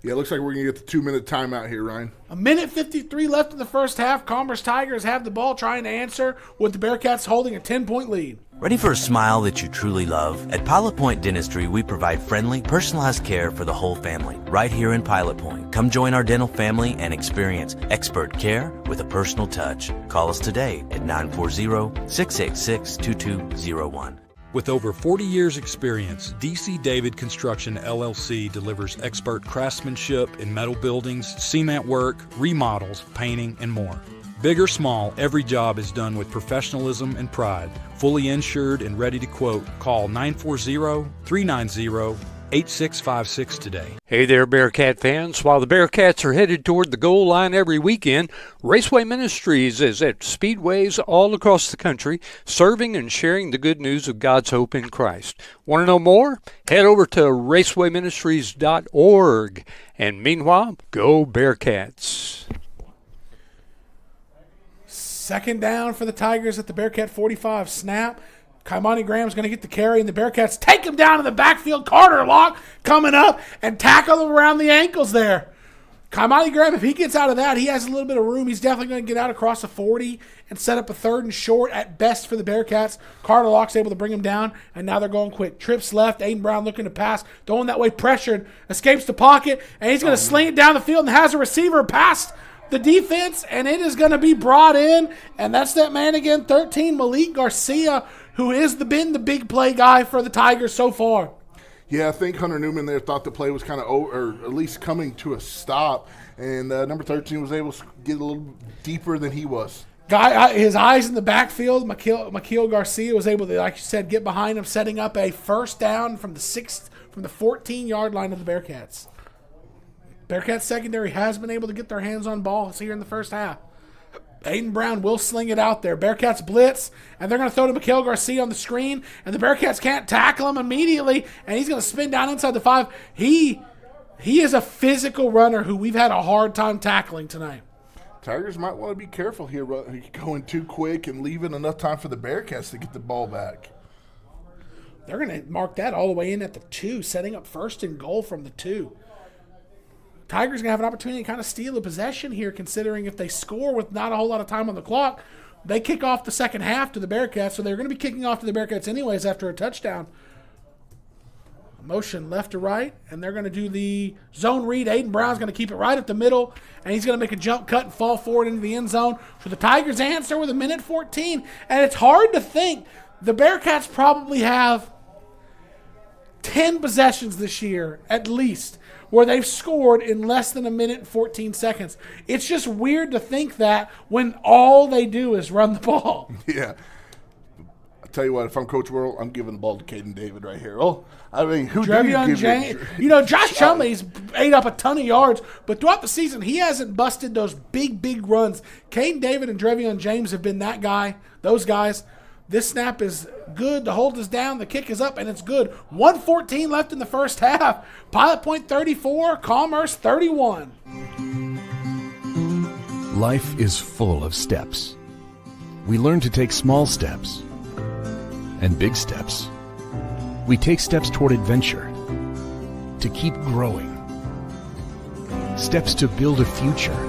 Yeah, it looks like we're going to get the 2-minute timeout here, Ryan. 1:53 left in the first half. Commerce Tigers have the ball trying to answer with the Bearcats holding a 10-point lead. Ready for a smile that you truly love? At Pilot Point Dentistry, we provide friendly, personalized care for the whole family, right here in Pilot Point. Come join our dental family and experience expert care with a personal touch. Call us today at 940-686-2201. With over 40 years' experience, DC David Construction LLC delivers expert craftsmanship in metal buildings, cement work, remodels, painting, and more. Big or small, every job is done with professionalism and pride. Fully insured and ready to quote. Call 940-390-8656 today. Hey there, Bearcat fans. While the Bearcats are headed toward the goal line every weekend, Raceway Ministries is at speedways all across the country, serving and sharing the good news of God's hope in Christ. Want to know more? Head over to racewayministries.org. And meanwhile, go Bearcats. Second down for the Tigers at the Bearcat 45. Snap. Kaimani Graham's going to get the carry, and the Bearcats take him down in the backfield. Carter Locke coming up and tackle him around the ankles there. Kaimani Graham, if he gets out of that, he has a little bit of room. He's definitely going to get out across the 40 and set up a 3rd and short at best for the Bearcats. Carter Locke's able to bring him down, and now they're going quick. Trips left. Aiden Brown looking to pass. Going that way, pressured. Escapes the pocket, and he's going to sling it down the field and has a receiver past the defense, and it is going to be brought in, and that's that man again, 13, Malik Garcia, who has been the big play guy for the Tigers so far. Yeah, I think Hunter Newman there thought the play was kind of over, or at least coming to a stop, and number 13 was able to get a little deeper than he was. His eyes in the backfield, Mikael Garcia was able to, like you said, get behind him, setting up a first down from the 14-yard line of the Bearcats. Bearcats secondary has been able to get their hands on balls here in the first half. Aiden Brown will sling it out there. Bearcats blitz, and they're going to throw to Mikael Garcia on the screen, and the Bearcats can't tackle him immediately, and he's going to spin down inside the 5. He is a physical runner who we've had a hard time tackling tonight. Tigers might want to be careful here, going too quick and leaving enough time for the Bearcats to get the ball back. They're going to mark that all the way in at the 2, setting up 1st and goal from the 2. Tigers going to have an opportunity to kind of steal a possession here, considering if they score with not a whole lot of time on the clock, they kick off the second half to the Bearcats, so they're going to be kicking off to the Bearcats anyways after a touchdown. Motion left to right, and they're going to do the zone read. Aiden Brown's going to keep it right at the middle, and he's going to make a jump cut and fall forward into the end zone. So the Tigers answer with 1:14, and it's hard to think. The Bearcats probably have 10 possessions this year, at least, where they've scored in less than 1:14. It's just weird to think that when all they do is run the ball. Yeah. I'll tell you what, if I'm Coach Worrell, I'm giving the ball to Caden David right here. Oh, I mean, who do you give it? Josh Chumley's ate up a ton of yards, but throughout the season, he hasn't busted those big runs. Caden David and Drevion James have been that guy, those guys. This snap is good. The hold is down. The kick is up, and it's good. 1:14 left in the first half. Pilot Point 34, Commerce 31. Life is full of steps. We learn to take small steps and big steps. We take steps toward adventure, to keep growing. Steps to build a future,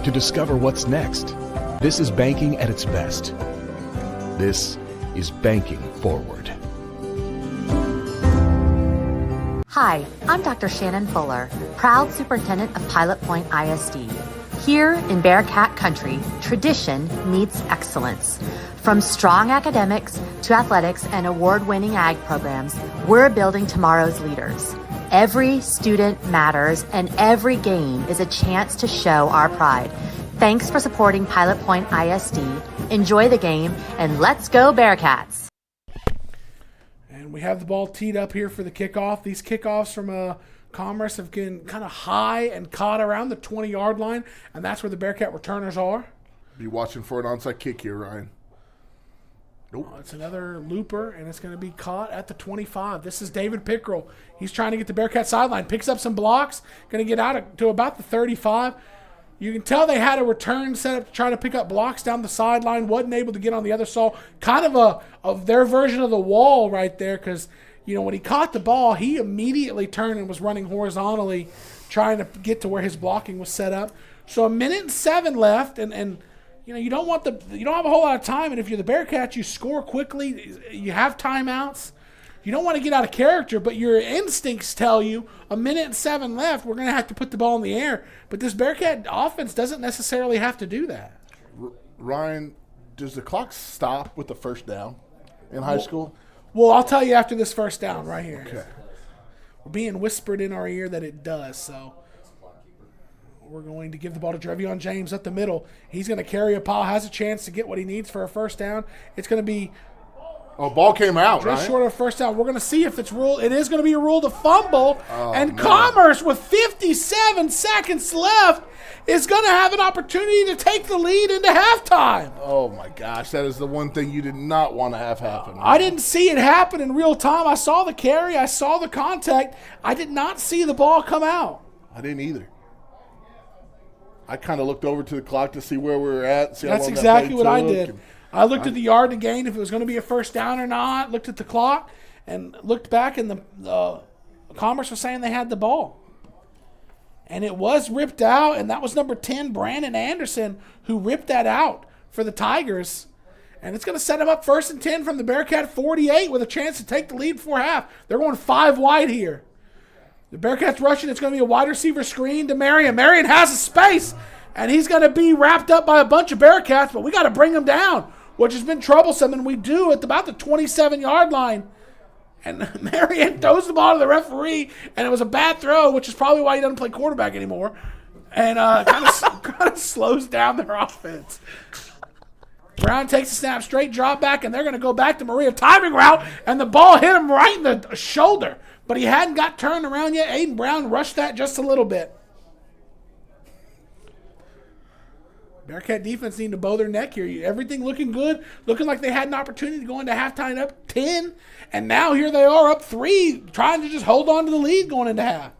to discover what's next. This is banking at its best. This is Banking Forward. Hi, I'm Dr. Shannon Fuller, proud superintendent of Pilot Point ISD. Here in Bearcat Country, tradition meets excellence. From strong academics to athletics and award-winning ag programs, we're building tomorrow's leaders. Every student matters, and every game is a chance to show our pride. Thanks for supporting Pilot Point ISD. Enjoy the game, and let's go Bearcats! And we have the ball teed up here for the kickoff. These kickoffs from Commerce have been kind of high and caught around the 20-yard line, and that's where the Bearcat returners are. Be watching for an onside kick here, Ryan. Nope. It's another looper, and it's going to be caught at the 25. This is David Pickrell. He's trying to get the Bearcat sideline. Picks up some blocks. Going to get out to about the 35. You can tell they had a return set up to try to pick up blocks down the sideline. Wasn't able to get on the other side. Kind of their version of the wall right there, because when he caught the ball, he immediately turned and was running horizontally, trying to get to where his blocking was set up. So 1:07 left, and you don't have a whole lot of time, and if you're the Bearcats, you score quickly. You have timeouts. You don't want to get out of character, but your instincts tell you 1:07 left, we're going to have to put the ball in the air. But this Bearcat offense doesn't necessarily have to do that. Ryan, does the clock stop with the first down in high school? Well, I'll tell you after this first down right here. Okay. We're being whispered in our ear that it does, so we're going to give the ball to Drevion James up the middle. He's going to carry a pile, has a chance to get what he needs for a first down. It's going to be ball came out, just right? short of first down. We're going to see if it's ruled. It is going to be ruled a fumble. And Commerce, with 57 seconds left, is going to have an opportunity to take the lead into halftime. Oh, my gosh. That is the one thing you did not want to have happen. I didn't see it happen in real time. I saw the carry. I saw the contact. I did not see the ball come out. I didn't either. I kind of looked over to the clock to see where we were at. See That's exactly what I did. I looked at the yard to gain, if it was going to be a first down or not, looked at the clock, and looked back, and the Commerce was saying they had the ball. And it was ripped out, and that was number 10, Brandon Anderson, who ripped that out for the Tigers. And it's going to set them up 1st and 10 from the Bearcat 48 with a chance to take the lead before half. They're going 5 wide here. The Bearcats rushing. It's going to be a wide receiver screen to Marion. Marion has a space, and he's going to be wrapped up by a bunch of Bearcats, but we got to bring him down, which has been troublesome, and we do at about the 27-yard line. And Marion throws the ball to the referee, and it was a bad throw, which is probably why he doesn't play quarterback anymore, and kind of slows down their offense. Brown takes a snap, straight drop back, and they're going to go back to Maria timing route, and the ball hit him right in the shoulder. But he hadn't got turned around yet. Aiden Brown rushed that just a little bit. Bearcat defense need to bow their neck here. Everything looking good, looking like they had an opportunity to go into halftime up 10, and now here they are up 3, trying to just hold on to the lead going into half.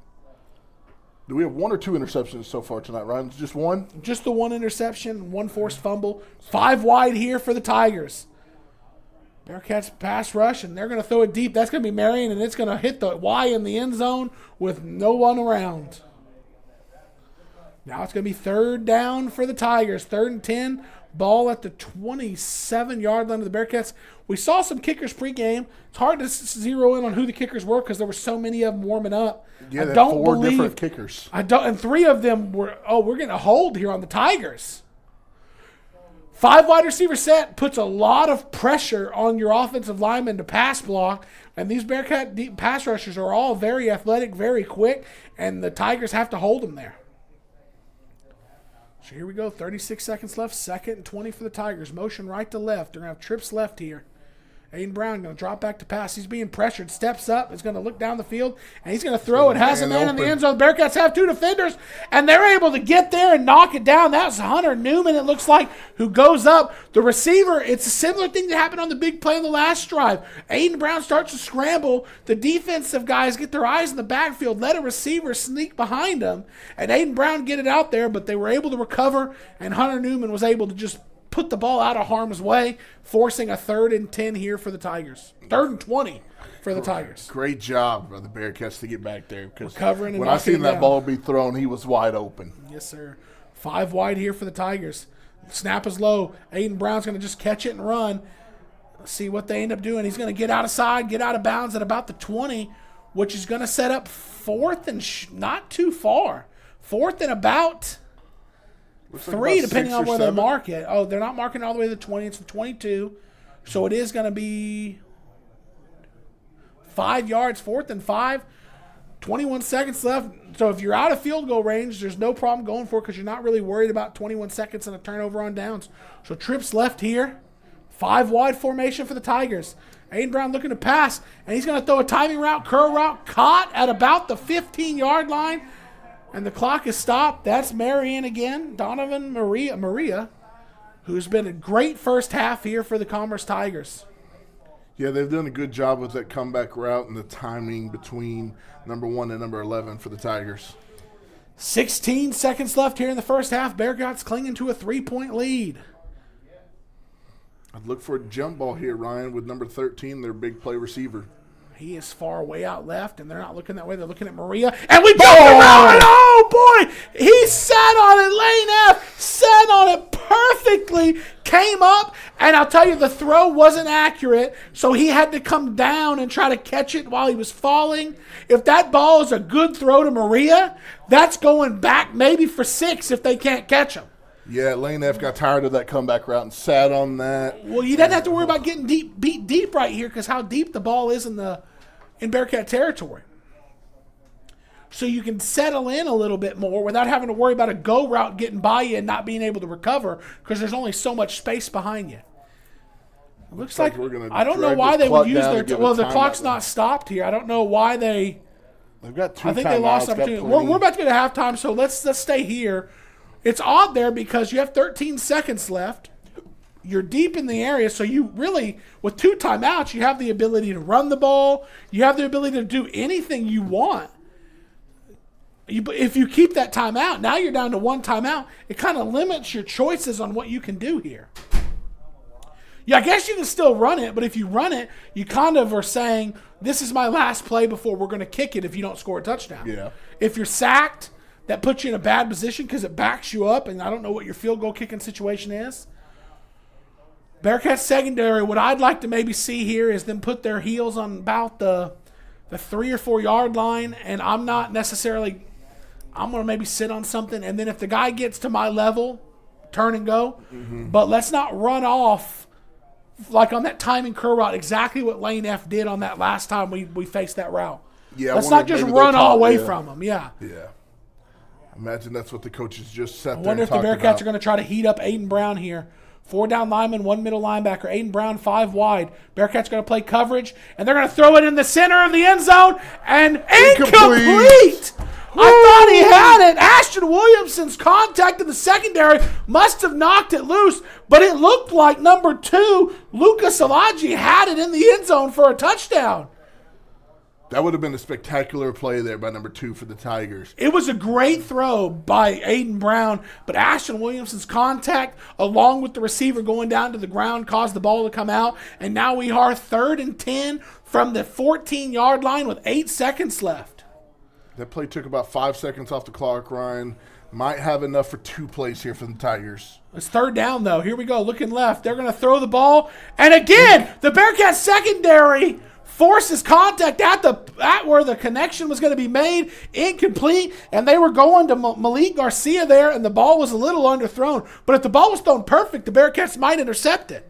Do we have 1 or 2 interceptions so far tonight, Ryan? Just one? Just the 1 interception, 1 forced fumble. 5 wide here for the Tigers. Bearcats pass rush, and they're going to throw it deep. That's going to be Marion, and it's going to hit the Y in the end zone with no one around. Now it's going to be 3rd down for the Tigers. 3rd and 10. Ball at the 27-yard line of the Bearcats. We saw some kickers pregame. It's hard to zero in on who the kickers were because there were so many of them warming up. Yeah, I don't 4 different kickers. And 3 of them were, we're getting a hold here on the Tigers. 5 wide receiver set puts a lot of pressure on your offensive lineman to pass block, and these Bearcat deep pass rushers are all very athletic, very quick, and the Tigers have to hold them there. So here we go, 36 seconds left, 2nd and 20 for the Tigers. Motion right to left. They're going to have trips left here. Aiden Brown going to drop back to pass. He's being pressured. Steps up. Is going to look down the field. And he's going to throw it. Has a man in the end zone. The Bearcats have 2 defenders. And they're able to get there and knock it down. That's Hunter Newman, it looks like, who goes up. The receiver, it's a similar thing that happened on the big play in the last drive. Aiden Brown starts to scramble. The defensive guys get their eyes in the backfield. Let a receiver sneak behind them. And Aiden Brown get it out there. But they were able to recover. And Hunter Newman was able to just put the ball out of harm's way, forcing a 3rd and 10 here for the Tigers. 3rd and 20 for the Tigers. Great job by the Bearcats to get back there. Recovering and when I seen that ball be thrown, he was wide open. Yes, sir. 5 wide here for the Tigers. Snap is low. Aiden Brown's going to just catch it and run. Let's see what they end up doing. He's going to get out of bounds at about the 20, which is going to set up 4th and not too far. 4th and about 3, about depending 6 on or where they 7. mark it. Oh, they're not marking all the way to the 20. It's the 22. So it is going to be 5 yards, 4th and 5. 21 seconds left. So if you're out of field goal range, there's no problem going for it because you're not really worried about 21 seconds and a turnover on downs. So trips left here. 5 wide formation for the Tigers. Aiden Brown looking to pass, and he's going to throw a timing route, curl route, caught at about the 15-yard line, and the clock is stopped. That's Marion again, Donovan Maria, who's been a great first half here for the Commerce Tigers. Yeah, they've done a good job with that comeback route and the timing between number 1 and number 11 for the Tigers. 16 seconds left here in the first half. Bearcats clinging to a 3-point lead. I'd look for a jump ball here, Ryan, with number 13, their big play receiver. He is far way out left, and they're not looking that way. They're looking at Maria. And we jumped around. Oh, boy. He sat on it. Lane F sat on it perfectly, came up, and I'll tell you, the throw wasn't accurate, so he had to come down and try to catch it while he was falling. If that ball is a good throw to Maria, that's going back maybe for 6 if they can't catch him. Yeah, Lane F got tired of that comeback route and sat on that. Well, you didn't have to worry about getting beat deep right here because how deep the ball is in Bearcat territory. So you can settle in a little bit more without having to worry about a go route getting by you and not being able to recover because there's only so much space behind you. It looks like I don't know why they would use their well, the clock's not stopped here. I don't know why they've got 2 I think they lost opportunity. We're about to get to halftime, so let's stay here. It's odd there because you have 13 seconds left. You're deep in the area, so you really, with 2 timeouts, you have the ability to run the ball. You have the ability to do anything you want. If you keep that timeout, now you're down to 1 timeout. It kind of limits your choices on what you can do here. Yeah, I guess you can still run it, but if you run it, you kind of are saying, this is my last play before we're going to kick it if you don't score a touchdown. Yeah. If you're sacked, that puts you in a bad position because it backs you up, and I don't know what your field goal kicking situation is. Bearcats secondary, what I'd like to maybe see here is them put their heels on about the 3 or 4 yard line, and I'm not necessarily – I'm going to maybe sit on something, and then if the guy gets to my level, turn and go. Mm-hmm. But let's not run off like on that timing curl route, exactly what Lane F did on that last time we faced that route. Yeah, let's not just run all away from them. Yeah. Yeah. Imagine that's what the coaches just sat there and I wonder if the Bearcats about. are going to try to heat up Aiden Brown here. 4 down linemen, 1 middle linebacker. Aiden Brown, 5 wide. Bearcats going to play coverage, and they're going to throw it in the center of the end zone, and incomplete! I thought he had it. Ashton Williamson's contact in the secondary must have knocked it loose, but it looked like number 2, Lucas Alaji, had it in the end zone for a touchdown. That would have been a spectacular play there by number 2 for the Tigers. It was a great throw by Aiden Brown, but Ashton Williamson's contact, along with the receiver going down to the ground, caused the ball to come out. And now we are 3rd and 10 from the 14-yard line with 8 seconds left. That play took about 5 seconds off the clock, Ryan. Might have enough for 2 plays here for the Tigers. It's 3rd down, though. Here we go, looking left. They're going to throw the ball. And again, the Bearcats secondary forces contact at where the connection was going to be made, incomplete, and they were going to Malik Garcia there, and the ball was a little underthrown. But if the ball was thrown perfect, the Bearcats might intercept it.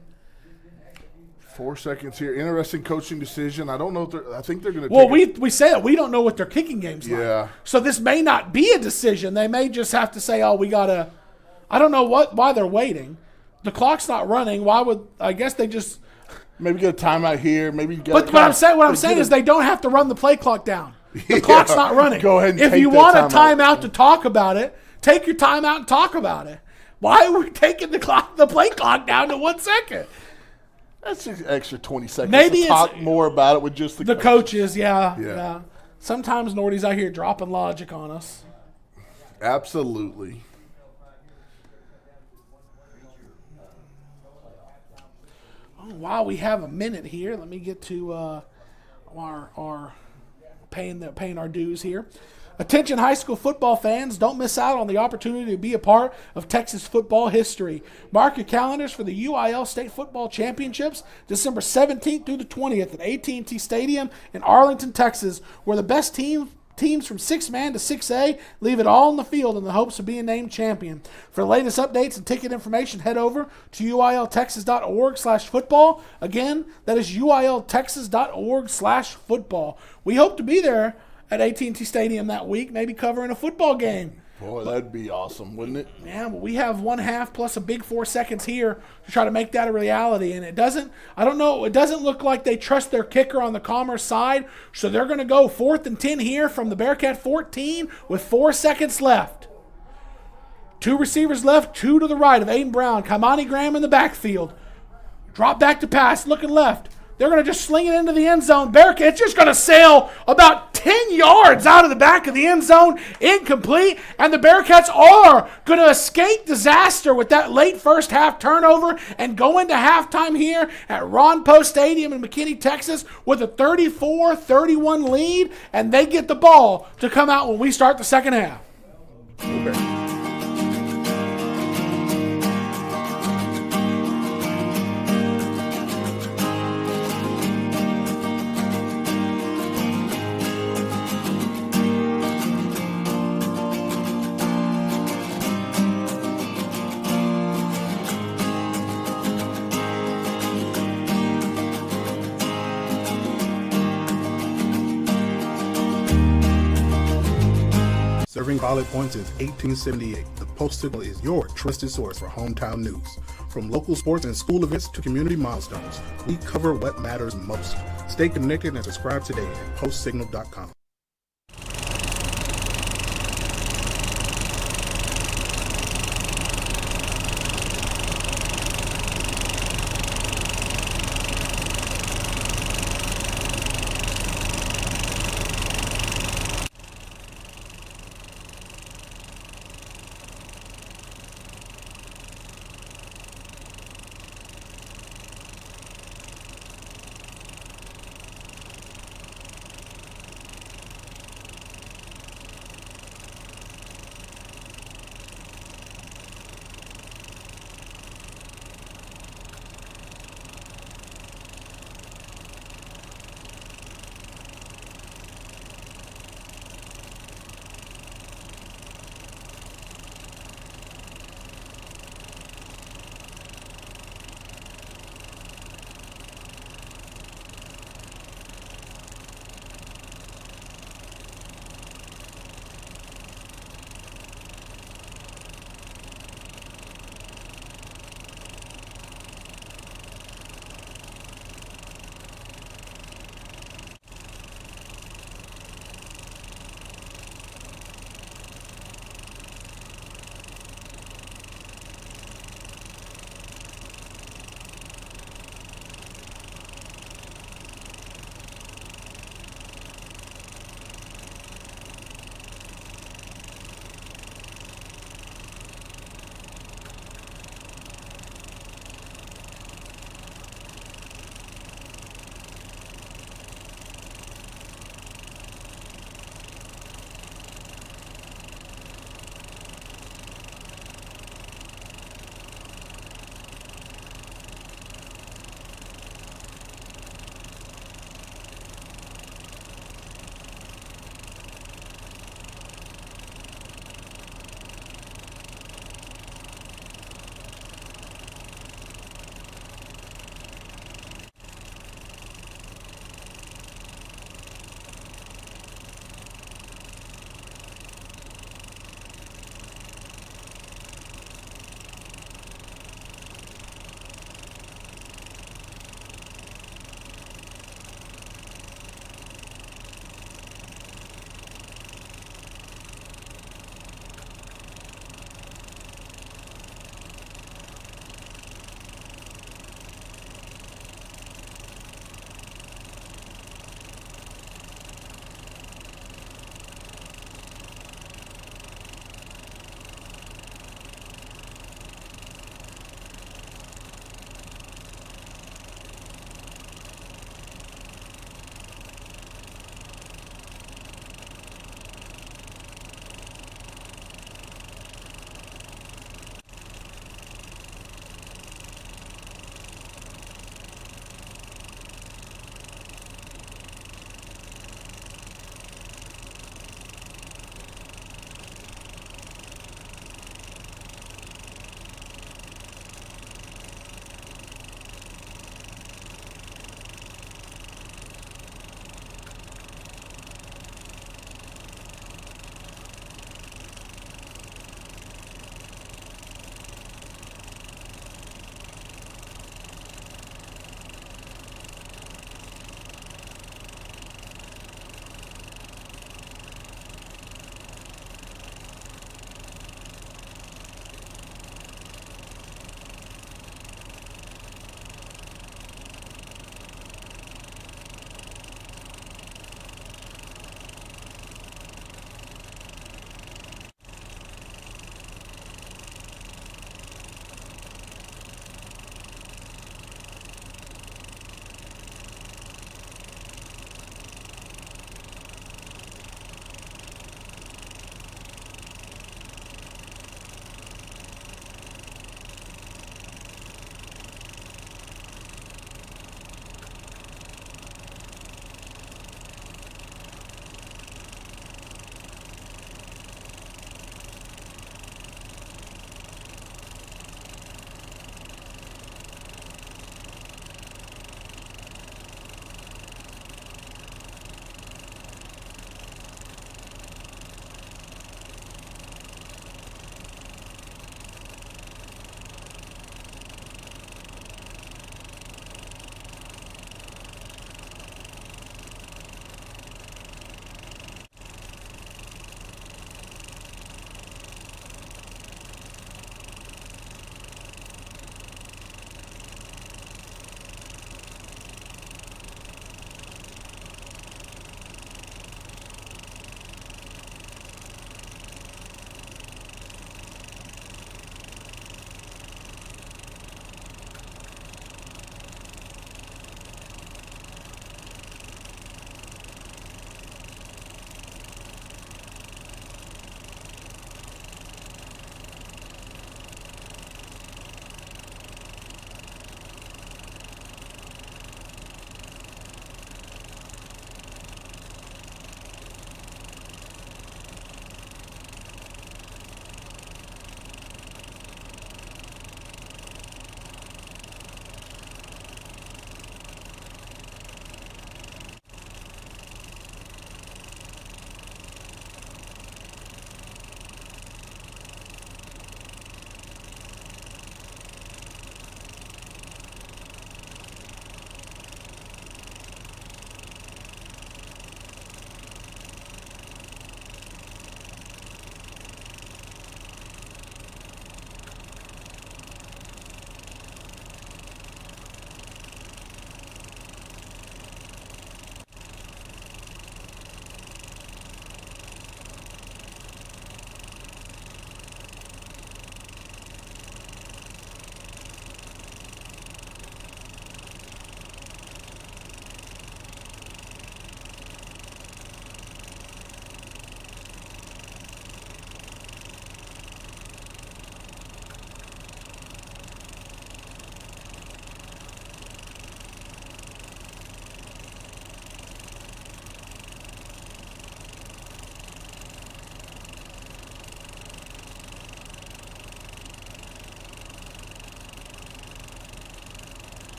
4 seconds here. Interesting coaching decision. I don't know if I think they're going to Well, we say that. We don't know what their kicking game's like. Yeah. So this may not be a decision. They may just have to say, oh, we got to – I don't know why they're waiting. The clock's not running. Why would – I guess they just – maybe get a timeout here. Maybe get. But what I'm saying is they don't have to run the play clock down. The clock's not running. Go ahead and if take you that want a timeout to talk about it, take your timeout and talk about it. Why are we taking the play clock down to 1 second? That's an extra 20 seconds Maybe to talk more about it with just the coaches. Yeah. Sometimes Nordy's out here dropping logic on us. Absolutely. While we have a minute here, let me get to our paying our dues here. Attention high school football fans, don't miss out on the opportunity to be a part of Texas football history. Mark your calendars for the UIL State Football Championships, December 17th through the 20th at AT&T Stadium in Arlington, Texas, where the best teams teams from 6-man to 6A, leave it all on the field in the hopes of being named champion. For the latest updates and ticket information, head over to uiltexas.org/football. Again, that is uiltexas.org/football. We hope to be there at AT&T Stadium that week, maybe covering a football game. Boy, that'd be awesome, wouldn't it? Yeah, but we have 1/2 plus a big 4 seconds here to try to make that a reality. And it doesn't look like they trust their kicker on the Commerce side. So they're going to go 4th and 10 here from the Bearcat 14 with 4 seconds left. 2 receivers left, 2 to the right of Aiden Brown. Kamani Graham in the backfield. Drop back to pass, looking left. They're going to just sling it into the end zone. Bearcat's just going to sail about 10 yards out of the back of the end zone, incomplete, and the Bearcats are going to escape disaster with that late first half turnover and go into halftime here at Ron Poe Stadium in McKinney, Texas with a 34-31 lead, and they get the ball to come out when we start the second half. Okay. Serving Pilot Point since 1878, the Post-Signal is your trusted source for hometown news. From local sports and school events to community milestones, we cover what matters most. Stay connected and subscribe today at postsignal.com.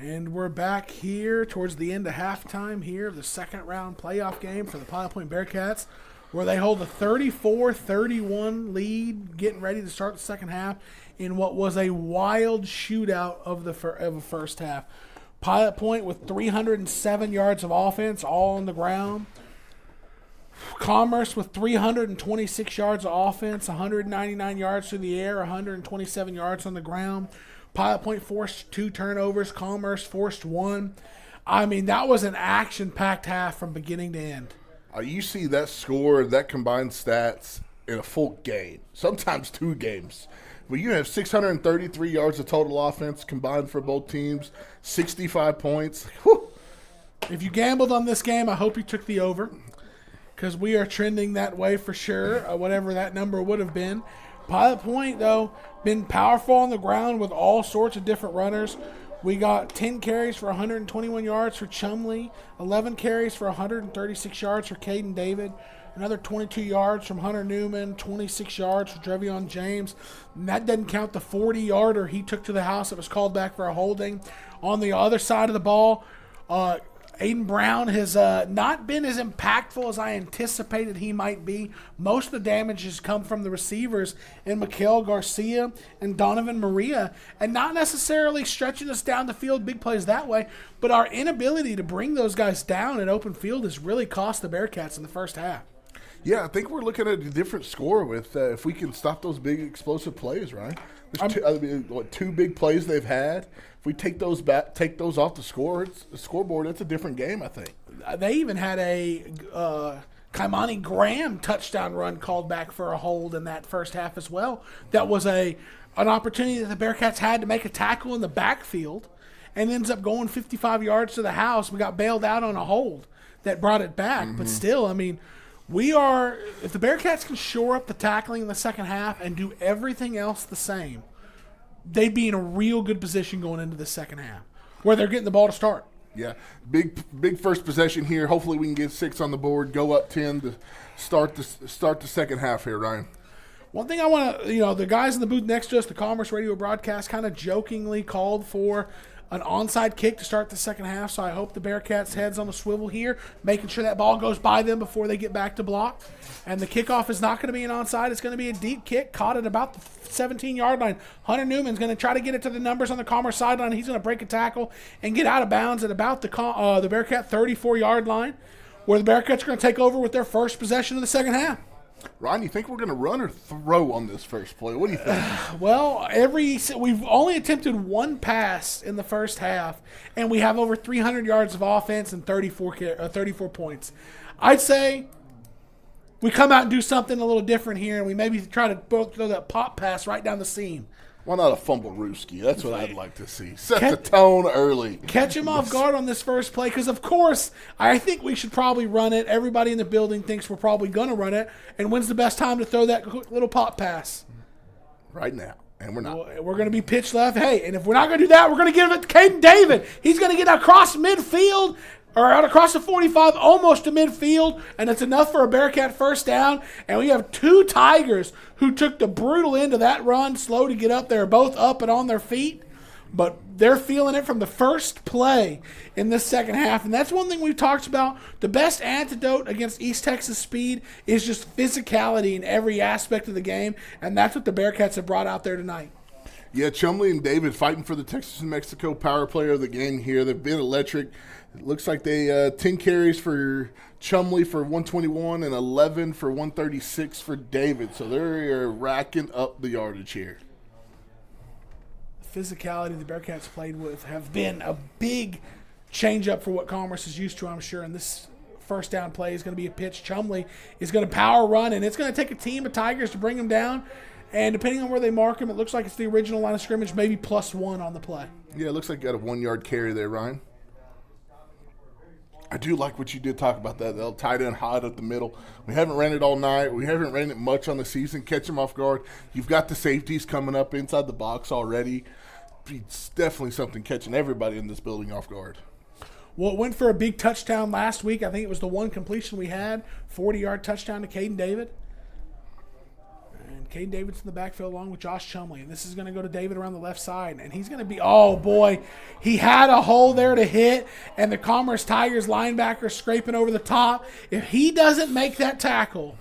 And we're back here towards the end of halftime here of the second round playoff game for the Pilot Point Bearcats, where they hold a 34-31 lead, getting ready to start the second half in what was a wild shootout of the first half. Pilot Point with 307 yards of offense, all on the ground. Commerce with 326 yards of offense, 199 yards through the air, 127 yards on the ground. Pilot Point forced 2 turnovers. Commerce forced 1. I mean, that was an action-packed half from beginning to end. You see that score, that combined stats in a full game, sometimes 2 games. But you have 633 yards of total offense combined for both teams, 65 points. Whew. If you gambled on this game, I hope you took the over, because we are trending that way for sure, whatever that number would have been. Pilot Point, though, been powerful on the ground with all sorts of different runners. We got 10 carries for 121 yards for Chumley, 11 carries for 136 yards for Caden David, another 22 yards from Hunter Newman, 26 yards for Trevion James. And that doesn't count the 40-yarder he took to the house that was called back for a holding. On the other side of the ball, Aiden Brown has not been as impactful as I anticipated he might be. Most of the damage has come from the receivers in Mikael Garcia and Donovan Maria, and not necessarily stretching us down the field, big plays that way, but our inability to bring those guys down in open field has really cost the Bearcats in the first half. Yeah, I think we're looking at a different score with if we can stop those big explosive plays, right? There's 2 big plays they've had. If we take those off the scoreboard, it's a different game, I think. They even had a Kaimani Graham touchdown run called back for a hold in that first half as well. That was an opportunity that the Bearcats had to make a tackle in the backfield, and ends up going 55 yards to the house. We got bailed out on a hold that brought it back. But still, I mean, if the Bearcats can shore up the tackling in the second half and do everything else the same, they'd be in a real good position going into the second half, where they're getting the ball to start. Yeah, big first possession here. Hopefully we can get 6 on the board, go up 10 to start the second half here, Ryan. One thing I want to, the guys in the booth next to us, the Commerce Radio broadcast, kind of jokingly called for an onside kick to start the second half, so I hope the Bearcats' heads on the swivel here, making sure that ball goes by them before they get back to block. And the kickoff is not going to be an onside. It's going to be a deep kick caught at about the 17-yard line. Hunter Newman's going to try to get it to the numbers on the Commerce sideline. He's going to break a tackle and get out of bounds at about the Bearcat 34-yard line, where the Bearcats are going to take over with their first possession of the second half. Ron, you think we're going to run or throw on this first play? What do you think? Well, we've only attempted 1 pass in the first half, and we have over 300 yards of offense and 34 points. I'd say we come out and do something a little different here, and we maybe try to throw that pop pass right down the seam. Why not a fumble-rooski? That's what I'd like to see. Set the tone early. Catch him off guard on this first play, because, of course, I think we should probably run it. Everybody in the building thinks we're probably going to run it. And when's the best time to throw that quick little pop pass? Right now. And we're not. We're going to be pitch left. Hey, and if we're not going to do that, we're going to give it to Caden David. He's going to get across midfield, or out across the 45, almost to midfield, and it's enough for a Bearcat first down. And we have 2 Tigers who took the brutal end of that run, slow to get up. They're both up and on their feet, but they're feeling it from the first play in this second half. And that's one thing we've talked about. The best antidote against East Texas speed is just physicality in every aspect of the game, and that's what the Bearcats have brought out there tonight. Yeah, Chumley and David fighting for the Texas and Mexico power player of the game here. They've been electric. It looks like they 10 carries for Chumley for 121 and 11 for 136 for David. So they're racking up the yardage here. Physicality the Bearcats played with have been a big change-up for what Commerce is used to, I'm sure. And this first down play is going to be a pitch. Chumley is going to power run, and it's going to take a team of Tigers to bring him down. And depending on where they mark him, it looks like it's the original line of scrimmage, maybe +1 on the play. Yeah, it looks like you got a 1-yard carry there, Ryan. I do like what you did talk about that. They'll tight end hot up the middle. We haven't ran it all night. We haven't ran it much on the season. Catch them off guard. You've got the safeties coming up inside the box already. It's definitely something catching everybody in this building off guard. Well, it went for a big touchdown last week. I think it was the one completion we had, 40-yard touchdown to Caden David. And And Caden David's in the backfield along with Josh Chumley. And this is going to go to David around the left side. And he's going to be, oh, boy. He had a hole there to hit. And the Commerce Tigers linebacker scraping over the top. If he doesn't make that tackle,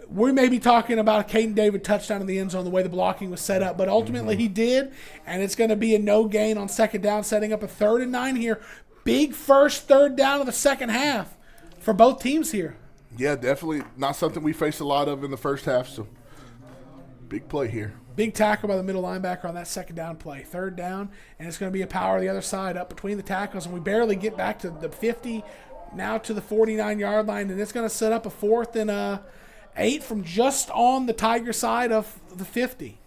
we may be talking about a Caden David touchdown in the end zone the way the blocking was set up. But ultimately he did. And it's going to be a no gain on second down, setting up a 3rd and 9 here. Big first third down of the second half for both teams here. Yeah, definitely not something we faced a lot of in the first half, so big play here. Big tackle by the middle linebacker on that second down play. 3rd down, and it's going to be a power the other side up between the tackles, and we barely get back to the 50, now to the 49-yard line, and it's going to set up a 4th and 8 from just on the Tiger side of the 50.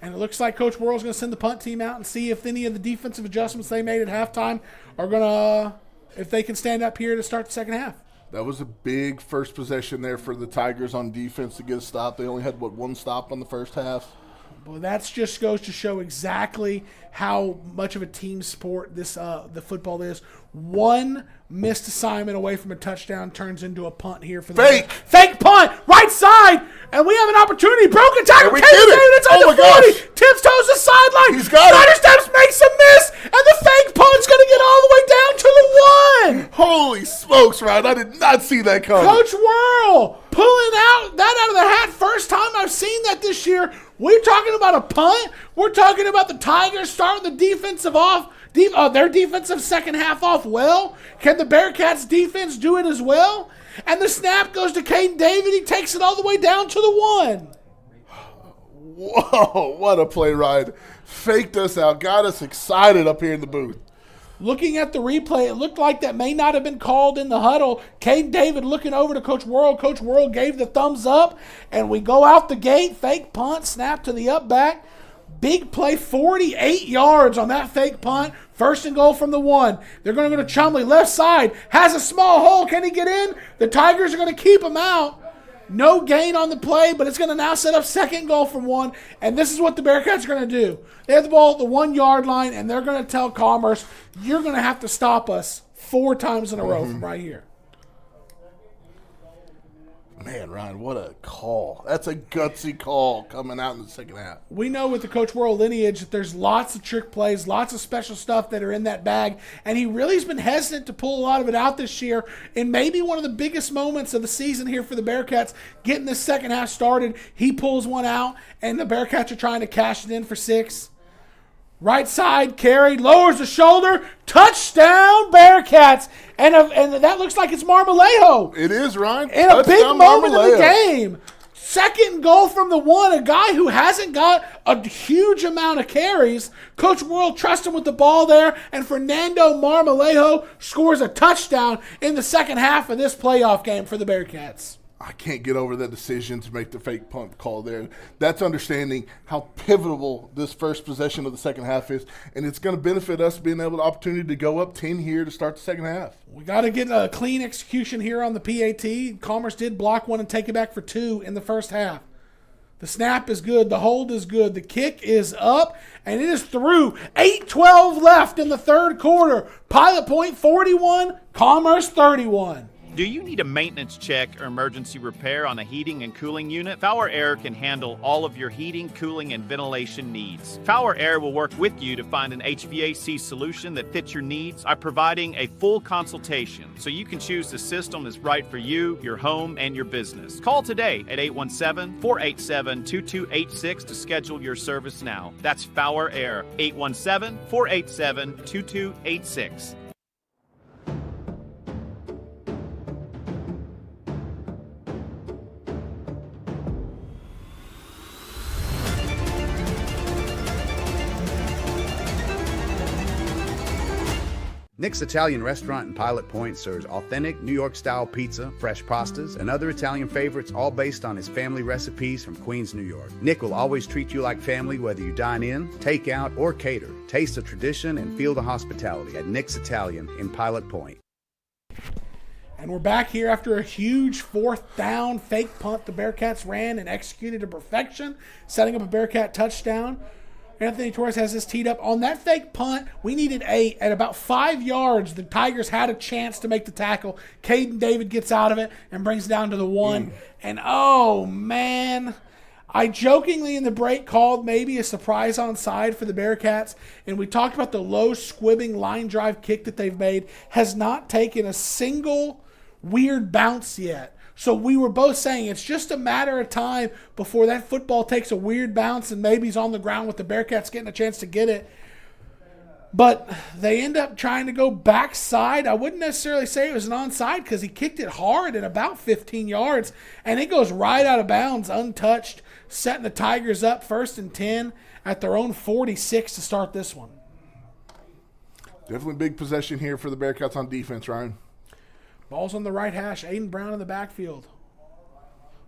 And it looks like Coach Worrell's going to send the punt team out and see if any of the defensive adjustments they made at halftime are going to, if they can stand up here to start the second half. That was a big first possession there for the Tigers on defense to get a stop. They only had, one stop on the first half? Well, that just goes to show exactly how much of a team sport this the football is. One missed assignment away from a touchdown turns into a punt here for the fake punt, right side, and we have an opportunity. Broken tackle, Caden David, it's on the 40, tips toes the sideline. He's got it. Steps makes a miss, and the fake punt's going to get all the way down to the 1. Holy smokes, Ryan! I did not see that coming. Coach Worrell pulling that out of the hat. First time I've seen that this year. We're talking about a punt. We're talking about the Tigers starting the defensive their defensive second half off well. Can the Bearcats defense do it as well? And the snap goes to Caden David. He takes it all the way down to the 1. Whoa, what a play, Ryan. Faked us out, got us excited up here in the booth. Looking at the replay, it looked like that may not have been called in the huddle. Caden David looking over to Coach Worrell. Coach Worrell gave the thumbs up, and we go out the gate. Fake punt, snap to the up back. Big play, 48 yards on that fake punt. 1st and goal from the 1. They're going to go to Chumley, left side. Has a small hole. Can he get in? The Tigers are going to keep him out. No gain on the play, but it's going to now set up 2nd goal from 1. And this is what the Bearcats are going to do. They have the ball at the 1-yard line, and they're going to tell Commerce, you're going to have to stop us 4 times in a row from right here. Man, Ryan, what a call. That's a gutsy call coming out in the second half. We know with the Coach Worrell lineage that there's lots of trick plays, lots of special stuff that are in that bag, and he really has been hesitant to pull a lot of it out this year. And maybe one of the biggest moments of the season here for the Bearcats, getting this second half started, he pulls one out, and the Bearcats are trying to cash it in for 6. Right side carry, lowers the shoulder, touchdown Bearcats. And that looks like it's Marmolejo. It is, Ryan. In a big moment of the game. 2nd goal from the 1, a guy who hasn't got a huge amount of carries. Coach Worrell trusts him with the ball there, and Fernando Marmolejo scores a touchdown in the second half of this playoff game for the Bearcats. I can't get over that decision to make the fake punt call there. That's understanding how pivotal this first possession of the second half is, and it's going to benefit us being able to opportunity to go up 10 here to start the second half. We got to get a clean execution here on the PAT. Commerce did block 1 and take it back for 2 in the first half. The snap is good. The hold is good. The kick is up, and it is through. 8:12 left in the 3rd quarter. Pilot Point 41, Commerce 31. Do you need a maintenance check or emergency repair on a heating and cooling unit? Power Air can handle all of your heating, cooling, and ventilation needs. Power Air will work with you to find an HVAC solution that fits your needs by providing a full consultation so you can choose the system that's right for you, your home, and your business. Call today at 817-487-2286 to schedule your service now. That's Power Air, 817-487-2286. Nick's Italian Restaurant in Pilot Point serves authentic New York-style pizza, fresh pastas, and other Italian favorites, all based on his family recipes from Queens, New York. Nick will always treat you like family, whether you dine in, take out, or cater. Taste the tradition and feel the hospitality at Nick's Italian in Pilot Point. And we're back here after a huge 4th down fake punt the Bearcats ran and executed to perfection, setting up a Bearcat touchdown. Anthony Torres has this teed up. On that fake punt, we needed 8. At about 5 yards, the Tigers had a chance to make the tackle. Caden David gets out of it and brings it down to the 1. And, oh, man, I jokingly in the break called maybe a surprise onside for the Bearcats, and we talked about the low squibbing line drive kick that they've made has not taken a single weird bounce yet. So we were both saying it's just a matter of time before that football takes a weird bounce and maybe he's on the ground with the Bearcats getting a chance to get it. But they end up trying to go backside. I wouldn't necessarily say it was an onside because he kicked it hard at about 15 yards, and it goes right out of bounds, untouched, setting the Tigers up 1st and 10 at their own 46 to start this one. Definitely big possession here for the Bearcats on defense, Ryan. Ball's on the right hash. Aiden Brown in the backfield.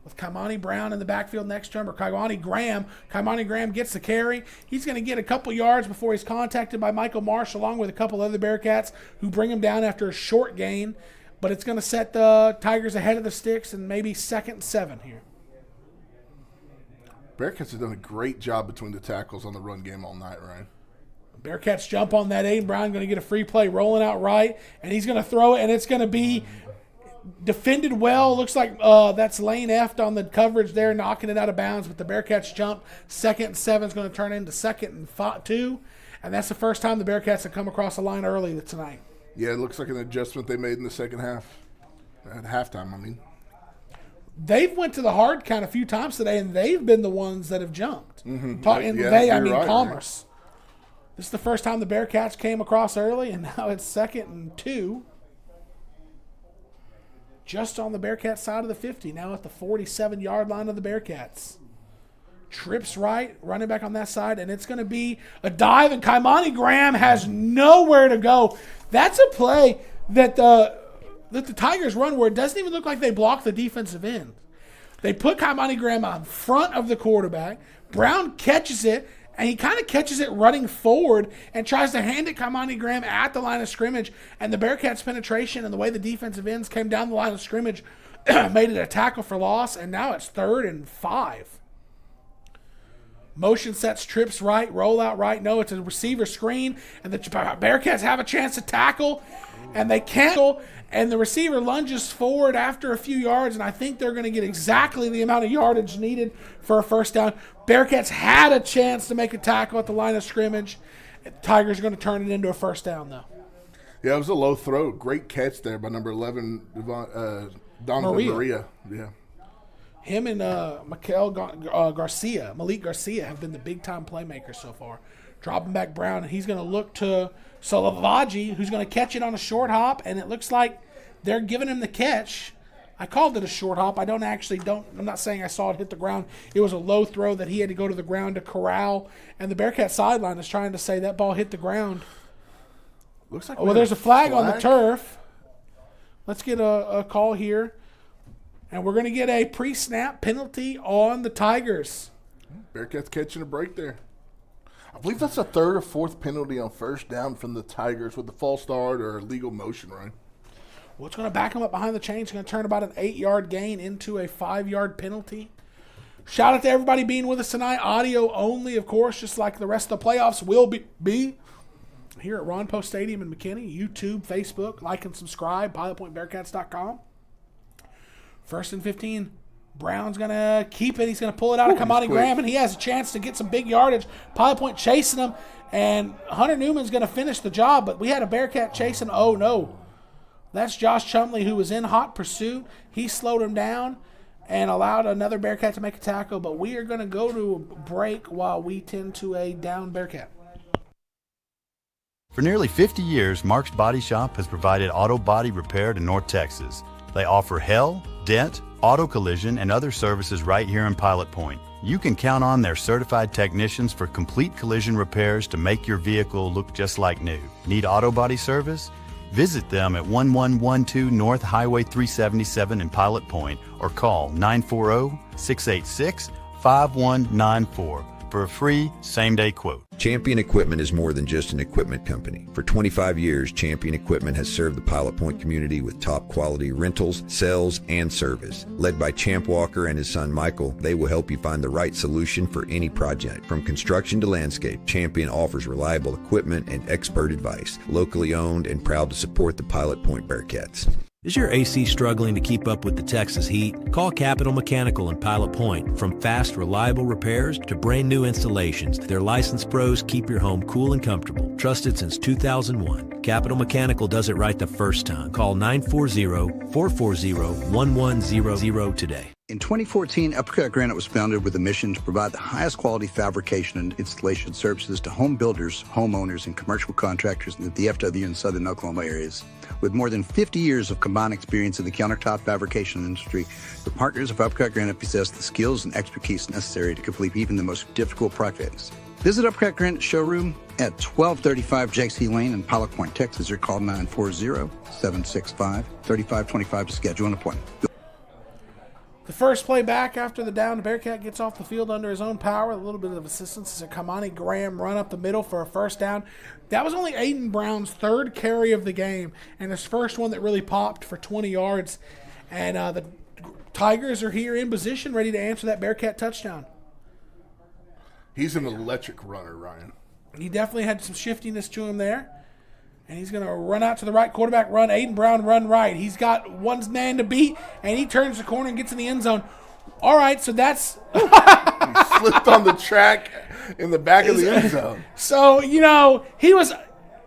With Kaimani Brown in the backfield next to him, or Kaimani Graham. Kaimani Graham gets the carry. He's going to get a couple yards before he's contacted by Michael Marsh, along with a couple other Bearcats who bring him down after a short gain. But it's going to set the Tigers ahead of the sticks and maybe 2nd and 7 here. Bearcats have done a great job between the tackles on the run game all night, Ryan. Bearcats jump on that. Aiden Brown going to get a free play rolling out right, and he's going to throw it, and it's going to be defended well. Looks like that's Lane Eft on the coverage there, knocking it out of bounds, but the Bearcats jump. 2nd and 7 is going to turn into 2nd and 2, and that's the first time the Bearcats have come across the line early tonight. Yeah, it looks like an adjustment they made in the second half. At halftime, I mean. They've went to the hard count a few times today, and they've been the ones that have jumped. Mm-hmm. I mean right, Commerce. Right? This is the first time the Bearcats came across early, and now it's 2nd and 2. Just on the Bearcats side of the 50, now at the 47-yard line of the Bearcats. Trips right, running back on that side, and it's going to be a dive, and Kaimani Graham has nowhere to go. That's a play that the Tigers run where it doesn't even look like they block the defensive end. They put Kaimani Graham on front of the quarterback. Brown catches it, and he kind of catches it running forward and tries to hand it Kaimani Graham at the line of scrimmage. And the Bearcats' penetration and the way the defensive ends came down the line of scrimmage made it a tackle for loss, and now it's 3rd and 5. Motion sets, trips right, roll out right. No, it's a receiver screen, and the Bearcats have a chance to tackle, and they can't. And the receiver lunges forward after a few yards, and I think they're going to get exactly the amount of yardage needed for a first down. Bearcats had a chance to make a tackle at the line of scrimmage. Tigers are going to turn it into a first down, though. Yeah, it was a low throw. Great catch there by number 11, Donovan Maria. Yeah. Him and Malik Garcia have been the big-time playmakers so far. Dropping back Brown, and he's going to look to Salavaji, who's going to catch it on a short hop, and it looks like they're giving him the catch. I called it a short hop. I'm not saying I saw it hit the ground. It was a low throw that he had to go to the ground to corral, and the Bearcat sideline is trying to say that ball hit the ground. Looks like there's a flag on the turf. Let's get a call here, and we're going to get a pre-snap penalty on the Tigers. Bearcats catching a break there. I believe that's the 3rd or 4th penalty on first down from the Tigers with the false start or illegal motion, right? Well, it's going to back them up behind the chain. It's going to turn about an 8-yard gain into a 5-yard penalty. Shout out to everybody being with us tonight. Audio only, of course, just like the rest of the playoffs will be here at Ron Post Stadium in McKinney. YouTube, Facebook, like and subscribe, pilotpointbearcats.com. 1st and 15. Brown's going to keep it. He's going to pull it out of Kaimani Graham, and he has a chance to get some big yardage. Pilot Point chasing him, and Hunter Newman's going to finish the job, but we had a Bearcat chasing. Oh, no. That's Josh Chumley, who was in hot pursuit. He slowed him down and allowed another Bearcat to make a tackle, but we are going to go to a break while we tend to a down Bearcat. For nearly 50 years, Mark's Body Shop has provided auto body repair to North Texas. They offer hail, dent, auto collision, and other services right here in Pilot Point. You can count on their certified technicians for complete collision repairs to make your vehicle look just like new. Need auto body service? Visit them at 1112 North Highway 377 in Pilot Point or call 940-686-5194 for a free same-day quote. Champion Equipment is more than just an equipment company. For 25 years, Champion Equipment has served the Pilot Point community with top quality rentals, sales, and service. Led by Champ Walker and his son Michael, they will help you find the right solution for any project. From construction to landscape, Champion offers reliable equipment and expert advice. Locally owned and proud to support the Pilot Point Bearcats. Is your AC struggling to keep up with the Texas heat? Call Capital Mechanical in Pilot Point. From fast, reliable repairs to brand new installations, their licensed pros keep your home cool and comfortable. Trusted since 2001. Capital Mechanical does it right the first time. Call 940-440-1100 today. In 2014, Uppercut Granite was founded with a mission to provide the highest quality fabrication and installation services to home builders, homeowners, and commercial contractors in the DFW and Southern Oklahoma areas. With more than 50 years of combined experience in the countertop fabrication industry, the partners of Uppercut Granite possess the skills and expertise necessary to complete even the most difficult projects. Visit Uppercut Granite showroom at 1235 J.C. Lane in Pilot Point, Texas, or call 940-765-3525 to schedule an appointment. The first play back after the down, the Bearcat gets off the field under his own power. A little bit of assistance as a Kamani Graham run up the middle for a first down. That was only Aiden Brown's third carry of the game and his first one that really popped for 20 yards. And the Tigers are here in position, ready to answer that Bearcat touchdown. He's an electric runner, Ryan. He definitely had some shiftiness to him there. And he's going to run out to the right, quarterback run. Aiden Brown run right. He's got one man to beat, and he turns the corner and gets in the end zone. All right, so that's – he slipped on the track in the back of the end zone. So, he was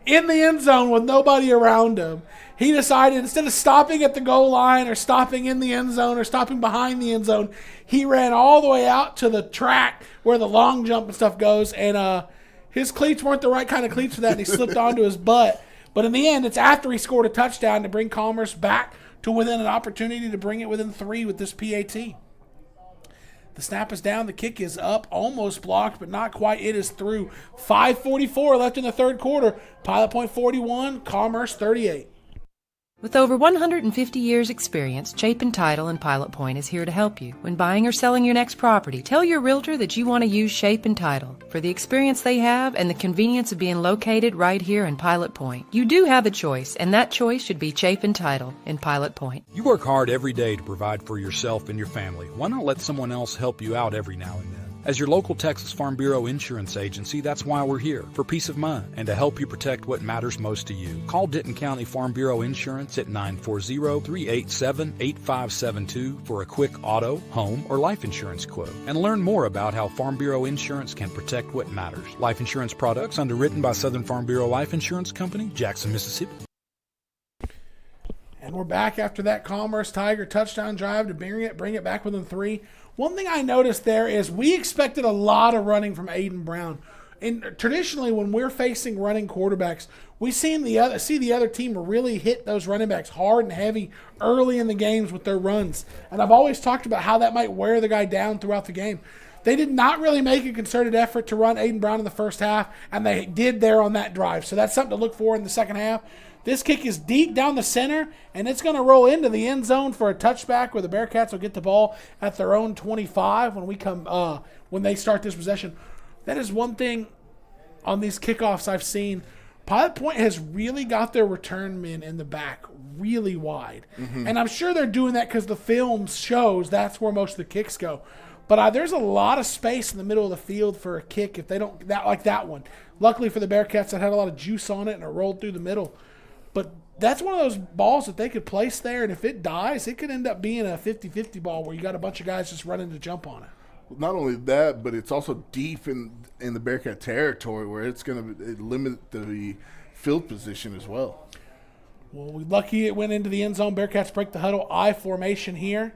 in the end zone with nobody around him. He decided instead of stopping at the goal line or stopping in the end zone or stopping behind the end zone, he ran all the way out to the track where the long jump and stuff goes, and his cleats weren't the right kind of cleats for that, and he slipped onto his butt. But in the end, it's after he scored a touchdown to bring Commerce back to within an opportunity to bring it within 3 with this PAT. The snap is down. The kick is up, almost blocked, but not quite. It is through. 5:44 left in the third quarter. Pilot Point 41, Commerce 38. With over 150 years' experience, Chapin Title in Pilot Point is here to help you. When buying or selling your next property, tell your realtor that you want to use Chapin Title for the experience they have and the convenience of being located right here in Pilot Point. You do have a choice, and that choice should be Chapin Title in Pilot Point. You work hard every day to provide for yourself and your family. Why not let someone else help you out every now and then? As your local Texas Farm Bureau insurance agency, that's why we're here, for peace of mind and to help you protect what matters most to you. Call Denton County Farm Bureau Insurance at 940-387-8572 for a quick auto, home, or life insurance quote, and learn more about how Farm Bureau Insurance can protect what matters. Life insurance products underwritten by Southern Farm Bureau Life Insurance Company, Jackson, Mississippi. And we're back after that Commerce Tiger touchdown drive to bring it back within 3. One thing I noticed there is we expected a lot of running from Aiden Brown. And traditionally, when we're facing running quarterbacks, we see the other team really hit those running backs hard and heavy early in the games with their runs. And I've always talked about how that might wear the guy down throughout the game. They did not really make a concerted effort to run Aiden Brown in the first half, and they did there on that drive. So that's something to look for in the second half. This kick is deep down the center, and it's going to roll into the end zone for a touchback where the Bearcats will get the ball at their own 25 when they start this possession. That is one thing on these kickoffs I've seen. Pilot Point has really got their return men in the back really wide. Mm-hmm. And I'm sure they're doing that because the film shows that's where most of the kicks go. But there's a lot of space in the middle of the field for a kick if they don't like that one. Luckily for the Bearcats, it had a lot of juice on it and it rolled through the middle. But that's one of those balls that they could place there, and if it dies, it could end up being a 50-50 ball where you got a bunch of guys just running to jump on it. Not only that, but it's also deep in the Bearcat territory where it's going to limit the field position as well. Well, we're lucky it went into the end zone. Bearcats break the huddle I formation here.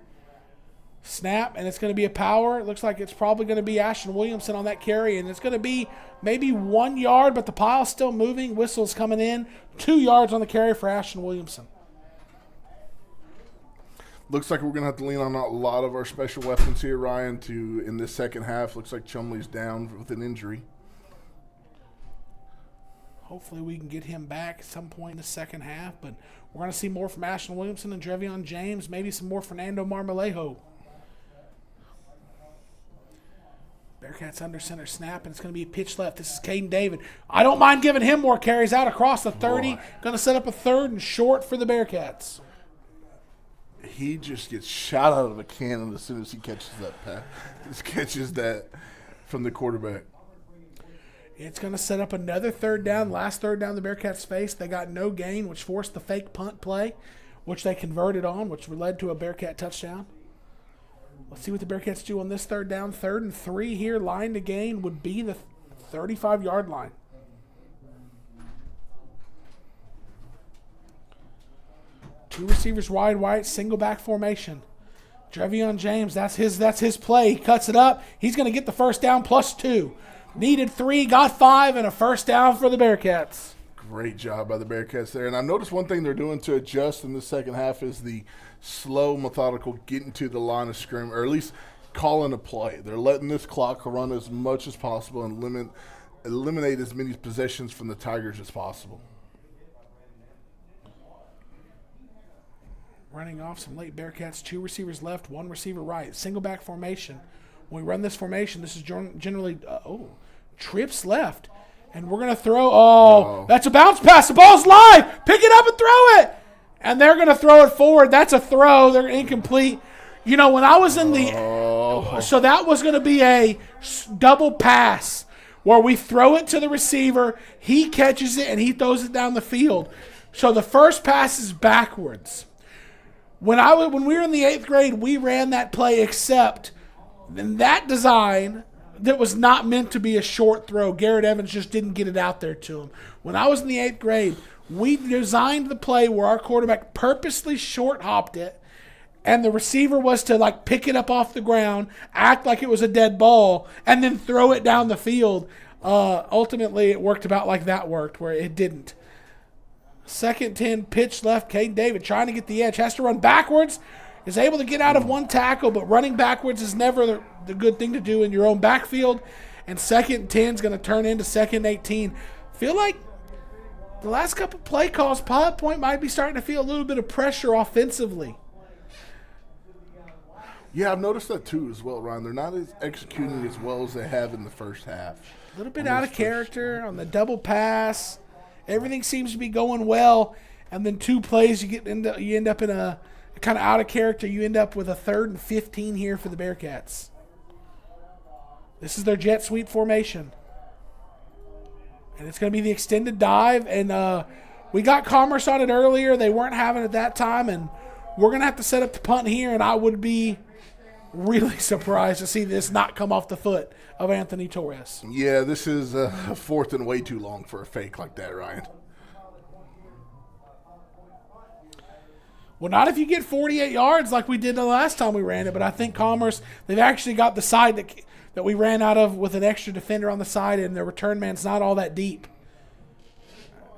Snap, and it's going to be a power. It looks like it's probably going to be Ashton Williamson on that carry, and it's going to be maybe 1 yard, but the pile's still moving. Whistle's coming in. 2 yards on the carry for Ashton Williamson. Looks like we're going to have to lean on a lot of our special weapons here, Ryan, in this second half. Looks like Chumley's down with an injury. Hopefully we can get him back at some point in the second half, but we're going to see more from Ashton Williamson and Drevion James, maybe some more Fernando Marmolejo. Bearcats under center snap, and it's going to be pitch left. This is Caden David. I don't mind giving him more carries out across the 30. Going to set up a 3rd and short for the Bearcats. He just gets shot out of a cannon as soon as he catches that pass. Just catches that from the quarterback. It's going to set up another 3rd down. Last 3rd down the Bearcats face. They got no gain, which forced the fake punt play. which they converted on, which led to a Bearcat touchdown. Let's see what the Bearcats do on this third down. 3rd and 3 here. Line to gain would be the 35-yard line. Two receivers wide, white, single back formation. Trevion James, that's his play. He cuts it up. He's going to get the first down +2. Needed 3, got 5, and a first down for the Bearcats. Great job by the Bearcats there. And I've noticed one thing they're doing to adjust in the second half is the slow, methodical getting to the line of scrimmage, or at least calling a play. They're letting this clock run as much as possible and eliminate as many possessions from the Tigers as possible. Running off some late Bearcats. 2 receivers left, 1 receiver right. Single back formation. When we run this formation, this is generally, trips left. And we're going to throw, that's a bounce pass. The ball's live. Pick it up and throw it. And they're going to throw it forward. That's a throw. They're incomplete. You know, when I was in so that was going to be a double pass where we throw it to the receiver. He catches it and he throws it down the field. So the first pass is backwards. When we were in the 8th grade, we ran that play, except in that design that was not meant to be a short throw. Garrett Evans just didn't get it out there to him. When I was in the 8th grade, we designed the play where our quarterback purposely short hopped it, and the receiver was to pick it up off the ground, act like it was a dead ball, and then throw it down the field. Ultimately, it worked about like that worked, where it didn't. 2nd 10, pitch left. Caden David trying to get the edge. Has to run backwards. Is able to get out of 1 tackle, but running backwards is never the good thing to do in your own backfield. And 2nd 10 is going to turn into 2nd 18. Feel like the last couple play calls, Pilot Point might be starting to feel a little bit of pressure offensively. Yeah, I've noticed that too as well, Ryan. They're not executing as well as they have in the first half. A little bit out of character on the double pass. Everything seems to be going well, and then 2 plays you end up in a kind of out of character. You end up with a 3rd and 15 here for the Bearcats. This is their jet sweep formation, and it's going to be the extended dive. And we got Commerce on it earlier. They weren't having it that time, and we're going to have to set up the punt here. And I would be really surprised to see this not come off the foot of Anthony Torres. Yeah, this is 4th and way too long for a fake like that, Ryan. Well, not if you get 48 yards like we did the last time we ran it, but I think Commerce, they've actually got the side that we ran out of with an extra defender on the side, and the return man's not all that deep.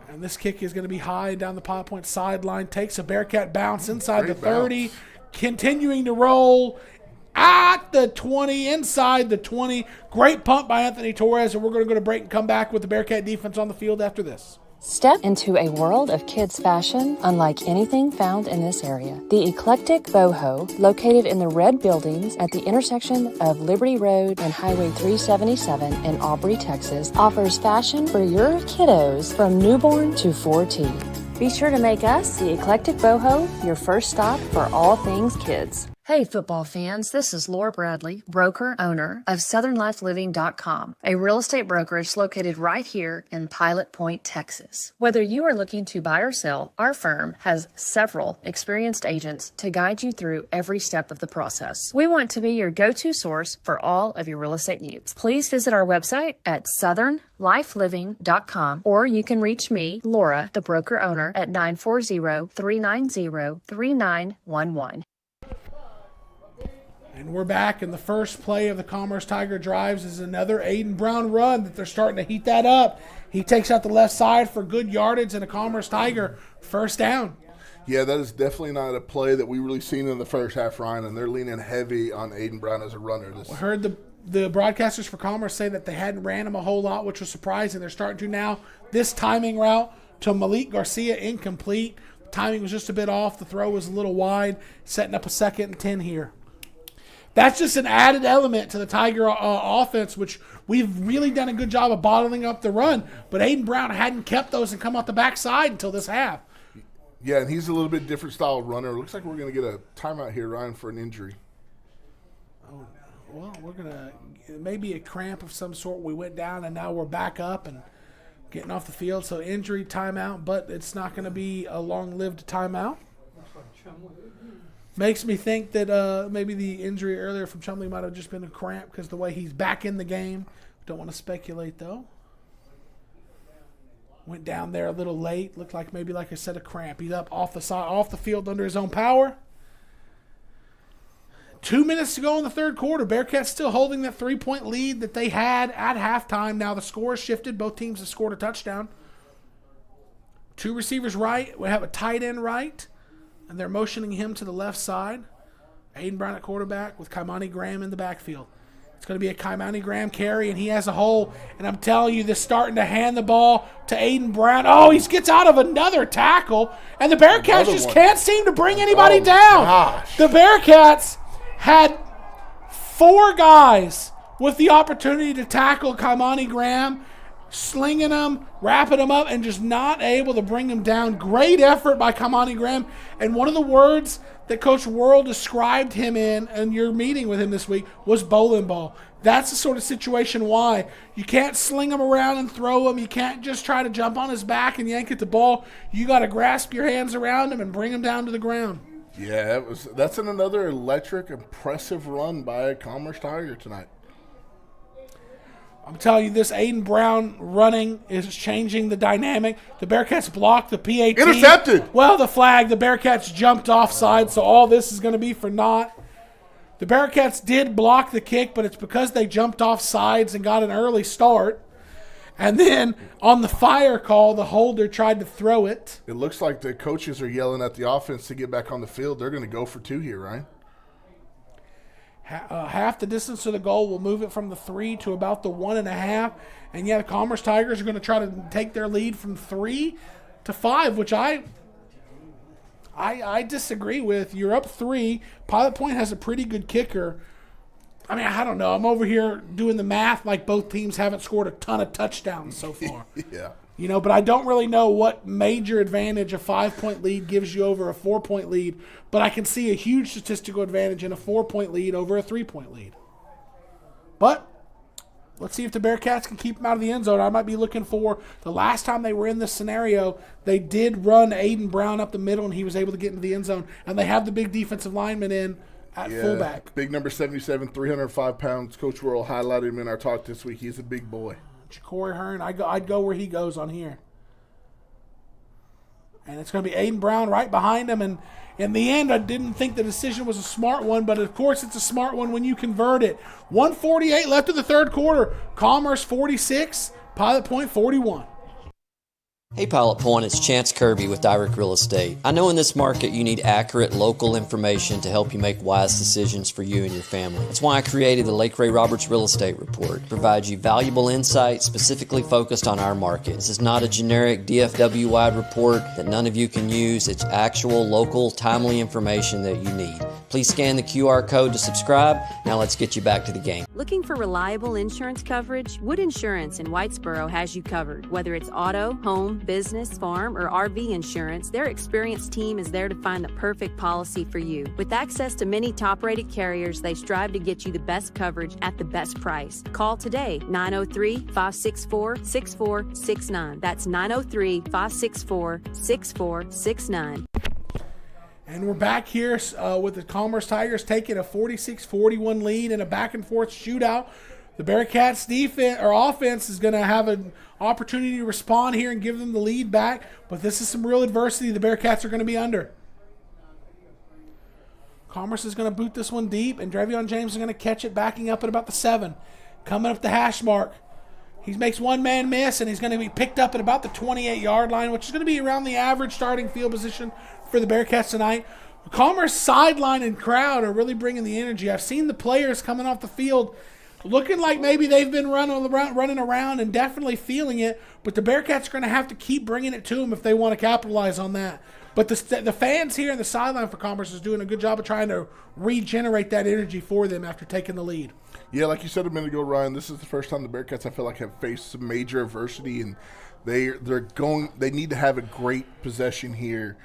And this kick is going to be high down the Pilot Point sideline. Takes a Bearcat bounce inside the 30, continuing to roll at the 20, inside the 20. Great punt by Anthony Torres, and we're going to go to break and come back with the Bearcat defense on the field after this. Step into a world of kids' fashion unlike anything found in this area. The Eclectic Boho, located in the red buildings at the intersection of Liberty Road and Highway 377 in Aubrey, Texas, offers fashion for your kiddos from newborn to 4T. Be sure to make us, the Eclectic Boho, your first stop for all things kids. Hey football fans, this is Laura Bradley, broker owner of SouthernLifeLiving.com, a real estate brokerage located right here in Pilot Point, Texas. Whether you are looking to buy or sell, our firm has several experienced agents to guide you through every step of the process. We want to be your go-to source for all of your real estate needs. Please visit our website at SouthernLifeLiving.com, or you can reach me, Laura, the broker owner, at 940-390-3911. And we're back, and the first play of the Commerce Tiger drives is another Aiden Brown run that they're starting to heat that up. He takes out the left side for good yardage and a Commerce Tiger first down. Yeah, that is definitely not a play that we really seen in the first half, Ryan, and they're leaning heavy on Aiden Brown as a runner. I heard the broadcasters for Commerce say that they hadn't ran him a whole lot, which was surprising. They're starting to now. This timing route to Malik Garcia, incomplete. The timing was just a bit off. The throw was a little wide, setting up a 2nd and 10 here. That's just an added element to the Tiger offense, which we've really done a good job of bottling up the run. But Aiden Brown hadn't kept those and come out the backside until this half. Yeah, and he's a little bit different style runner. Looks like we're going to get a timeout here, Ryan, for an injury. Oh, well, we're going to maybe a cramp of some sort. We went down, and now we're back up and getting off the field. So injury timeout, but it's not going to be a long-lived timeout. Makes me think that maybe the injury earlier from Chumley might have just been a cramp because the way he's back in the game. Don't want to speculate, though. Went down there a little late. Looked like maybe like I said, a cramp. He's up off the field under his own power. 2 minutes to go in the third quarter. Bearcats still holding that 3-point lead that they had at halftime. Now the score has shifted. Both teams have scored a touchdown. 2 receivers right. We have a tight end right. And they're motioning him to the left side. Aiden Brown at quarterback with Kaimani Graham in the backfield. It's going to be a Kaimani Graham carry, and he has a hole. And I'm telling you, they're starting to hand the ball to Aiden Brown. Oh, he gets out of another tackle. And the Bearcats just can't seem to bring anybody down. Gosh. The Bearcats had 4 guys with the opportunity to tackle Kaimani Graham, slinging him, wrapping him up, and just not able to bring him down. Great effort by Kaimani Graham. And one of the words that Coach Worrell described him in, and your meeting with him this week, was bowling ball. That's the sort of situation why you can't sling him around and throw him. You can't just try to jump on his back and yank at the ball. You got to grasp your hands around him and bring him down to the ground. Yeah, that's another electric, impressive run by Commerce Tiger tonight. I'm telling you, this Aiden Brown running is changing the dynamic. The Bearcats blocked the PAT. Intercepted. Well, the flag, the Bearcats jumped offside, so all this is going to be for naught. The Bearcats did block the kick, but it's because they jumped off sides and got an early start. And then on the fire call, the holder tried to throw it. It looks like the coaches are yelling at the offense to get back on the field. They're going to go for 2 here, Ryan. Half the distance to the goal will move it from the 3 to about the 1.5. And yeah, the Commerce Tigers are going to try to take their lead from 3 to 5, which I disagree with. You're up 3. Pilot Point has a pretty good kicker. I mean, I don't know. I'm over here doing the math like both teams haven't scored a ton of touchdowns so far. Yeah. You know, but I don't really know what major advantage a 5-point lead gives you over a 4-point lead, but I can see a huge statistical advantage in a 4-point lead over a 3-point lead. But let's see if the Bearcats can keep them out of the end zone. I might be looking for the last time they were in this scenario, they did run Aiden Brown up the middle, and he was able to get into the end zone, and they have the big defensive lineman in at fullback. Big number 77, 305 pounds. Coach Worrell highlighted him in our talk this week. He's a big boy. Corey Hearn, I'd go where he goes on here. And it's going to be Aiden Brown right behind him. And in the end, I didn't think the decision was a smart one, but of course it's a smart one when you convert it. 1:48 left in the third quarter. Commerce 46, Pilot Point 41. Hey Pilot Point, it's Chance Kirby with Direct Real Estate. I know in this market you need accurate local information to help you make wise decisions for you and your family. That's why I created the Lake Ray Roberts Real Estate Report. It provides you valuable insight specifically focused on our market. This is not a generic DFW-wide report that none of you can use. It's actual, local, timely information that you need. Please scan the QR code to subscribe. Now let's get you back to the game. Looking for reliable insurance coverage? Wood Insurance in Whitesboro has you covered. Whether it's auto, home, business, farm, or RV insurance, their experienced team is there to find the perfect policy for you. With access to many top-rated carriers, they strive to get you the best coverage at the best price. Call today, 903-564-6469. That's 903-564-6469. And we're back here with the Commerce Tigers taking a 46-41 lead in a back-and-forth shootout. The Bearcats' defense or offense is going to have an opportunity to respond here and give them the lead back, but this is some real adversity the Bearcats are going to be under. Commerce is going to boot this one deep, and Drevion James is going to catch it backing up at about the 7. Coming up the hash mark. He makes one man miss, and he's going to be picked up at about the 28-yard line, which is going to be around the average starting field position for the Bearcats tonight. Commerce sideline and crowd are really bringing the energy. I've seen the players coming off the field looking like maybe they've been running around and definitely feeling it, but the Bearcats are going to have to keep bringing it to them if they want to capitalize on that. But the fans here in the sideline for Commerce is doing a good job of trying to regenerate that energy for them after taking the lead. Yeah, like you said a minute ago, Ryan, this is the first time the Bearcats, I feel like, have faced some major adversity, and they need to have a great possession here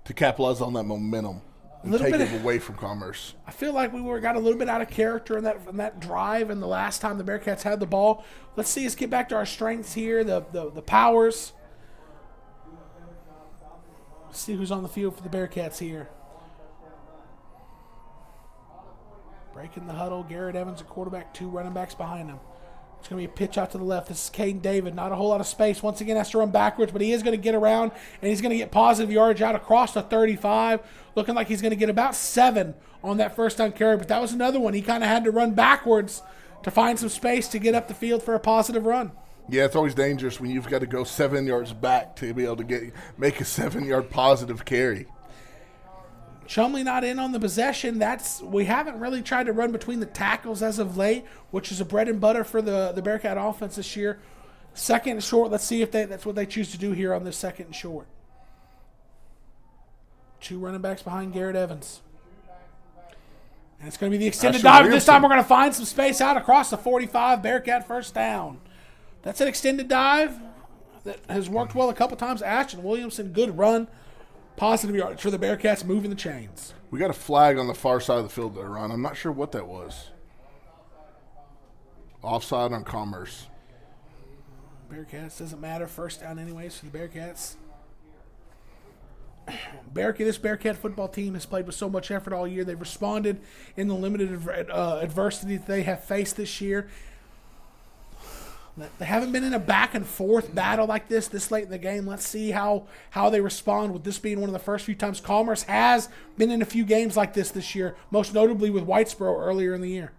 to capitalize on that momentum and take it away from Commerce. I feel like we got a little bit out of character in that drive and the last time the Bearcats had the ball. Let's see us get back to our strengths here, the powers. Let's see who's on the field for the Bearcats here. Breaking the huddle. Garrett Evans at quarterback, 2 running backs behind him. It's going to be a pitch out to the left. This is Caden David. Not a whole lot of space. Once again, has to run backwards, but he is going to get around, and he's going to get positive yardage out across the 35. Looking like he's going to get about 7 on that first down carry, but that was another one. He kind of had to run backwards to find some space to get up the field for a positive run. Yeah, it's always dangerous when you've got to go 7 yards back to be able to make a 7-yard positive carry. Chumley not in on the possession. We haven't really tried to run between the tackles as of late, which is a bread and butter for the Bearcat offense this year. Second and short. Let's see if that's what they choose to do here on this second and short. 2 running backs behind Garrett Evans. And it's going to be the extended dive. This time we're going to find some space out across the 45. Bearcat first down. That's an extended dive that has worked well a couple times. Ashton Williamson, good run. Positive yardage for the Bearcats, moving the chains. We got a flag on the far side of the field there, Ron. I'm not sure what that was. Offside on Commerce. Bearcats, doesn't matter. First down anyways for the Bearcats. This Bearcat football team has played with so much effort all year. They've responded in the limited adversity that they have faced this year. They haven't been in a back-and-forth battle like this late in the game. Let's see how they respond with this being one of the first few times. Commerce has been in a few games like this year, most notably with Whitesboro earlier in the year.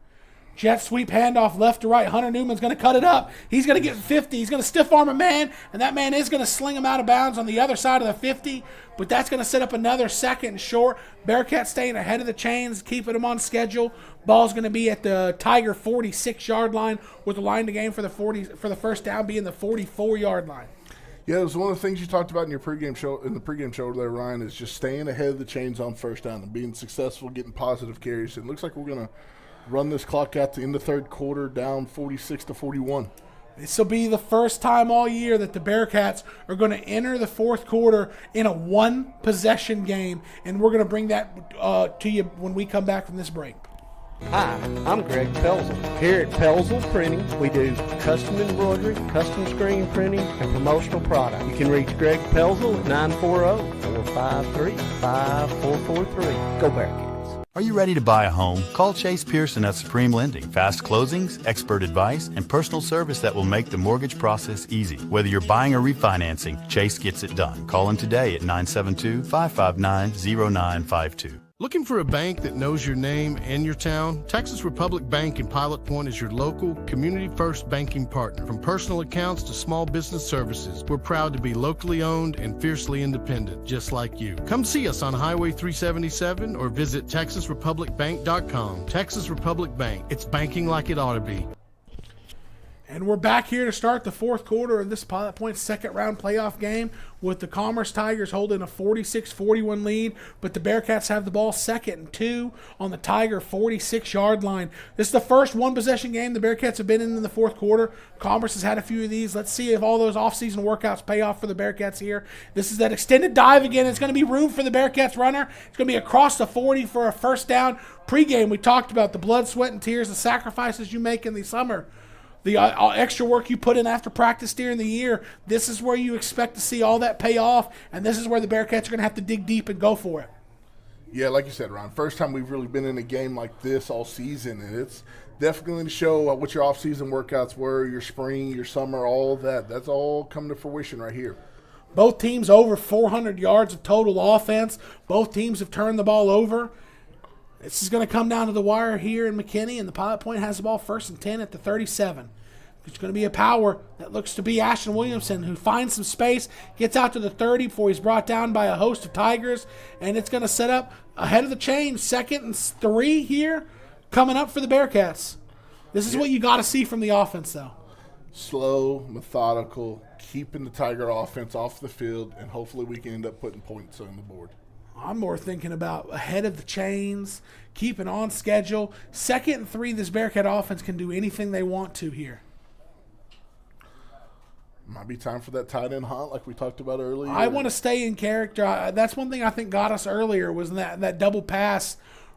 Jet sweep handoff left to right. Hunter Newman's going to cut it up. He's going to get 50. He's going to stiff arm a man, and that man is going to sling him out of bounds on the other side of the 50, but that's going to set up another second and short. Bearcat staying ahead of the chains, keeping them on schedule. Ball's going to be at the Tiger 46-yard line with the line to gain for the first down being the 44-yard line. Yeah, it was one of the things you talked about in the pregame show there, Ryan, is just staying ahead of the chains on first down and being successful, getting positive carries. It looks like we're going to run this clock out to in the third quarter down 46-41. This will be the first time all year that the Bearcats are going to enter the fourth quarter in a one-possession game, and we're going to bring that to you when we come back from this break. Hi, I'm Greg Pelzel. Here at Pelzel Printing, we do custom embroidery, custom screen printing, and promotional product. You can reach Greg Pelzel at 940-453-5443. Go Bearcats. Are you ready to buy a home? Call Chase Pearson at Supreme Lending. Fast closings, expert advice, and personal service that will make the mortgage process easy. Whether you're buying or refinancing, Chase gets it done. Call him today at 972-559-0952. Looking for a bank that knows your name and your town? Texas Republic Bank in Pilot Point is your local, community-first banking partner. From personal accounts to small business services, we're proud to be locally owned and fiercely independent, just like you. Come see us on Highway 377 or visit TexasRepublicBank.com. Texas Republic Bank. It's banking like it ought to be. And we're back here to start the fourth quarter of this Pilot Point second-round playoff game with the Commerce Tigers holding a 46-41 lead, but the Bearcats have the ball 2nd and 2 on the Tiger 46-yard line. This is the first one-possession game the Bearcats have been in the fourth quarter. Commerce has had a few of these. Let's see if all those off-season workouts pay off for the Bearcats here. This is that extended dive again. It's going to be room for the Bearcats runner. It's going to be across the 40 for a first down. Pre-game, we talked about the blood, sweat, and tears, the sacrifices you make in the summer. The extra work you put in after practice during the year, this is where you expect to see all that pay off, and this is where the Bearcats are going to have to dig deep and go for it. Yeah, like you said, Ron, first time we've really been in a game like this all season, and it's definitely going to show what your off-season workouts were, your spring, your summer, all of that. That's all coming to fruition right here. Both teams over 400 yards of total offense. Both teams have turned the ball over. This is going to come down to the wire here in McKinney, and the Pilot Point has the ball 1st and 10 at the 37. It's going to be a power that looks to be Ashton Williamson, who finds some space, gets out to the 30 before he's brought down by a host of Tigers, and it's going to set up ahead of the chain, 2nd and 3 here, coming up for the Bearcats. This is what you got to see from the offense, though. Slow, methodical, keeping the Tiger offense off the field, and hopefully we can end up putting points on the board. I'm more thinking about ahead of the chains, keeping on schedule. 2nd and 3, this Bearcat offense can do anything they want to here. Might be time for that tight end hunt like we talked about earlier. I want to stay in character. That's one thing I think got us earlier was that double pass.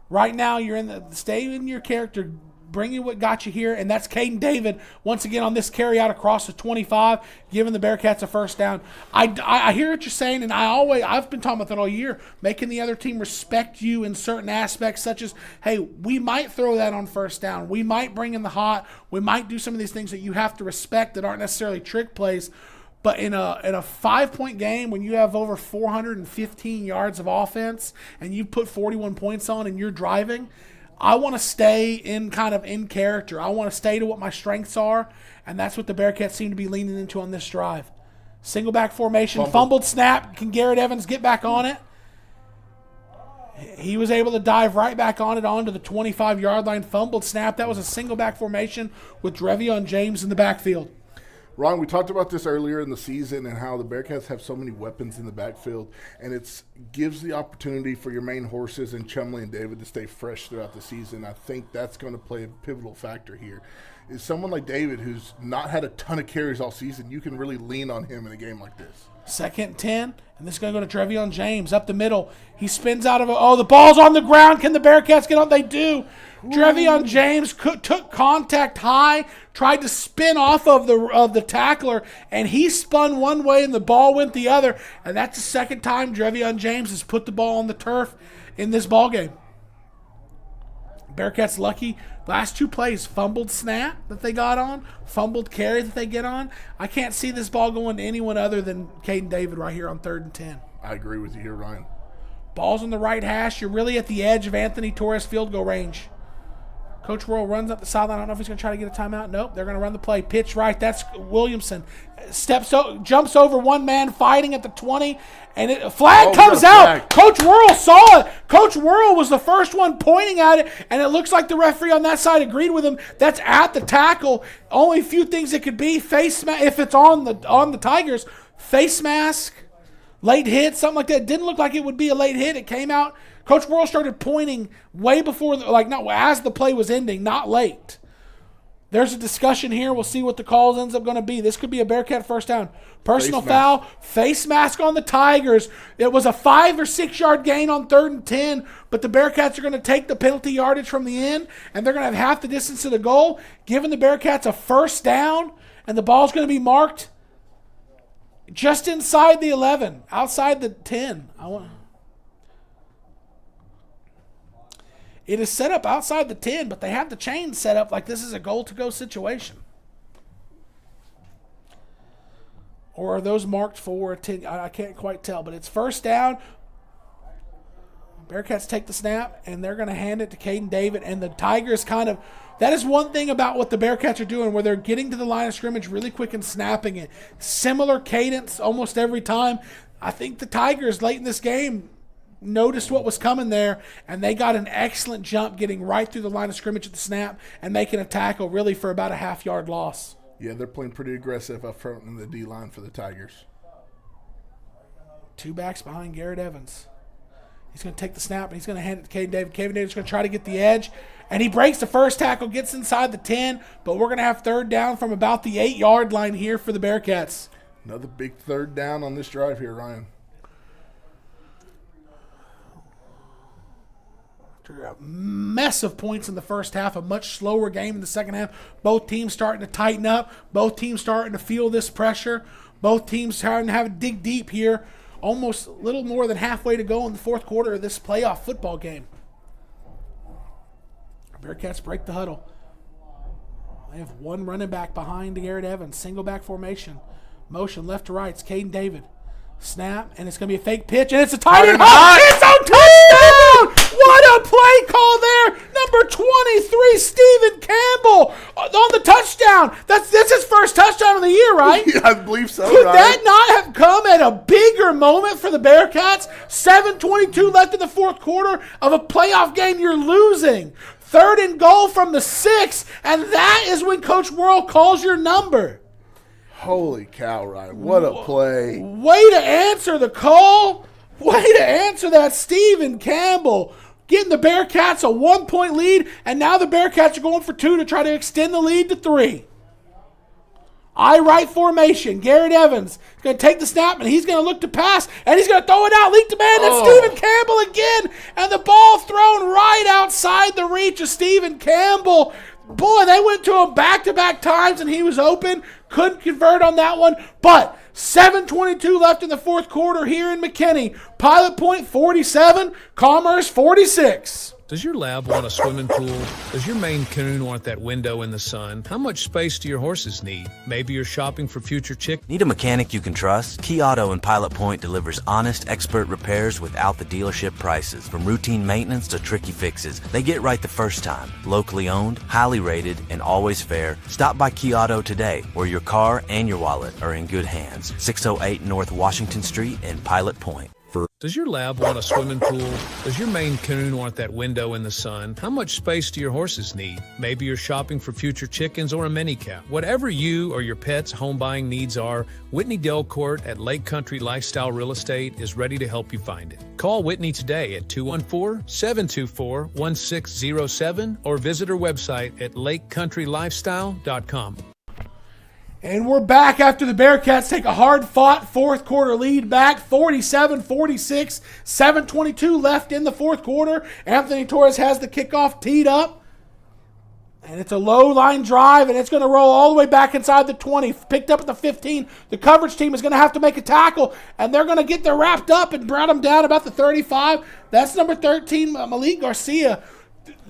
Right now, you're stay in your character. bring you what got you here, and that's Caden David once again on this carry out across the 25, giving the Bearcats a first down. I hear what you're saying, and I've been talking about that all year, making the other team respect you in certain aspects, such as, hey, we might throw that on first down. We might bring in the hot. We might do some of these things that you have to respect that aren't necessarily trick plays. But in a 5-point game, when you have over 415 yards of offense and you put 41 points on and you're driving, I want to stay in character. I want to stay to what my strengths are, and that's what the Bearcats seem to be leaning into on this drive. Single back formation, fumbled snap. Can Garrett Evans get back on it? He was able to dive right back on it onto the 25-yard line. Fumbled snap. That was a single back formation with Drevion James in the backfield. Ron, we talked about this earlier in the season and how the Bearcats have so many weapons in the backfield, and it gives the opportunity for your main horses and Chumley and David to stay fresh throughout the season. I think that's going to play a pivotal factor here. Is someone like David, who's not had a ton of carries all season, you can really lean on him in a game like this. 2nd and 10, and this is going to go to Drevion James up the middle. He spins out of the ball's on the ground. Can the Bearcats get on? They do. Drevion James took contact high, tried to spin off of the tackler, and he spun one way and the ball went the other. And that's the second time Drevion James has put the ball on the turf in this ball game. Bearcats lucky. Last 2 plays, fumbled snap that they got on, fumbled carry that they get on. I can't see this ball going to anyone other than Caden David right here on 3rd and 10. I agree with you here, Ryan. Ball's on the right hash. You're really at the edge of Anthony Torres field goal range. Coach Worrell runs up the sideline. I don't know if he's going to try to get a timeout. Nope, they're going to run the play. Pitch right. That's Williamson. Jumps over one man fighting at the 20, and a flag comes out. Coach Worrell saw it. Coach Worrell was the first one pointing at it, and it looks like the referee on that side agreed with him. That's at the tackle. Only a few things it could be. Face mask, if it's on the Tigers, face mask, late hit, something like that. It didn't look like it would be a late hit. It came out. Coach Worrell started pointing way before, as the play was ending, not late. There's a discussion here. We'll see what the calls ends up going to be. This could be a Bearcat first down. Personal foul, face mask on the Tigers. It was a 5 or 6 yard gain on 3rd and 10, but the Bearcats are going to take the penalty yardage from the end, and they're going to have half the distance to the goal, giving the Bearcats a first down, and the ball's going to be marked just inside the 11, outside the 10. It is set up outside the 10, but they have the chain set up like this is a goal-to-go situation. Or are those marked for a 10? I can't quite tell, but it's first down. Bearcats take the snap, and they're going to hand it to Caden David, and the Tigers that is one thing about what the Bearcats are doing, where they're getting to the line of scrimmage really quick and snapping it. Similar cadence almost every time. I think the Tigers late in this game noticed what was coming there, and they got an excellent jump getting right through the line of scrimmage at the snap and making a tackle really for about a half-yard loss. Yeah, they're playing pretty aggressive up front in the D-line for the Tigers. 2 backs behind Garrett Evans. He's going to take the snap, and he's going to hand it to Caden David. Caden David's going to try to get the edge, and he breaks the first tackle, gets inside the 10, but we're going to have 3rd down from about the 8-yard line here for the Bearcats. Another big 3rd down on this drive here, Ryan. A mess of points in the first half, a much slower game in the second half. Both teams starting to tighten up. Both teams starting to feel this pressure. Both teams starting to have to dig deep here. Almost a little more than halfway to go in the 4th quarter of this playoff football game. Bearcats break the huddle. They have one running back behind Garrett Evans. Single back formation. Motion left to right. It's Caden David. Snap, and it's going to be a fake pitch, and it's a tight end. It's a touchdown! What a play call there! Number 23, Stephen Campbell on the touchdown. That's his first touchdown of the year, right? Yeah, I believe so. Could that not have come at a bigger moment for the Bearcats? 7:22 left in the 4th quarter of a playoff game you're losing. 3rd and goal from the 6, and that is when Coach Worrell calls your number. Holy cow, Ryan. What a play. Way to answer the call. Way to answer that, Stephen Campbell. Getting the Bearcats a 1-point lead, and now the Bearcats are going for 2 to try to extend the lead to 3. I-right formation. Garrett Evans is going to take the snap, and he's going to look to pass, and he's going to throw it out. Leak to man. That's Stephen Campbell again, and the ball thrown right outside the reach of Stephen Campbell. boy, they went to him back-to-back times, and he was open. Couldn't convert on that one. But 7:22 left in the fourth quarter here in McKinney. Pilot Point 47, Commerce 46. Does your lab want a swimming pool? Does your Maine Coon want that window in the sun? How much space do your horses need? Maybe you're shopping for future chick. Need a mechanic you can trust? Key Auto in Pilot Point delivers honest, expert repairs without the dealership prices. From routine maintenance to tricky fixes, they get right the first time. Locally owned, highly rated, and always fair. Stop by Key Auto today, where your car and your wallet are in good hands. 608 North Washington Street in Pilot Point. Does your lab want a swimming pool? Does your Maine Coon want that window in the sun? How much space do your horses need? Maybe you're shopping for future chickens or a mini cow. Whatever you or your pet's home buying needs are, Whitney Delcourt at Lake Country Lifestyle Real Estate is ready to help you find it. Call Whitney today at 214-724-1607 or visit her website at lakecountrylifestyle.com. And we're back after the Bearcats take a hard-fought fourth quarter lead back, 47-46, 7:22 left in the fourth quarter. Anthony Torres has the kickoff teed up. And it's a low-line drive, and it's going to roll all the way back inside the 20, picked up at the 15. The coverage team is going to have to make a tackle, and they're going to get there wrapped up and brought them down about the 35. That's number 13, Malik Garcia.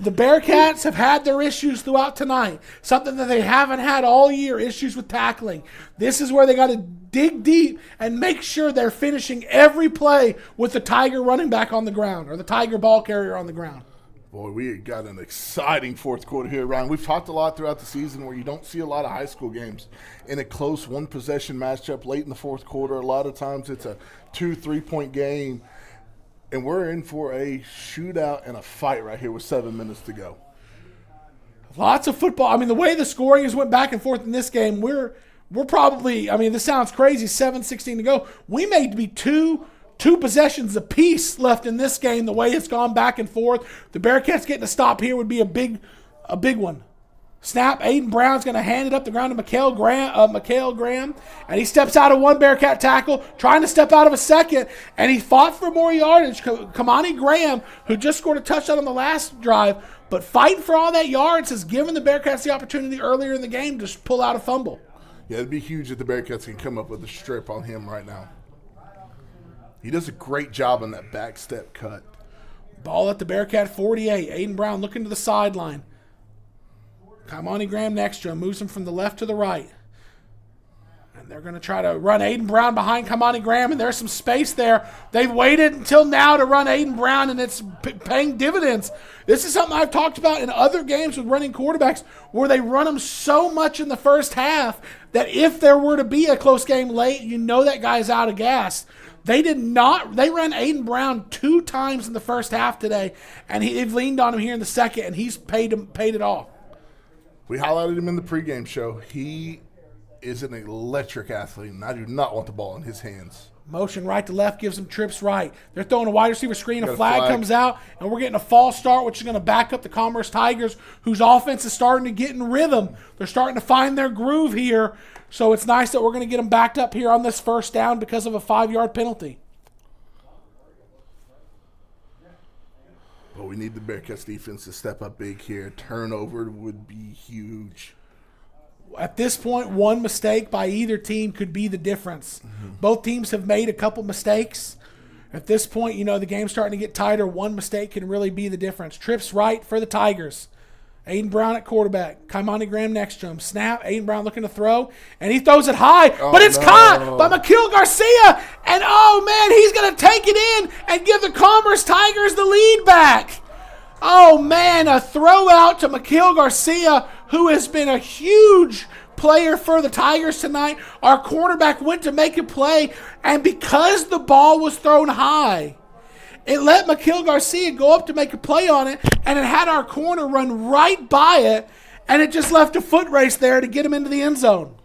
The Bearcats have had their issues throughout tonight, something that they haven't had all year, issues with tackling. This is where they got to dig deep and make sure they're finishing every play with the Tiger running back on the ground or the Tiger ball carrier on the ground. Boy, we got an exciting fourth quarter here, Ryan. We've talked a lot throughout the season where you don't see a lot of high school games in a close one-possession matchup late in the fourth quarter. A lot of times it's a 2-3 point game. And we're in for a shootout and a fight right here with 7 minutes to go. Lots of football. I mean, the way the scoring has went back and forth in this game, we're probably, I mean, this sounds crazy, 7:16 to go. We may be two possessions apiece left in this game, the way it's gone back and forth. The Bearcats getting a stop here would be a big one. Snap, Aiden Brown's going to hand it up the ground to Mikhail Graham, and he steps out of one Bearcat tackle, trying to step out of a second, and he fought for more yardage. Kamani Graham, who just scored a touchdown on the last drive, but fighting for all that yards has given the Bearcats the opportunity earlier in the game to pull out a fumble. Yeah, it'd be huge if the Bearcats can come up with a strip on him right now. He does a great job on that back step cut. Ball at the Bearcat 48. Aiden Brown looking to the sideline. Kamani Graham next to him, moves him from the left to the right. And they're going to try to run Aiden Brown behind Kamani Graham, and there's some space there. They've waited until now to run Aiden Brown, and it's paying dividends. This is something I've talked about in other games with running quarterbacks where they run them so much in the first half that if there were to be a close game late, you know that guy's out of gas. They did not. They ran Aiden Brown 2 times in the first half today, and they've leaned on him here in the second, and he's paid it off. We highlighted him in the pregame show. He is an electric athlete, and I do not want the ball in his hands. Motion right to left gives him trips right. They're throwing a wide receiver screen. A flag comes out, and we're getting a false start, which is going to back up the Commerce Tigers, whose offense is starting to get in rhythm. They're starting to find their groove here, so it's nice that we're going to get them backed up here on this first down because of a 5-yard penalty. But we need the Bearcats defense to step up big here. Turnover would be huge. At this point, one mistake by either team could be the difference. Mm-hmm. Both teams have made a couple mistakes. At this point, you know, the game's starting to get tighter. One mistake can really be the difference. Trips right for the Tigers. Aiden Brown at quarterback. Kamani Graham next to him. Snap. Aiden Brown looking to throw. And he throws it high. But it's caught by Mikhail Garcia. And, oh, man, he's going to take it in and give the Commerce Tigers the lead back. Oh, man, a throw out to Mikhail Garcia, who has been a huge player for the Tigers tonight. Our cornerback went to make a play, and because the ball was thrown high, it let Mikhail Garcia go up to make a play on it, and it had our corner run right by it, and it just left a foot race there to get him into the end zone.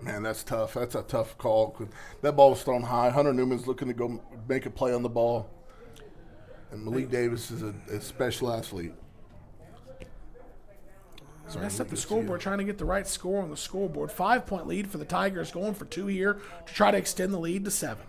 Man, that's tough. That's a tough call. That ball was thrown high. Hunter Newman's looking to go make a play on the ball. And Malik Davis is a special athlete. So that's up the scoreboard, trying to get the right score on the scoreboard. 5-point lead for the Tigers, going for 2 here to try to extend the lead to 7.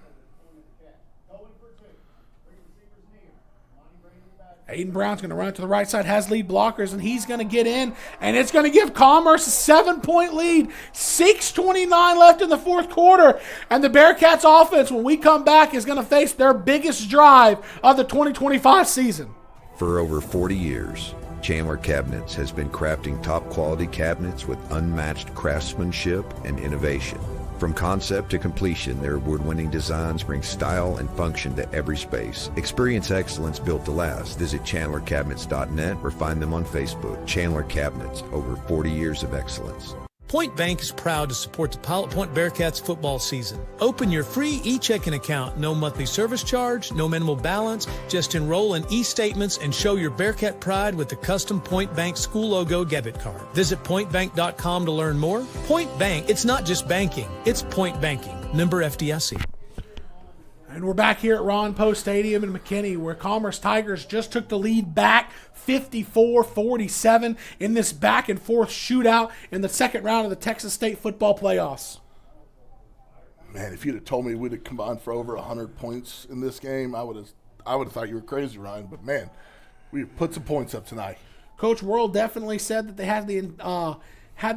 Aiden Brown's going to run to the right side, has lead blockers, and he's going to get in, and it's going to give Commerce a 7-point lead. 6:29 left in the fourth quarter, and the Bearcats offense, when we come back, is going to face their biggest drive of the 2025 season. For over 40 years, Chandler Cabinets has been crafting top-quality cabinets with unmatched craftsmanship and innovation. From concept to completion, their award-winning designs bring style and function to every space. Experience excellence built to last. Visit ChandlerCabinets.net or find them on Facebook. Chandler Cabinets, over 40 years of excellence. Point Bank is proud to support the Pilot Point Bearcats football season. Open your free e-checking account. No monthly service charge, no minimal balance. Just enroll in e-statements and show your Bearcat pride with the custom Point Bank school logo debit card. Visit pointbank.com to learn more. Point Bank, it's not just banking, it's Point Banking. Member FDIC. And we're back here at Ron Poe Stadium in McKinney, where Commerce Tigers just took the lead back 54-47 in this back-and-forth shootout in the second round of the Texas State football playoffs. Man, if you'd have told me we'd have combined for over 100 points in this game, I would have thought you were crazy, Ryan. But, man, we put some points up tonight. Coach Worrell definitely said that they had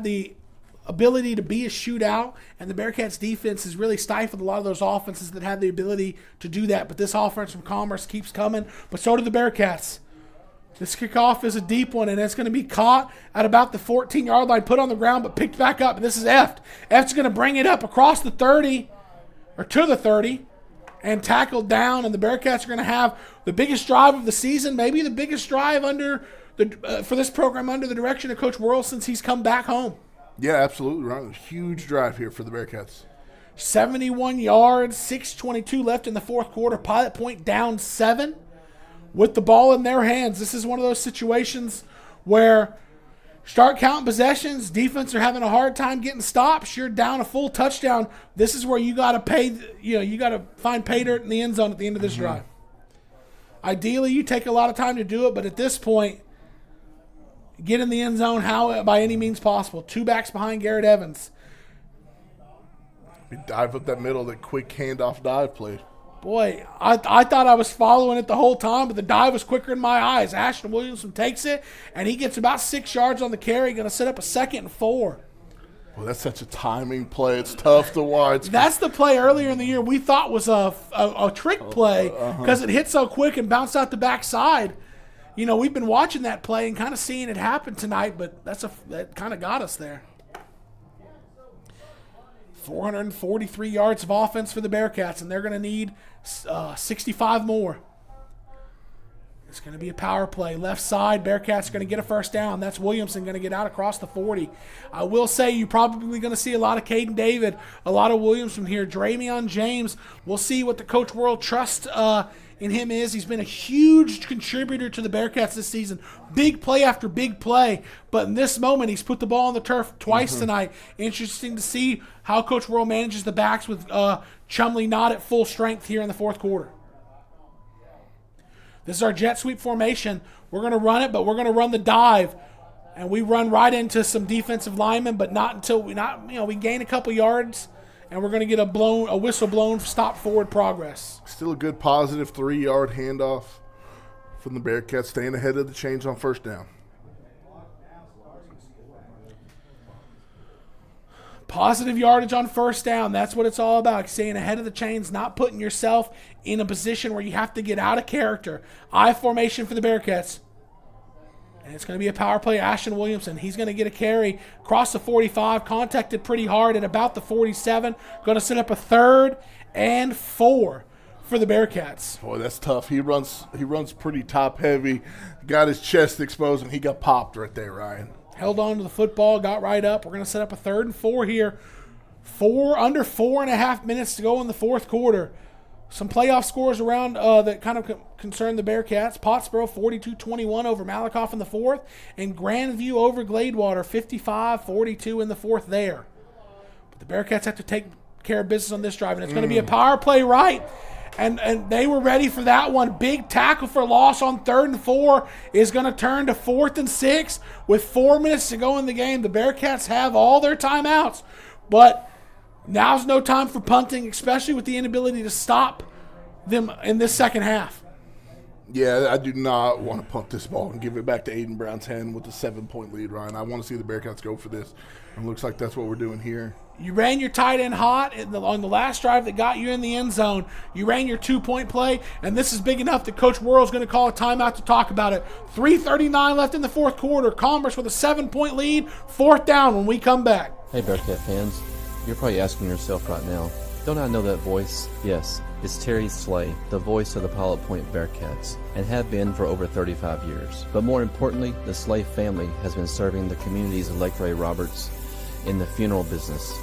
the ability to be a shootout, and the Bearcats defense has really stifled a lot of those offenses that had the ability to do that. But this offense from Commerce keeps coming, but so do the Bearcats. This kickoff is a deep one, and it's going to be caught at about the 14-yard line, put on the ground, but picked back up. And this is Eft. Eft's going to bring it up across the 30, or to the 30, and tackled down, and the Bearcats are going to have the biggest drive of the season, maybe the biggest drive for this program under the direction of Coach Worrell since he's come back home. Yeah, absolutely, Ryan. Huge drive here for the Bearcats. 71 yards, 6:22 left in the fourth quarter. Pilot Point down 7 with the ball in their hands. This is one of those situations where start counting possessions, defense are having a hard time getting stops. You're down a full touchdown. This is where you got to find pay dirt in the end zone at the end of this drive. Ideally, you take a lot of time to do it, but at this point, get in the end zone by any means possible. 2 backs behind Garrett Evans. We dive up that middle, that quick handoff dive play. Boy, I thought I was following it the whole time, but the dive was quicker in my eyes. Ashton Williamson takes it, and he gets about 6 yards on the carry, going to set up a 2nd and 4. Well, that's such a timing play. It's tough to watch. That's the play earlier in the year we thought was a trick play because it hit so quick and bounced out the backside. You know, we've been watching that play and kind of seeing it happen tonight, but that kind of got us there. 443 yards of offense for the Bearcats, and they're going to need 65 more. It's going to be a power play. Left side, Bearcats are going to get a first down. That's Williamson going to get out across the 40. I will say you're probably going to see a lot of Caden David, a lot of Williamson here. Dramion James, we'll see what the Coach Worrell trust in him is. He's been a huge contributor to the Bearcats this season. Big play after big play. But in this moment, he's put the ball on the turf twice tonight. Interesting to see how Coach Worrell manages the backs with Chumley not at full strength here in the fourth quarter. This is our jet sweep formation. We're going to run it, but we're going to run the dive. And we run right into some defensive linemen, but not until we gain a couple yards, and we're going to get a whistle blown for stop forward progress. Still a good positive 3-yard handoff from the Bearcats, staying ahead of the chains on first down. Positive yardage on first down. That's what it's all about. Staying ahead of the chains, not putting yourself in a position where you have to get out of character. I formation for the Bearcats. And it's going to be a power play. Ashton Williamson, he's going to get a carry across the 45, contacted pretty hard at about the 47. Going to set up a 3rd and 4 for the Bearcats. Boy, that's tough. He runs pretty top heavy. Got his chest exposed, and he got popped right there, Ryan. Held on to the football, got right up. We're going to set up a 3rd and 4 here. Under 4.5 minutes to go in the fourth quarter. Some playoff scores around that kind of concern the Bearcats. Pottsboro 42-21 over Malakoff in the fourth, and Grandview over Gladewater 55-42 in the fourth there. But the Bearcats have to take care of business on this drive, and it's going to be a power play right. And they were ready for that one. Big tackle for loss on 3rd and 4 is going to turn to 4th and 6 with 4 minutes to go in the game. The Bearcats have all their timeouts, but now's no time for punting, especially with the inability to stop them in this second half. Yeah, I do not want to punt this ball and give it back to Aiden Brown's hand with a 7-point lead, Ryan. I want to see the Bearcats go for this. And it looks like that's what we're doing here. You ran your tight end hot on the last drive that got you in the end zone. You ran your 2-point play, and this is big enough that Coach Worrell's going to call a timeout to talk about it. 3:39 left in the fourth quarter. Commerce with a 7-point lead. 4th down when we come back. Hey, Bearcat fans. You're probably asking yourself right now, don't I know that voice? Yes, it's Terry Slay, the voice of the Pilot Point Bearcats, and have been for over 35 years. But more importantly, the Slay family has been serving the communities of Lake Ray Roberts in the funeral business.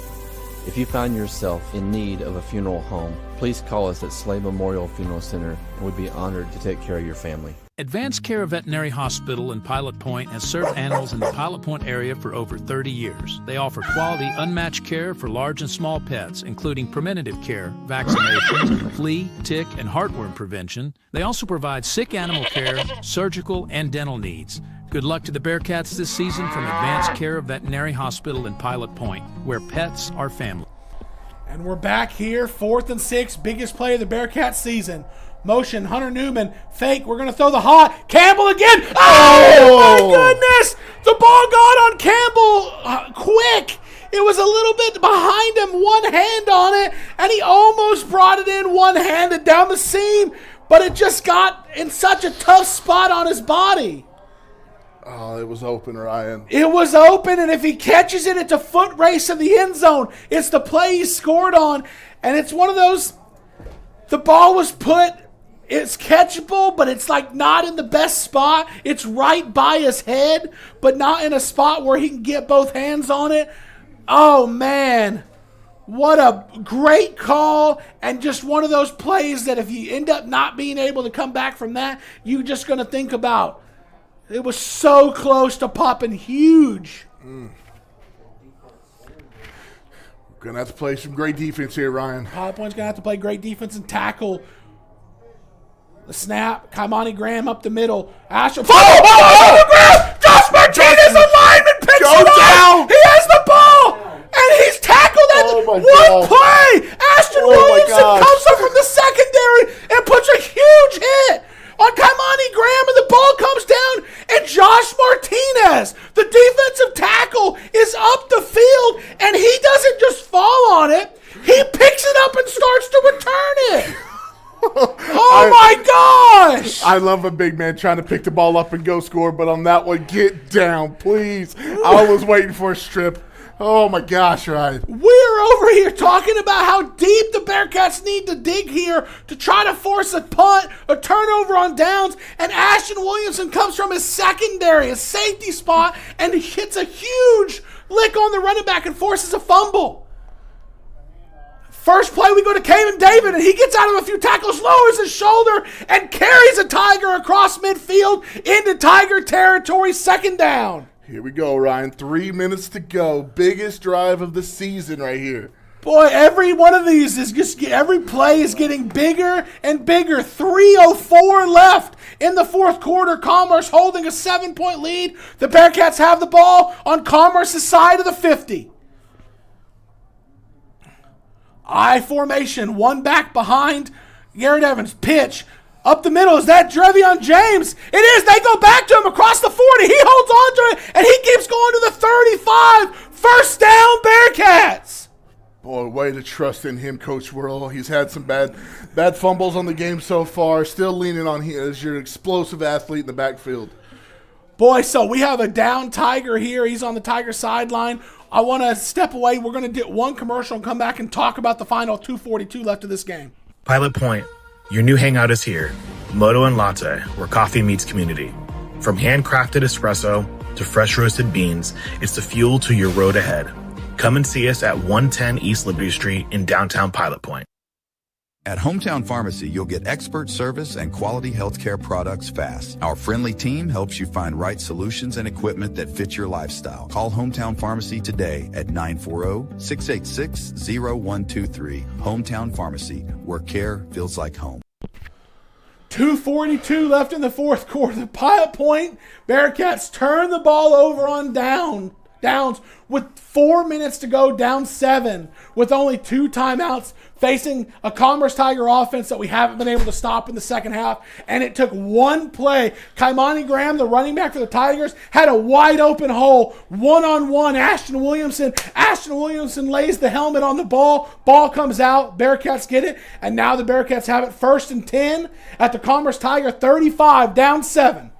If you find yourself in need of a funeral home, please call us at Slay Memorial Funeral Center, and we'd be honored to take care of your family. Advanced Care Veterinary Hospital in Pilot Point has served animals in the Pilot Point area for over 30 years. They offer quality, unmatched care for large and small pets, including preventative care, vaccinations, flea, tick, and heartworm prevention. They also provide sick animal care, surgical, and dental needs. Good luck to the Bearcats this season from Advanced Care Veterinary Hospital in Pilot Point, where pets are family. And we're back here, 4th and 6, biggest play of the Bearcats season. Motion, Hunter Newman, fake, we're going to throw the hot, Campbell again! Oh, my goodness! The ball got on Campbell quick! It was a little bit behind him, one hand on it, and he almost brought it in one-handed down the seam, but it just got in such a tough spot on his body. Oh, it was open, Ryan. It was open, and if he catches it, it's a foot race in the end zone. It's the play he scored on, and it's one of those, the ball was put, it's catchable, but it's like not in the best spot. It's right by his head, but not in a spot where he can get both hands on it. Oh, man. What a great call, and just one of those plays that if you end up not being able to come back from that, you're just going to think about. It was so close to popping huge. We're going to have to play some great defense here, Ryan. Pilot Point's going to have to play great defense and tackle. The snap, Kaimani Graham up the middle. Ashton. Graham! Josh Martinez, a lineman, picks it up. He has the ball, and he's tackled at one play. Ashton Williamson comes up from the secondary and puts a huge hit on Kaimani Graham, and the ball comes down, and Josh Martinez, the defensive tackle, is up the field, and he doesn't just fall on it. He picks it up and starts to return it. Oh, my gosh! I love a big man trying to pick the ball up and go score, but on that one, get down, please. I was waiting for a strip. Oh, my gosh, Ryan. We're over here talking about how deep the Bearcats need to dig here to try to force a punt, a turnover on downs, and Ashton Williamson comes from his secondary, his safety spot, and he hits a huge lick on the running back and forces a fumble. First play, we go to Kamen David, and he gets out of a few tackles, lowers his shoulder, and carries a Tiger across midfield into Tiger territory, 2nd down. Here we go, Ryan. 3 minutes to go. Biggest drive of the season right here. Boy, every one of these is just, every play is getting bigger and bigger. 3:04 left in the fourth quarter. Commerce holding a 7-point lead. The Bearcats have the ball on Commerce's side of the 50. I formation, one back behind. Garrett Evans, pitch. Up the middle, is that Drevion James? It is. They go back to him across the 40. He holds on to it, and he keeps going to the 35. 1st down, Bearcats. Boy, way to trust in him, Coach Worrell. He's had some bad fumbles on the game so far. Still leaning on him as your explosive athlete in the backfield. Boy, so we have a down Tiger here. He's on the Tiger sideline. I want to step away. We're going to do one commercial and come back and talk about the final 2:42 left of this game. Pilot Point, your new hangout is here. Moto and Latte, where coffee meets community. From handcrafted espresso to fresh roasted beans, it's the fuel to your road ahead. Come and see us at 110 East Liberty Street in downtown Pilot Point. At Hometown Pharmacy, you'll get expert service and quality healthcare products fast. Our friendly team helps you find right solutions and equipment that fit your lifestyle. Call Hometown Pharmacy today at 940-686-0123. Hometown Pharmacy, where care feels like home. 2:42 left in the fourth quarter. The Pilot Point Bearcats turn the ball over on downs with 4 minutes to go, down 7 with only 2 timeouts. facing a Commerce Tiger offense that we haven't been able to stop in the second half. And it took one play. Kaimani Graham, the running back for the Tigers, had a wide open hole, one-on-one. Ashton Williamson lays the helmet on the ball. Ball comes out. Bearcats get it. And now the Bearcats have it 1st and 10 at the Commerce Tiger 35, down 7.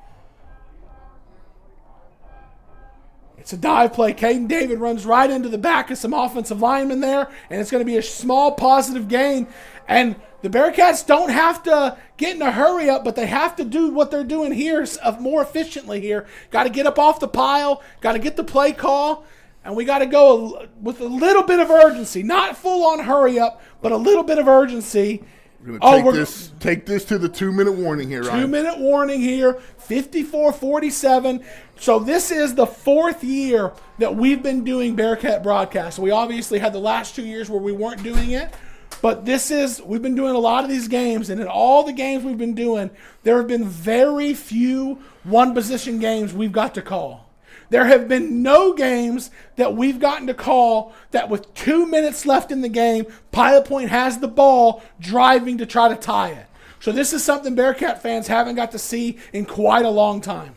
It's a dive play. Caden David runs right into the back of some offensive linemen there, and it's going to be a small positive gain. And the Bearcats don't have to get in a hurry up, but they have to do what they're doing here more efficiently here. Got to get up off the pile, got to get the play call, and we got to go with a little bit of urgency. Not full-on hurry up, but a little bit of urgency. We're going to take this to the 2-minute warning here, Ryan. 2-minute warning here, 54-47. So this is the 4th year that we've been doing Bearcat broadcasts. We obviously had the last 2 years where we weren't doing it, but we've been doing a lot of these games, and in all the games we've been doing, there have been very few one-position games we've got to call. There have been no games that we've gotten to call that with 2 minutes left in the game, Pilot Point has the ball driving to try to tie it. So this is something Bearcat fans haven't got to see in quite a long time.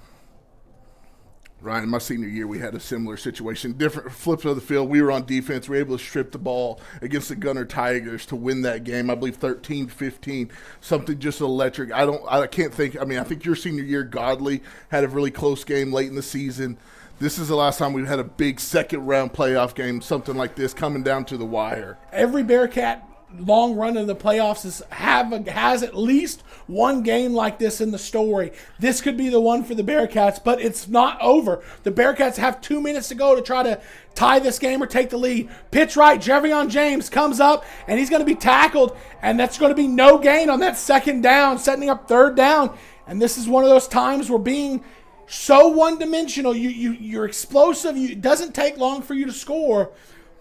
Ryan, my senior year, we had a similar situation. Different flips of the field. We were on defense. We were able to strip the ball against the Gunner Tigers to win that game. I believe 13-15, something just electric. I can't think. I mean, I think your senior year, Godley had a really close game late in the season. This is the last time we've had a big second-round playoff game, something like this, coming down to the wire. Every Bearcat long run in the playoffs has at least one game like this in the story. This could be the one for the Bearcats, but it's not over. The Bearcats have 2 minutes to go to try to tie this game or take the lead. Pitch right, Jevion James comes up, and he's going to be tackled, and that's going to be no gain on that second down, setting up 3rd down. And this is one of those times where being so one-dimensional, you're explosive. It doesn't take long for you to score.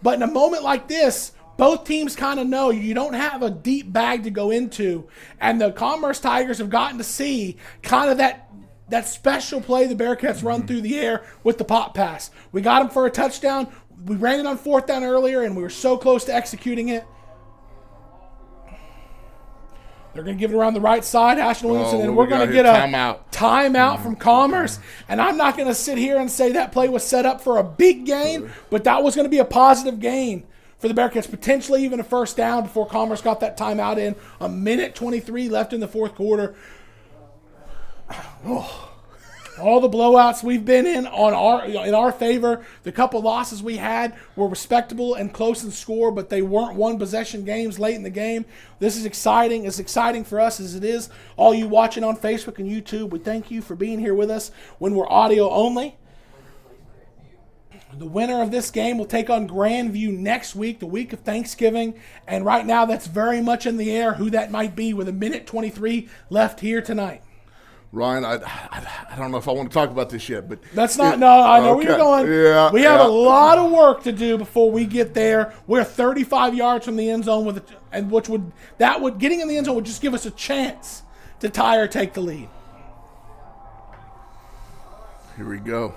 But in a moment like this, both teams kind of know you don't have a deep bag to go into. And the Commerce Tigers have gotten to see kind of that special play the Bearcats run through the air with the pop pass. We got them for a touchdown. We ran it on 4th down earlier, and we were so close to executing it. They're going to give it around the right side, Ashton Williamson, and we're going to get a timeout from Commerce. And I'm not going to sit here and say that play was set up for a big gain, but that was going to be a positive gain for the Bearcats, potentially even a 1st down before Commerce got that timeout in. 1:23 left in the 4th quarter. All the blowouts we've been in our favor, the couple losses we had were respectable and close in score, but they weren't one-possession games late in the game. This is exciting. As exciting for us as it is all you watching on Facebook and YouTube. We thank you for being here with us when we're audio only. The winner of this game will take on Grandview next week, the week of Thanksgiving. And right now that's very much in the air who that might be with 1:23 left here tonight. Ryan, I don't know if I want to talk about this yet, but that's not. No, I know where you're going. Yeah, we have a lot of work to do before we get there. We're 35 yards from the end zone getting in the end zone would just give us a chance to tie or take the lead. Here we go.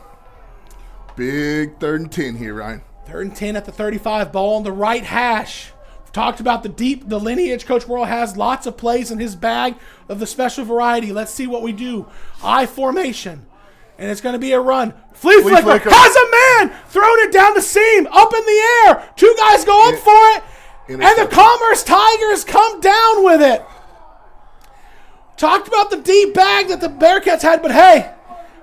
Big 3rd and 10 here, Ryan. 3rd and 10 at the 35, ball on the right hash. We've talked about the lineage Coach Worrell has. Lots of plays in his bag of the special variety. Let's see what we do. I formation. And it's going to be a run. Flea flicker has a man throwing it down the seam, up in the air. 2 guys go up for it. And the Commerce Tigers come down with it. Talked about the deep bag that the Bearcats had, but hey,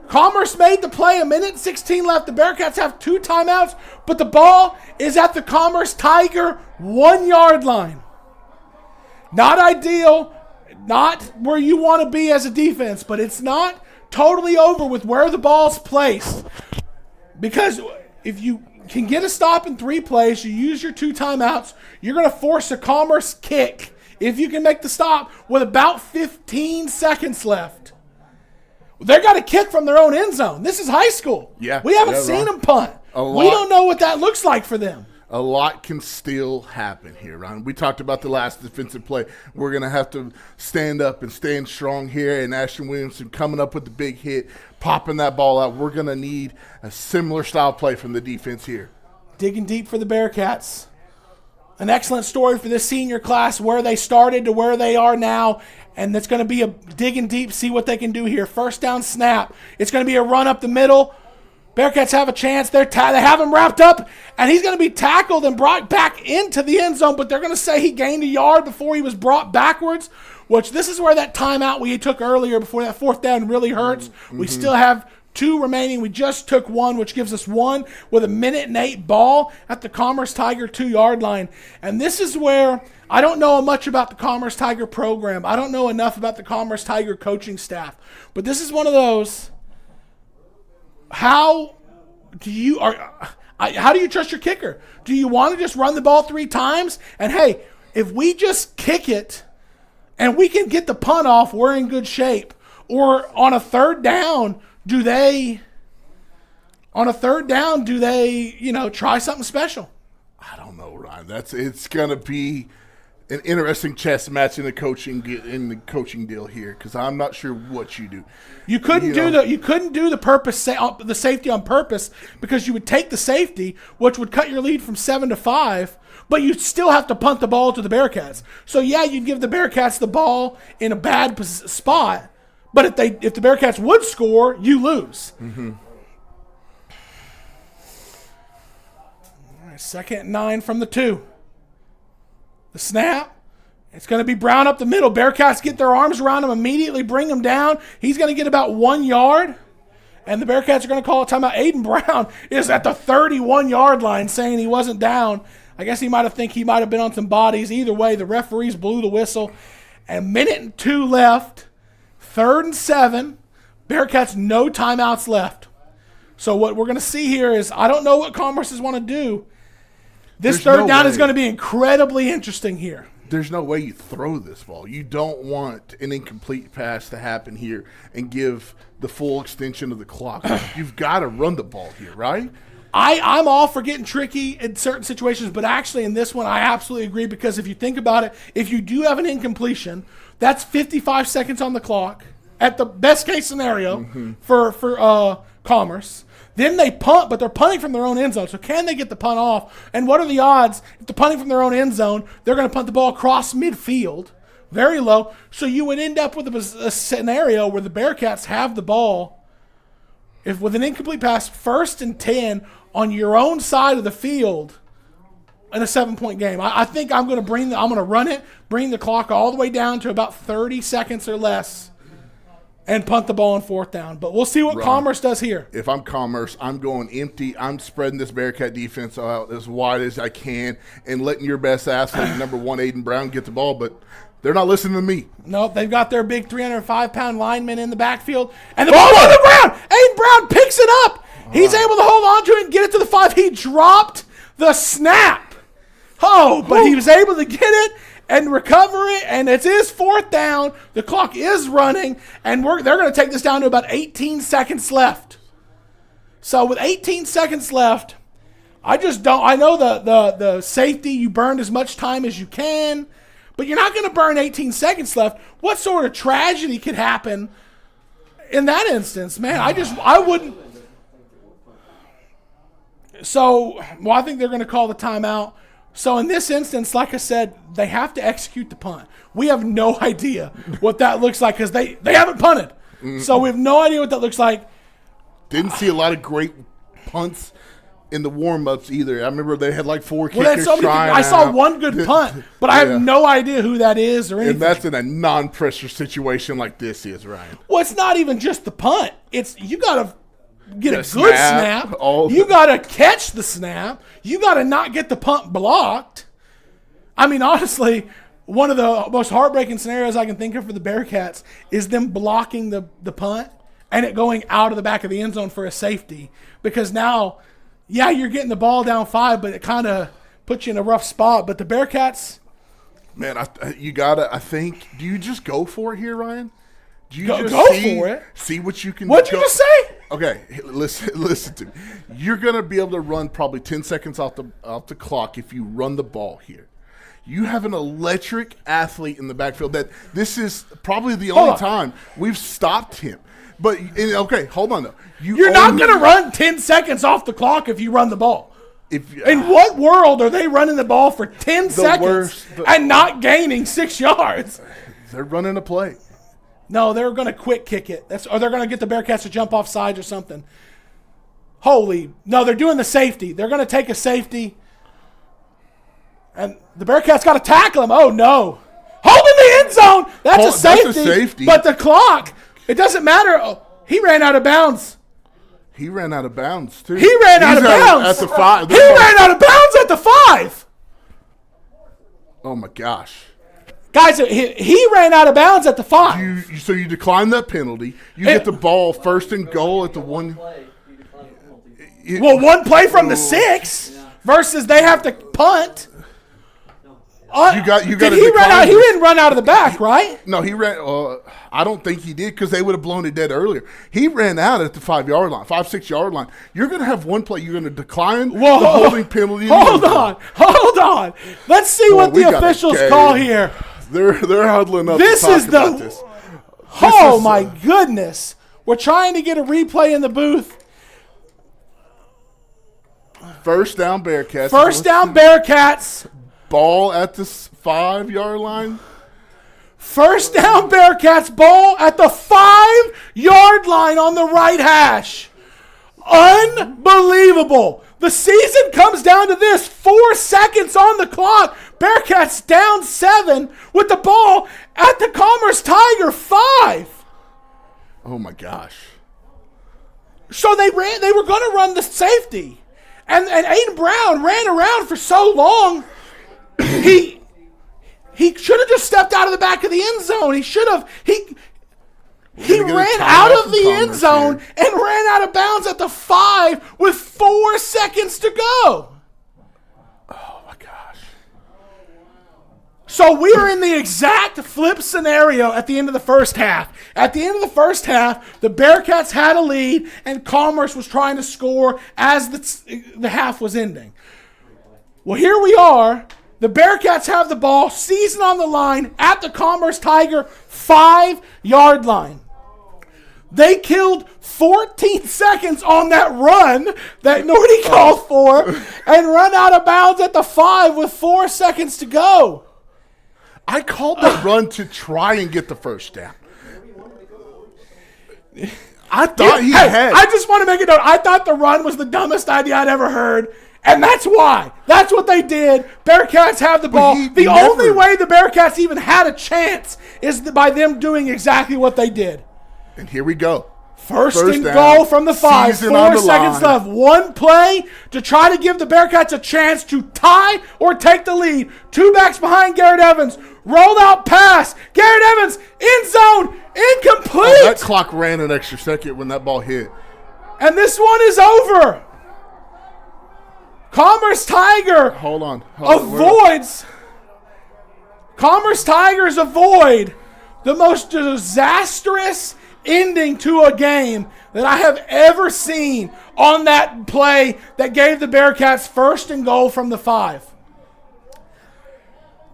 Commerce made the play. 1:16 left. The Bearcats have 2 timeouts, but the ball is at the Commerce Tiger 1-yard line. Not ideal, not where you want to be as a defense, but it's not totally over with where the ball's placed. Because if you can get a stop in 3 plays, you use your 2 timeouts, you're going to force a Commerce kick if you can make the stop with about 15 seconds left. They got a kick from their own end zone. This is high school. Yeah, we haven't seen them punt. We don't know what that looks like for them. A lot can still happen here, Ron. We talked about the last defensive play. We're going to have to stand up and stand strong here, and Ashton Williamson coming up with the big hit, popping that ball out. We're going to need a similar style play from the defense here. Digging deep for the Bearcats. An excellent story for this senior class, where they started to where they are now. And it's going to be a digging deep, see what they can do here. First down snap. It's going to be a run up the middle. Bearcats have a chance. They have him wrapped up, and he's going to be tackled and brought back into the end zone, but they're going to say he gained a yard before he was brought backwards, which this is where that timeout we took earlier before that fourth down really hurts. Mm-hmm. We still have 2 remaining. We just took 1, which gives us 1 with 1:08 ball at the Commerce Tiger 2-yard line. And this is where I don't know much about the Commerce Tiger program. I don't know enough about the Commerce Tiger coaching staff. But this is one of those, how do you trust your kicker? Do you want to just run the ball 3 times? And, hey, if we just kick it and we can get the punt off, we're in good shape. Or on a third down, do they try something special? I don't know, Ryan. It's gonna be an interesting chess match in the coaching deal here, because I'm not sure what you do. You couldn't do the safety on purpose, because you would take the safety, which would cut your lead from 7 to 5, but you'd still have to punt the ball to the Bearcats. So yeah, you'd give the Bearcats the ball in a bad spot. But if the Bearcats would score, you lose. Mm-hmm. All right, 2nd and 9 from the 2. The snap. It's going to be Brown up the middle. Bearcats get their arms around him, immediately bring him down. He's going to get about 1 yard. And the Bearcats are going to call a timeout. Aiden Brown is at the 31-yard line, saying he wasn't down. I guess he might have been on some bodies. Either way, the referees blew the whistle. And 1:02 left. 3rd and 7. Bearcats, no timeouts left. So what we're going to see here is, I don't know what Commerce's want to do. This third down is going to be incredibly interesting here. There's no way you throw this ball. You don't want an incomplete pass to happen here and give the full extension of the clock. You've got to run the ball here, right? I'm all for getting tricky in certain situations, but actually in this one I absolutely agree, because if you think about it, if you do have an incompletion, that's 55 seconds on the clock at the best case scenario for Commerce. Then they punt, but they're punting from their own end zone. So can they get the punt off? And what are the odds if they're punting from their own end zone, they're going to punt the ball across midfield, very low. So you would end up with a scenario where the Bearcats have the ball, if with an incomplete pass, 1st and 10 on your own side of the field in a 7-point game. I think I'm going to run it, bring the clock all the way down to about 30 seconds or less, and punt the ball on 4th down. But we'll see what Commerce does here. If I'm Commerce, I'm going empty. I'm spreading this Bearcat defense out as wide as I can and letting your best athlete, number 1, Aiden Brown, get the ball. But they're not listening to me. Nope, they've got their big 305-pound lineman in the backfield. And the ball's on the ground. Aiden Brown picks it up. He's able to hold on to it and get it to the 5. He dropped the snap. But he was able to get it and recover it, and it is 4th down. The clock is running, and they're going to take this down to about 18 seconds left. So with 18 seconds left, I know the safety, you burned as much time as you can, but you're not going to burn 18 seconds left. What sort of tragedy could happen in that instance? Man, I wouldn't. So, I think they're going to call the timeout. So in this instance, like I said, they have to execute the punt. We have no idea what that looks like, because they haven't punted. Mm-hmm. So we have no idea what that looks like. Didn't see a lot of great punts in the warm-ups either. I remember they had like 4 kickers trying. I saw one good punt, but I have no idea who that is or anything. And that's in a non-pressure situation like this is, Ryan. Well, it's not even just the punt. It's you got to get a good snap. You got to catch the snap. You got to not get the punt blocked. I mean, honestly, one of the most heartbreaking scenarios I can think of for the Bearcats is them blocking the punt and it going out of the back of the end zone for a safety. Because now, yeah, you're getting the ball down 5, but it kind of puts you in a rough spot. But the Bearcats, man, you gotta. I think. Do you just go for it here, Ryan? Do you go for it? See what you can. What'd you just say? Okay, listen to me. You're gonna be able to run probably 10 seconds off the clock if you run the ball here. You have an electric athlete in the backfield that this is probably the only time we've stopped him. But okay, hold on though. You're not gonna run 10 seconds off the clock if you run the ball. In what world are they running the ball for 10 seconds and not gaining 6 yards? They're running a play. No, they're going to quick kick it. Or they're going to get the Bearcats to jump off sides or something. No, they're doing the safety. They're going to take a safety. And the Bearcats got to tackle him. Oh, no. Holding the end zone. That's a safety. But the clock, it doesn't matter. Oh, he ran out of bounds. He ran out of bounds, too. He ran out of bounds. At the 5. He ran out of bounds at the 5. Oh, my gosh. Guys, he ran out of bounds at the 5. So you decline that penalty. You get the ball first and goal at the 1. Well, one play from the 6 versus they have to punt. You got. Did he run out? He didn't run out of the back, right? No, he ran. I don't think he did because they would have blown it dead earlier. He ran out at the 5-yard line, 6 yard line. You're going to have one play. You're going to decline the holding penalty. Hold on. Let's see what the officials call here. They're huddling up. This is the. Oh my goodness! We're trying to get a replay in the booth. First down, Bearcats. First down, Bearcats. Ball at the 5-yard line. First down, Bearcats. Ball at the 5-yard line on the right hash. Unbelievable. The season comes down to this. 4 seconds on the clock. Bearcats down 7 with the ball at the Commerce Tiger 5. Oh, my gosh. So they were going to run the safety. And Aiden Brown ran around for so long. He should have just stepped out of the back of the end zone. He should have. He ran out of the end zone and ran out of bounds at the 5 with 4 seconds to go. Oh, my gosh. So we are in the exact flip scenario at the end of the first half. At the end of the first half, the Bearcats had a lead, and Commerce was trying to score as the half was ending. Well, here we are. The Bearcats have the ball, season on the line, at the Commerce Tiger 5-yard line. They killed 14 seconds on that run that Nordy called for and run out of bounds at the 5 with 4 seconds to go. I called that run to try and get the first down. I thought he had. I just want to make a note. I thought the run was the dumbest idea I'd ever heard. And that's why. That's what they did. Bearcats have the ball. The only way the Bearcats even had a chance is by them doing exactly what they did. And here we go. First and goal from the 5. 4 seconds left. One play to try to give the Bearcats a chance to tie or take the lead. 2 backs behind Garrett Evans. Rolled out pass. Garrett Evans, end zone, incomplete. Oh, that clock ran an extra second when that ball hit. And this one is over. Commerce Tiger avoids. Commerce Tigers avoid the most disastrous ending to a game that I have ever seen on that play that gave the Bearcats first and goal from the 5.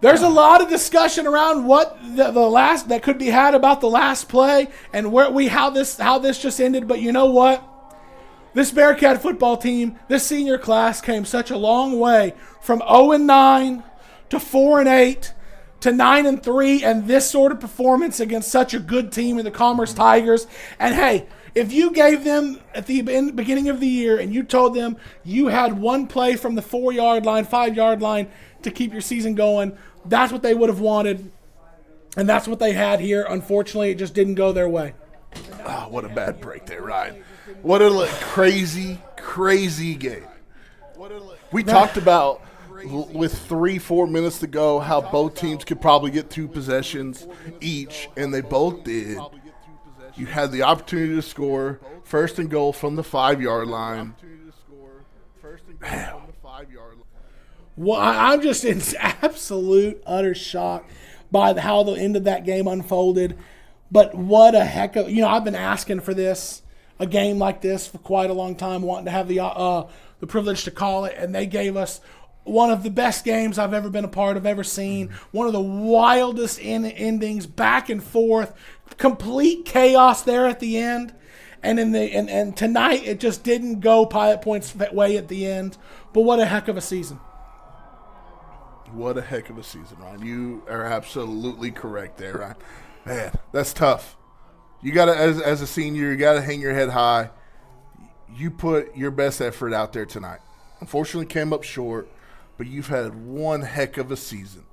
There's a lot of discussion around what the last that could be had about the last play and how this just ended, but you know what? This Bearcat football team, this senior class came such a long way from 0-9 to 4-8 to 9-3 and this sort of performance against such a good team in the Commerce Tigers. And hey, if you gave them at the beginning of the year and you told them you had one play from the 4-yard line, 5-yard line to keep your season going, that's what they would have wanted. And that's what they had here. Unfortunately, it just didn't go their way. Oh, what a bad break there, Ryan. What a crazy, crazy game. We talked about, with 3-4 minutes to go, how both teams could probably get 2 possessions each, and they both did. You had the opportunity to score first and goal from the 5-yard line. Well, I'm just in absolute, utter shock by how the end of that game unfolded. But what a heck of, I've been asking for this, a game like this for quite a long time, wanting to have the privilege to call it, and they gave us one of the best games I've ever been a part of, ever seen. One of the wildest endings, back and forth, complete chaos there at the end. And and tonight it just didn't go Pilot Point's way at the end. But what a heck of a season. What a heck of a season, Ryan. You are absolutely correct there, Ryan. Man, that's tough. You got to, as a senior, you got to hang your head high. You put your best effort out there tonight. Unfortunately, came up short, but you've had one heck of a season.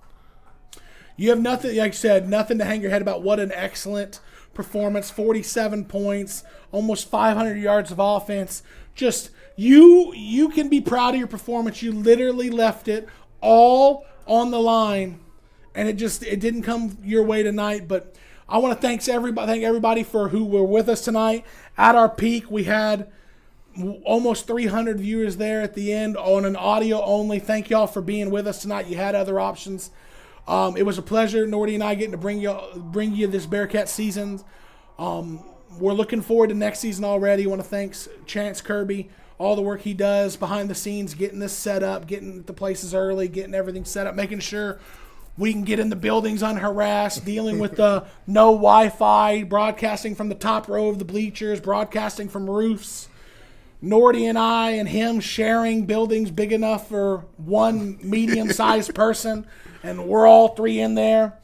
You have nothing, like I said, nothing to hang your head about. What an excellent performance. 47 points, almost 500 yards of offense. Just, you can be proud of your performance. You literally left it all on the line, and it didn't come your way tonight. But I want to thank everybody for who were with us tonight. At our peak, we had almost 300 viewers there at the end on an audio only. Thank y'all for being with us tonight. You had other options. It was a pleasure, Nordy and I, getting to bring you this Bearcat season. We're looking forward to next season already. I want to thank Chance Kirby, all the work he does behind the scenes, getting this set up, getting the places early, getting everything set up, making sure we can get in the buildings unharassed, dealing with the no Wi-Fi, broadcasting from the top row of the bleachers, broadcasting from roofs. Nordy and I and him sharing buildings big enough for one medium-sized person, and we're all three in there.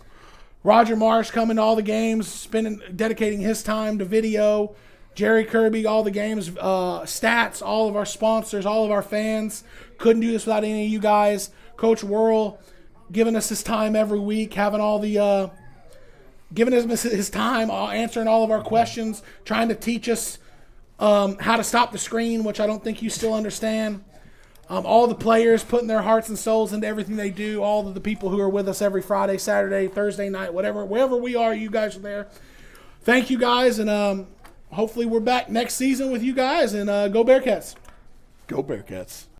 Roger Marsh coming to all the games, dedicating his time to video. Jerry Kirby, all the games, stats, all of our sponsors, all of our fans. Couldn't do this without any of you guys. Coach Worrell giving us his time every week, having all the giving us his time, answering all of our questions, trying to teach us how to stop the screen, which I don't think you still understand. All the players putting their hearts and souls into everything they do. All of the people who are with us every Friday, Saturday, Thursday night, wherever we are, you guys are there. Thank you guys, and hopefully we're back next season with you guys. And go Bearcats! Go Bearcats!